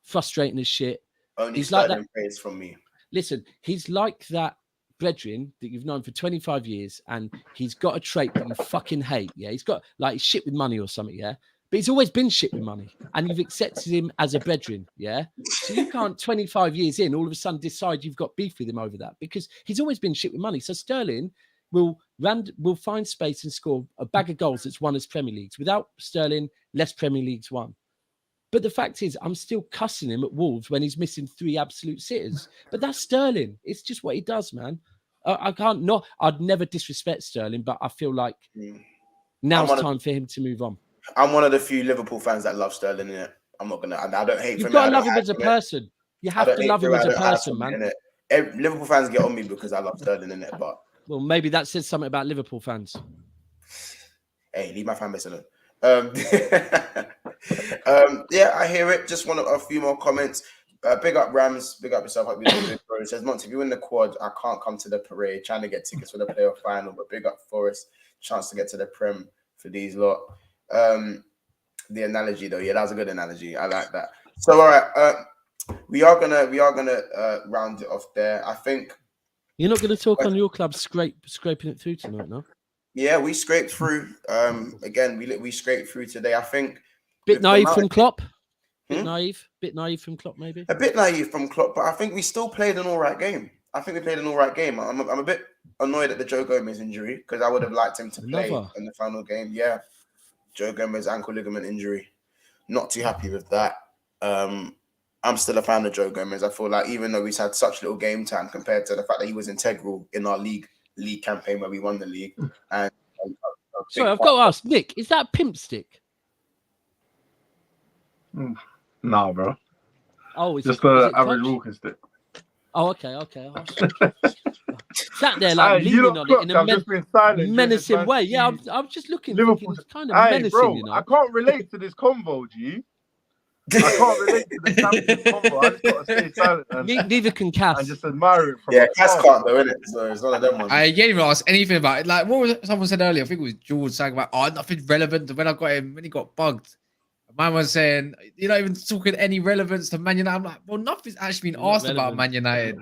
frustrating as shit. Only Sterling praise from me. Listen, he's like that brethren that you've known for 25 years, and he's got a trait that you fucking hate. Yeah, he's got like shit with money or something. Yeah, but he's always been shit with money, and you've accepted him as a brethren. Yeah, so you can't 25 years in all of a sudden decide you've got beef with him over that, because he's always been shit with money. So Sterling will find space and score a bag of goals that's won as Premier Leagues. Without Sterling, less Premier Leagues won. But the fact is, I'm still cussing him at Wolves when he's missing 3 absolute sitters. But that's Sterling. It's just what he does, man. I'd never disrespect Sterling, but I feel like now's time for him to move on. I'm one of the few Liverpool fans that love Sterling, innit? I'm not gonna. I don't hate him. You've got to love him as a person. You have to love him as a person, man. Liverpool fans get on me because I love Sterling, innit? But well, maybe that says something about Liverpool fans. Hey, leave my fan base alone. I hear it. Just want a few more comments. Big up Rams. Big up yourself. It says, Monty, if you win the quad, I can't come to the parade. Trying to get tickets for the playoff final, but big up Forest. Chance to get to the Prem for these lot. The analogy though, that was a good analogy. I like that. So all right, we are gonna round it off there. I think you're not gonna talk on your club scraping it through tonight, no? Yeah, we scraped through. Again, we scraped through today. I think bit naive from Klopp. Bit naive from Klopp, maybe. A bit naive from Klopp, but I think we still played an all right game. I'm a bit annoyed at the Joe Gomez injury because I would have liked him to play in the final game. Yeah, Joe Gomez ankle ligament injury. Not too happy with that. I'm still a fan of Joe Gomez. I feel like even though he's had such little game time compared to the fact that he was integral in our league campaign where we won the league. And sorry, I've got to ask, Nick, is that pimp stick? Nah, bro. Oh, it's just the average walking stick. Oh, okay. Sat there like leaning on it in a menacing way. Yeah, I'm just looking. Liverpool, it's kind of menacing, bro, you know. I can't relate to this convo, G. I can't relate to the champions convo. I just got to stay silent neither can Cass. And just admire it from Cass can't though, innit? So it's one of them ones. I didn't even ask anything about it. Like, what was it? Someone said earlier? I think it was George saying about, nothing relevant. When I got him, when he got bugged, man was saying, you're not even talking any relevance to Man United. I'm like, well, nothing's actually been asked about Man United.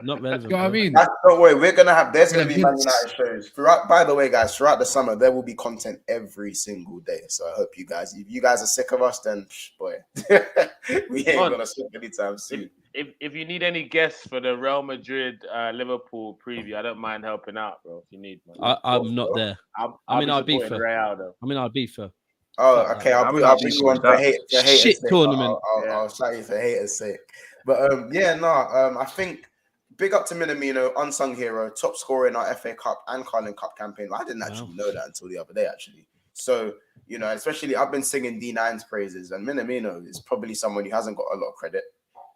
Not relevant. You know what I mean? Don't worry, there's going to be Man United shows. By the way, guys, throughout the summer, there will be content every single day. So I hope you guys, if you guys are sick of us, then boy, we ain't going to sleep anytime soon. If you need any guests for the Real Madrid Liverpool preview, I don't mind helping out, bro. If you need, man. I'm not there. I'm in Ibiza. Oh, okay. I'll bring you on for haters' sake. Tournament. I'll shout you for haters' sake. But I think big up to Minamino, unsung hero, top scorer in our FA Cup and Carling Cup campaign. I didn't actually know that until the other day, actually. So, especially I've been singing D9's praises, and Minamino is probably someone who hasn't got a lot of credit.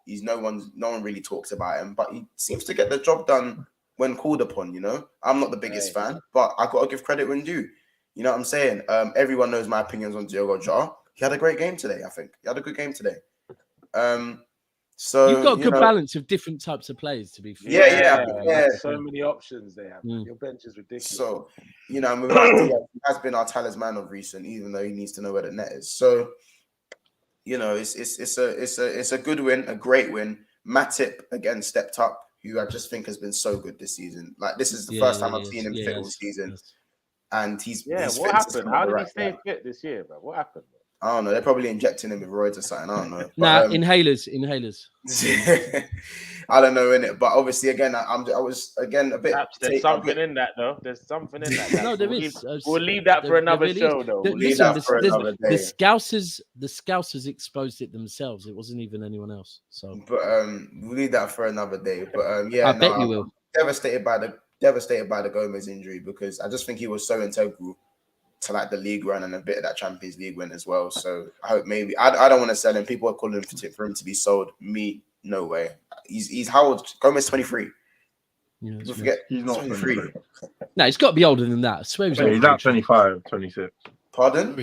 He's no one really talks about him, but he seems to get the job done when called upon. I'm not the biggest fan, but I got to give credit when due. You know what I'm saying? Everyone knows my opinions on Diogo Jota. He had a great game today, I think. He had a good game today. So you've got a good balance of different types of players, to be fair. Yeah. So many options they have. Your bench is ridiculous. So, he has been our talisman of recent, even though he needs to know where the net is. So, it's a good win, a great win. Matip again stepped up, who I just think has been so good this season. Like, this is the first time I've seen him fit all season. Yes. And he's what happened? How did he stay fit this year, bro? What happened? I don't know. They're probably injecting him with roids or something. I don't know. But, inhalers. I don't know, innit? But obviously, again, I was again a bit. There's something in that, though. There's something in that. No, there is. We'll leave that for another show, though. The Scousers exposed it themselves. It wasn't even anyone else. So, but we'll leave that for another day. But I bet you will. Devastated by the Gomez injury, because I just think he was so integral to like the league run and a bit of that Champions League win as well. So I hope maybe I don't want to sell him. People are calling for him to be sold. Me, no way. He's how old? Gomez 23. Yeah, People forget he's not 23. No, he's got to be older than that. I swear he's not 25, 26. Pardon?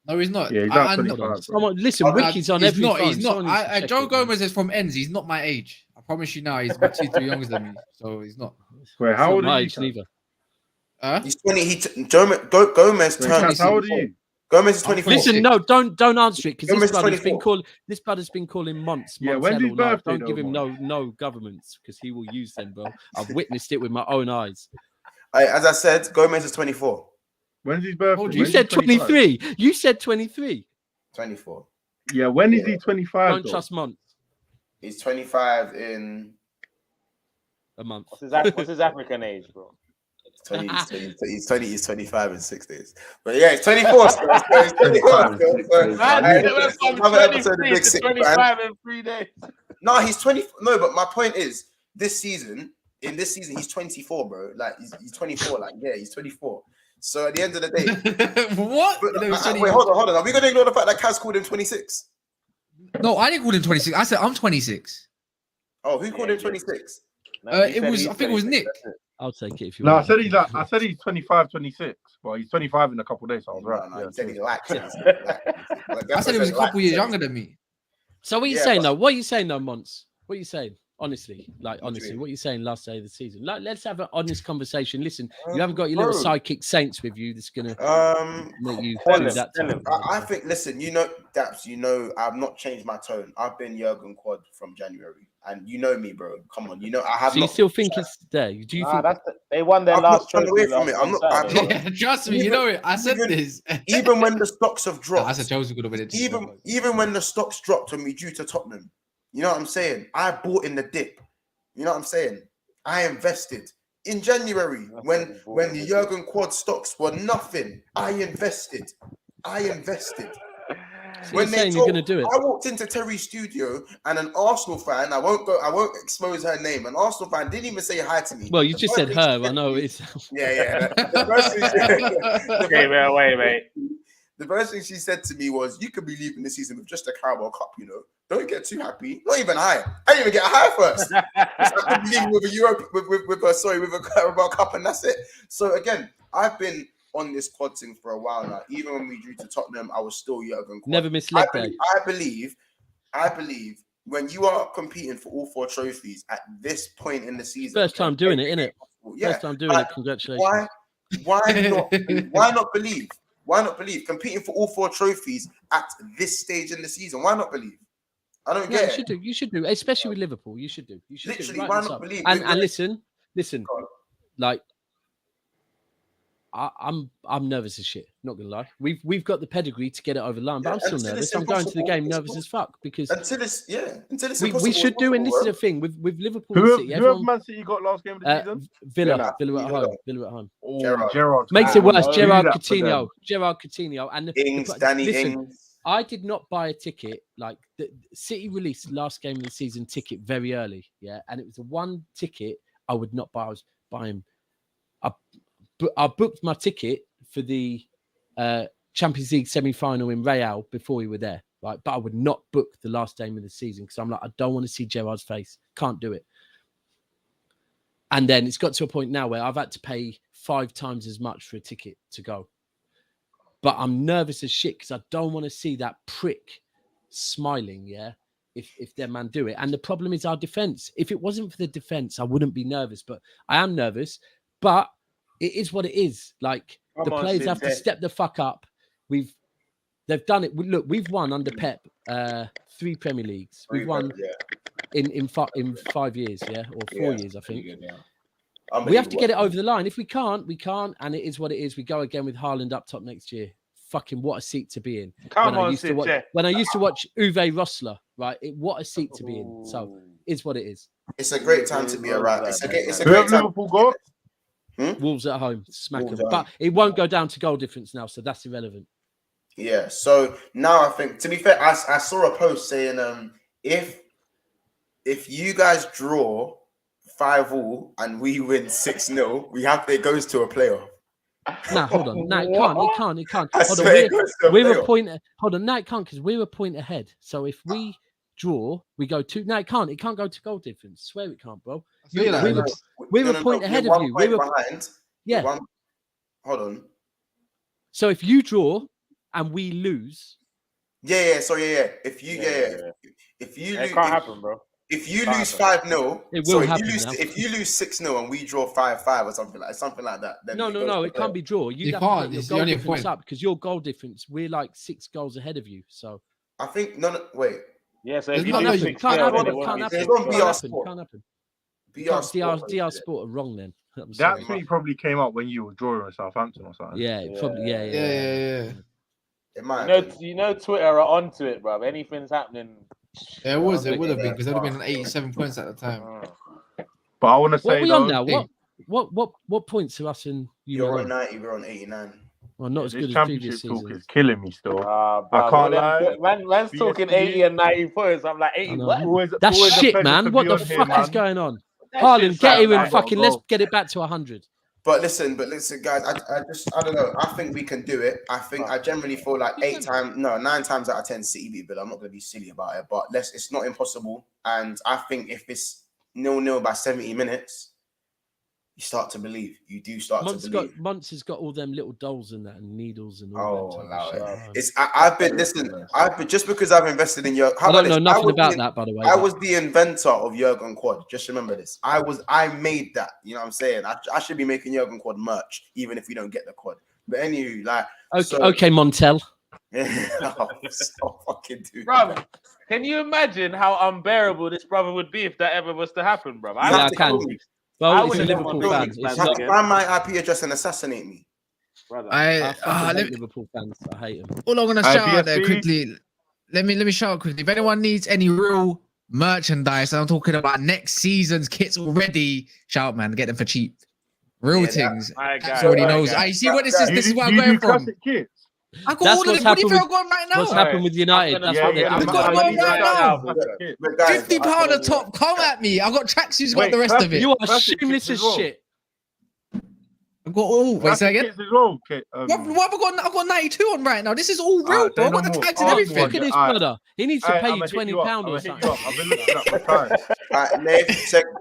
No, he's not. Yeah, he's not 25. Listen, Wiki's on every phone. He's not. Joe Gomez is from ends. He's not my age. I promise you now. He's about 2-3 younger than me, so he's not. Wait, how old are you? Neither. He's 20. Gomez turned. How old are you? Gomez is 24. Listen, no, don't answer it, because this brother's been calling months. Yeah, when's his birthday? Don't give him no governments, because he will use them, bro. I've witnessed it with my own eyes. As I said, Gomez is 24. When's his birthday? You said 23. You said 23. 24. Yeah, when is he 25? Don't trust months. He's 25 in a month. What's his African age, bro? He's 25 in 6 days. But yeah, it's 24. So it's 24. So 25 in 3 days. No, he's 20. No, but my point is, in this season, he's 24, bro. Like, he's 24. Like, yeah, he's 24. So at the end of the day, what? Wait, hold on. Are we gonna ignore the fact that Kaz called him 26? No, I didn't call him 26. I said I'm 26. Oh, who called him 26? I think it was Nick. I'll take it if you want. I said he's 25, 26. Well, he's 25 in a couple of days, so I was right. No, he said he lacked it. I said he was a couple years younger than me. So what are you saying though? What are you saying though, Mons? What are you saying? Honestly, what are you saying last day of the season? Like, let's have an honest conversation. Listen, you haven't got your little psychic saints with you that's gonna make you do that. I think, listen, Daps, I've not changed my tone. I've been Jurgen Quad from January, and you know me, bro. Come on, I have. So you still think it's there? Do you think they won their last? I'm not away from it. I'm not. Trust me, you know it. I said this. Even when the stocks have dropped, I said Chelsea could have been it. Even when the stocks dropped when we drew to Tottenham. You know what I'm saying? I bought in the dip. You know what I'm saying? I invested in January when the Jurgen Quad stocks were nothing. I invested. when they saying you're going to do it. I walked into Terry's studio and an Arsenal fan, I won't expose her name, an Arsenal fan didn't even say hi to me. Well, you just said her. I know it's. Yeah. The first thing wait. The first thing she said to me was, "You could be leaving the season with just a Carabao Cup, you know. Don't get too happy. Not even high. I didn't even get a high first. I could be leaving with a Europe, with a Carabao Cup, and that's it." So again, I've been on this quad thing for a while now. Even when we drew to Tottenham, I was still Jurgen Quad. Never miss leg day. I believe when you are competing for all 4 trophies at this point in the season, First time doing it, innit? Yeah. First time doing it. Congratulations. Why not believe? Why not believe? Competing for all 4 trophies at this stage in the season. Why not believe? I don't get it. You should do, especially with Liverpool. You should do. Literally, Right why not believe? And listen. Like, I'm nervous as shit. Not gonna lie. We've got the pedigree to get it over the line, but I'm still nervous. I'm going to the game nervous as fuck because until it's we should do. And this is the thing with Liverpool and City. Who have Man City got last game of the season? Villa at home. Oh, Gerrard makes it worse. Gerrard Coutinho, and Danny Ings. I did not buy a ticket. Like the City released last game of the season ticket very early, and it was the one ticket I would not buy. I was buying. I booked my ticket for the Champions League semi-final in Real before we were there, right? But I would not book the last game of the season because I'm like, I don't want to see Gerrard's face. Can't do it. And then it's got to a point now where I've had to pay 5 times as much for a ticket to go. But I'm nervous as shit because I don't want to see that prick smiling, if their man do it. And the problem is our defence. If it wasn't for the defence, I wouldn't be nervous. But I am nervous. But it is what it is. Like the players have to step the fuck up. They've done it. Look, we've won under Pep 3 Premier Leagues. We've won in 5 years, or 4 years, I think. We have to get it over the line. If we can't, we can't. And it is what it is. We go again with Haaland up top next year. Fucking what a seat to be in. When I used to watch Uwe Rosler, right? What a seat to be in. So it's what it is. It's a great time to be around. It's a great time. Liverpool got? Wolves at home, smack them. But it won't go down to goal difference now, so that's irrelevant. Yeah. So now I think, to be fair, I saw a post saying, if you guys draw 5-5 and we win 6-0, it goes to a playoff. Nah, hold on. No, it can't. Hold on, we're a point. Hold on, no, it can't because we're a point ahead. So if we draw, we go 2. No, it can't. It can't go to goal difference. Swear it can't, bro. We're a point ahead of you. We're behind. Yeah. Hold on. So if you draw and we lose, if you lose, it can't happen, bro. If you lose 5-0, it will happen. If you lose 6-0 and we draw 5-5 or something like that, then no, it can't be draw. You have to get your goal difference up because your goal difference, we're like 6 goals ahead of you. So I think wait. Yeah, so it can't happen. DR Sport are wrong then. That tweet probably came up when you were drawing with Southampton or something. Yeah, probably. Yeah. It might. You know, Twitter are onto it, bro. Anything's happening. Yeah, it would have been because it would have been 87 points at the time. But I want to say, what are we on now? What points are us and you? You're on 90. We're on 89. Well, not as good as previous seasons. Talk is killing me still. I can't lie. Man's talking 80 and 90 points. I'm like 80. What? That's shit, man. What the fuck is going on? Haaland, get him and fucking let's get it back to 100. But listen, guys. I don't know. I think we can do it. I generally feel like 9 times out of 10 City beat Villa. I'm not going to be silly about it, but it's not impossible. And I think if it's 0-0 by 70 minutes, you start to believe. You do start to believe. Monts has got all them little dolls and that and needles and all that. I've been just because I've invested in Jurgen. I don't know nothing about that, by the way. I was the inventor of Jurgen Quad. Just remember this. I made that. You know what I'm saying? I should be making Jurgen Quad merch, even if we don't get the quad. But anyway, okay, Montel. So fucking dude. Bro, can you imagine how unbearable this brother would be if that ever was to happen, bro? I can. Well, it's a Liverpool fan. Find my IP address and assassinate me. Brother, I hate Liverpool fans. I hate them. All I'm gonna shout out there quickly. Let me shout out quickly. If anyone needs any real merchandise, I'm talking about next season's kits already. Shout, man, get them for cheap. Real things. Everybody knows. I see what this is. This is what I'm going from. I got That's all of it. What do you think I've got right now? What's happened with United? That's what they're doing. I've got it right now. But guys, £50 a top. Come at me. I got tracksuits. Got the rest of it. You are shameless as shit. I've got all. Wait, say again. Well, What have I got? I've got 92 on right now. This is all real, bro. I've got the tags and everything. Look at this brother. He needs to pay you £20 or something. I've been looking at my time.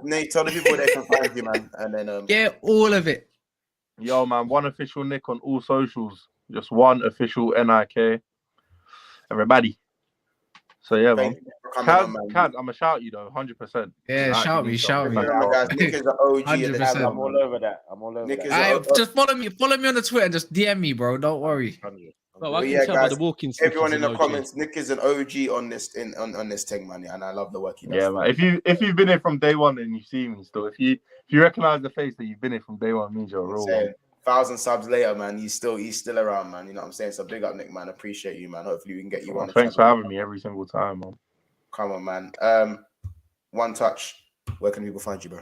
Nate, tell the people they can find you, man, and then get all of it. Yo, man, one official Nick on all socials. Just one official NIK. Everybody. So yeah, man. Kaz, I'm gonna shout you though, 100%. Yeah, shout me. Guys, Nick is an OG. 100%. I'm all over that. Just follow me on the Twitter. Just DM me, bro. Don't worry. Well, I can tell by the walking. Everyone in the comments, Nick is an OG on this on this thing, man, and I love the work he does. Yeah, man. If you've been here from day one and you see me still, if you recognize the face that you've been here from day one, means you're a real one. 1,000 subs later, man. He's still around, man. You know what I'm saying? So big up, Nick, man. Appreciate you, man. Hopefully we can get you on. Thanks for having me every single time, man. Come on, man. One touch. Where can people find you, bro?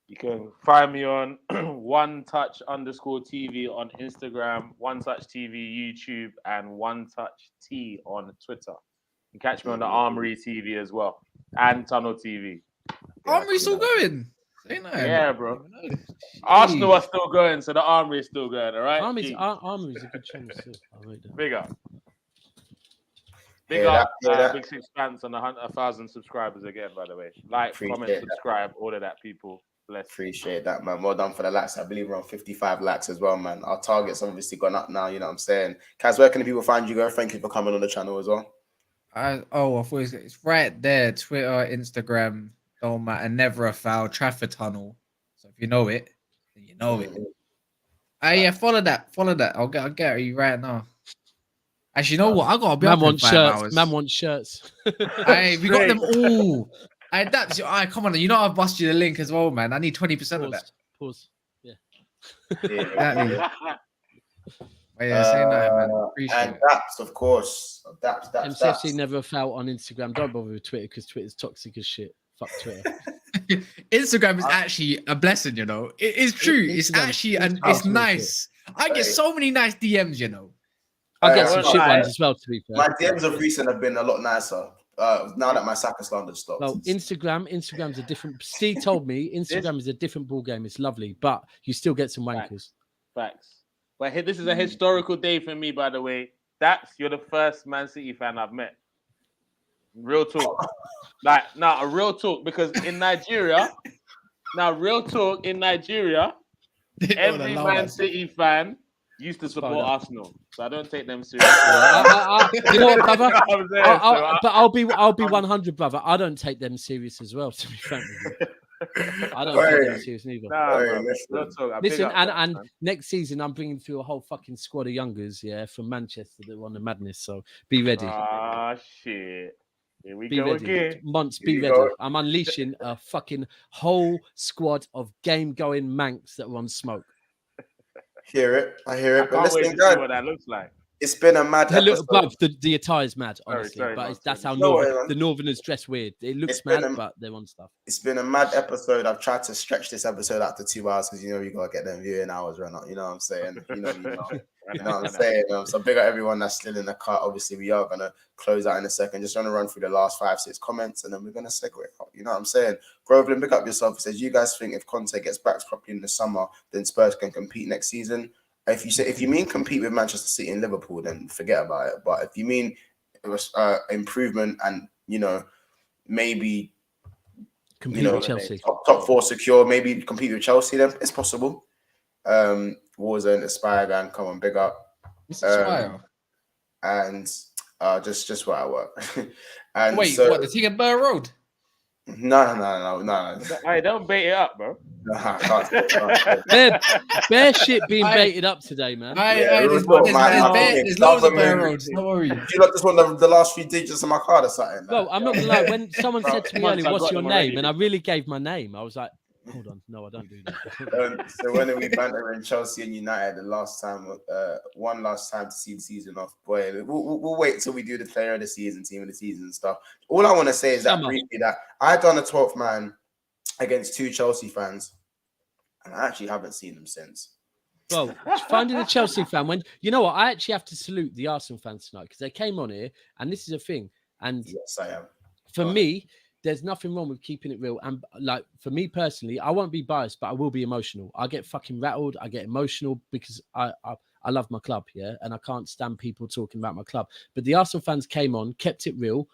You can find me on OneTouch_TV on Instagram, OneTouchTV YouTube, and OneTouchT on Twitter. You can catch me on the Armory TV as well, and Tunnel TV. Armory's still going. Yeah, bro. Arsenal are still going, so the Armory is still going. All right. Armory's a good channel too. Big up. Big up. Big Six fans on 1,000 subscribers again. By the way, like, comment, subscribe, all of that, people. Bless. Appreciate that, man. Well done for the likes. I believe we're on 55 likes as well, man. Our target's obviously gone up now. You know what I'm saying? Kaz, where can the people find you, girl? Thank you for coming on the channel as well. I thought it's right there. Twitter, Instagram, don't matter. Never a foul. Trafford Tunnel. So if you know it, then you know it. Yeah, follow that. I'll get you right now. Actually, you know what? I gotta be up in 5 hours. Man wants shirts. Hey, we got them all. Come on. You know I've busted you the link as well, man. I need 20% of that. Pause. Yeah. Exactly. Yeah, say that, man. Appreciate and it. Daps, of course. Daps. MCFC never felt on Instagram. Don't bother with Twitter because Twitter's toxic as shit. Fuck Twitter. Instagram is actually a blessing, you know. It is true. It's actually it's nice. I get so many nice DMs, you know. I get some shit ones as well, to be fair. My DMs of recent have been a lot nicer. Now that my Saka slander stopped. Well, Instagram's a different. Steve told me Instagram is a different ball game. It's lovely, but you still get some wankers. Facts. But this is a historical day for me, by the way. You're the first Man City fan I've met. Real talk. A real talk. Because in Nigeria, every Man City fan used to support Arsenal. So I don't take them seriously. You know what, brother? But I'll be 100, brother. I don't take them serious as well, to be frank with you. I don't take them serious neither. Listen, and next season I'm bringing through a whole fucking squad of youngers, from Manchester that won the madness. So be ready. Ah, shit. Here we go again. Months, be ready. I'm unleashing a fucking whole squad of game-going Mancs that are on smoke. I hear it. I can't wait to see what that looks like. It's been a mad episode. The attire's mad, honestly. That's how the Northerners dress weird. It looks mad, but they're on stuff. It's been a mad episode. I've tried to stretch this episode out to 2 hours because you got to get them viewing hours run out. You know what I'm saying? You know what I'm saying? So big up everyone that's still in the car. Obviously, we are going to close out in a second. Just going to run through the last 5-6 comments and then we're going to segue out. You know what I'm saying? Groveland, big up yourself. It says, you guys think if Conte gets backed properly in the summer, then Spurs can compete next season? If you mean compete with Manchester City and Liverpool, then forget about it. But if you mean improvement and maybe compete with Chelsea, top 4 secure, maybe compete with Chelsea, then it's possible. Warzone, Aspire gang, come on, big up. And just where I work. And wait, what? The thing at Burr Road? No. Hey, don't bait it up, bro. Bare shit being baited up today, man. There's loads of Burr Roads. Don't worry. Do you not just want the last few digits of my card or something? Well, I'm not gonna lie. When someone said to me earlier, "What's your name?" and I really gave my name, I was like, "Hold on, no, I don't do that." So when we bantering Chelsea and United one last time to see the season off, boy, we'll wait till we do the player of the season, team of the season and stuff. All I want to say is that briefly that I done a 12th man against 2 Chelsea fans, and I actually haven't seen them since. Well, finding a Chelsea fan when you know what, I actually have to salute the Arsenal fans tonight because they came on here, and this is a thing. And yes, I am. For me, there's nothing wrong with keeping it real. And like for me personally, I won't be biased, but I will be emotional. I get fucking rattled. I get emotional because I love my club, yeah, and I can't stand people talking about my club. But the Arsenal fans came on, kept it real.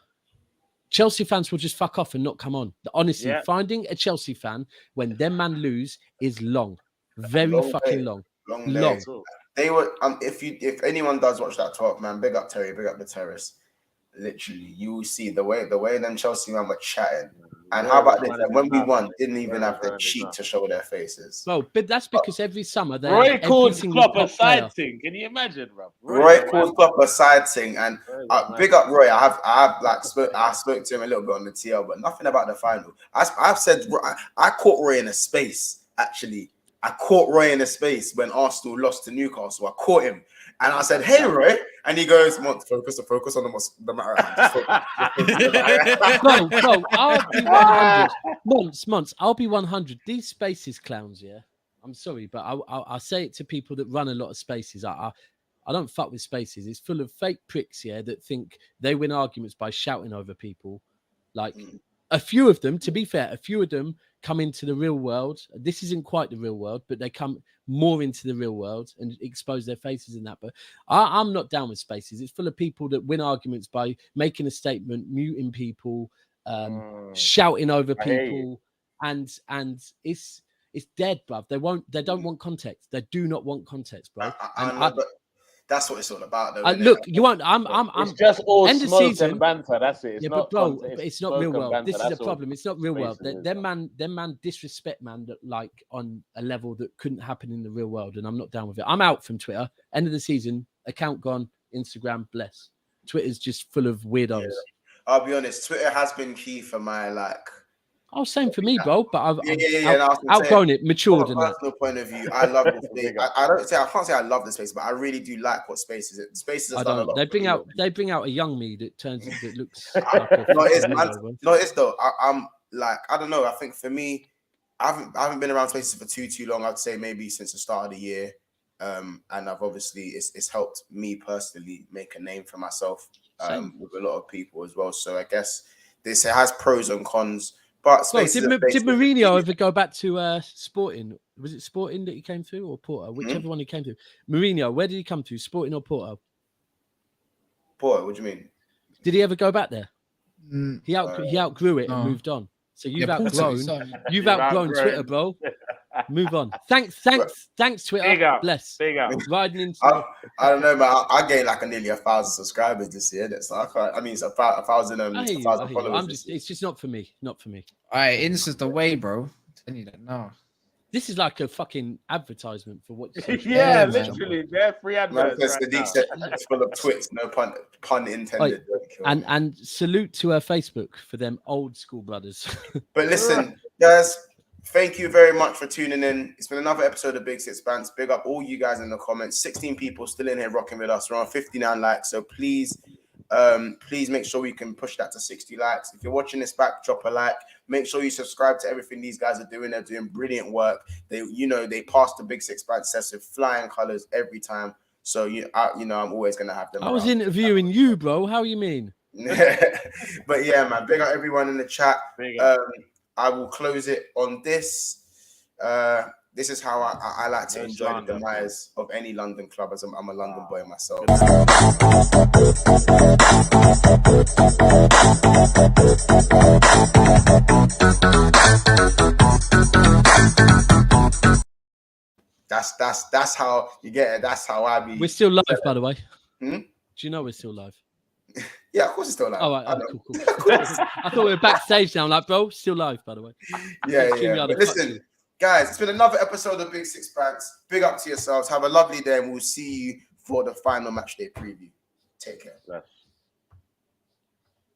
Chelsea fans will just fuck off and not come on. Honestly, finding a Chelsea fan when them man lose is long, very fucking long. Long. They were. If anyone does watch that talk, man, big up Terry, big up the Terrace. Literally, you will see the way them Chelsea man were chatting. And how about this? And when we won, didn't even have the cheek to show their faces. Well, but that's because every summer they Roy calls Klopp a side thing. Can you imagine, bro? Roy calls Klopp a side thing, and big up Roy. I spoke to him a little bit on the TL, but nothing about the final. I've said I caught Roy in a space. Actually, I caught Roy in a space when Arsenal lost to Newcastle. I caught him. And I said, "Hey, Roy," and he goes, "Focus on the matter at hand." Bro, I'll be 100. Months, I'll be 100. These spaces clowns, yeah. I'm sorry, but I say it to people that run a lot of spaces. I don't fuck with spaces. It's full of fake pricks, yeah, that think they win arguments by shouting over people. Like a few of them, to be fair, come into the real world. This isn't quite the real world, but they come more into the real world and expose their faces in that. But I'm not down with spaces. It's full of people that win arguments by making a statement, muting people, shouting over people, and it's dead, bruv. They don't want context. They do not want context, bro. That's what it's all about, though. Look, you want. It's just all end of smoke season, and banter. That's it. It's but bro, it's not real world. Banter, this is a problem. All. It's not real world. Them man disrespect man that like on a level that couldn't happen in the real world, and I'm not down with it. I'm out from Twitter. End of the season, account gone. Instagram, bless. Twitter's just full of weirdos. Yeah. I'll be honest. Twitter has been key for my Oh, same for me, bro. But I've outgrown it, matured. From a personal point of view, I love the space. I can't say I love the space, but I really do like what space is. Space has done a lot. They bring out a young me that looks. It's though. I'm like, I don't know. I think for me, I haven't been around spaces for too long. I'd say maybe since the start of the year, and I've obviously it's helped me personally make a name for myself with a lot of people as well. So I guess this has pros and cons. But did Mourinho ever go back to Sporting? Was it Sporting that he came through or Porto? Whichever one he came to. Mourinho, where did he come to? Sporting or Porto? Porto, what do you mean? Did he ever go back there? He outgrew it and moved on. So you've outgrown Twitter, bro. Move on. Thanks, Twitter. Bless. Riding into. I don't know, man. I gained nearly 1,000 subscribers this year. That's it's 1,000 followers. It's just not for me. Not for me. All right, Insta's the way, bro. I need that now. This is like a fucking advertisement for what. Literally, they're free adverts. It's full of twits, no pun intended. And salute to our Facebook for them old school brothers. But listen, guys. Thank you very much for tuning in. It's been another episode of Big Six Bands. Big up all you guys in the comments. 16 people still in here rocking with us. We're on 59 likes. So please make sure we can push that to 60 likes. If you're watching this back, drop a like. Make sure you subscribe to everything these guys are doing. They're doing brilliant work. They pass the Big Six Bands test with flying colors every time. So I'm always gonna have them. I was interviewing you, bro. How you mean? But yeah, man. Big up everyone in the chat. I will close it on this. This is how I like to enjoy the demise of any London club, as I'm a London boy myself. That's how you get it. That's how I be. We're still live, by the way. Do you know we're still live? Yeah, of course it's still live. Oh, right. Cool. I thought we were backstage now. I'm like, bro, still live, by the way. Yeah. But listen, guys, it's been another episode of Big Six Bands. Big up to yourselves. Have a lovely day, and we'll see you for the final match day preview. Take care.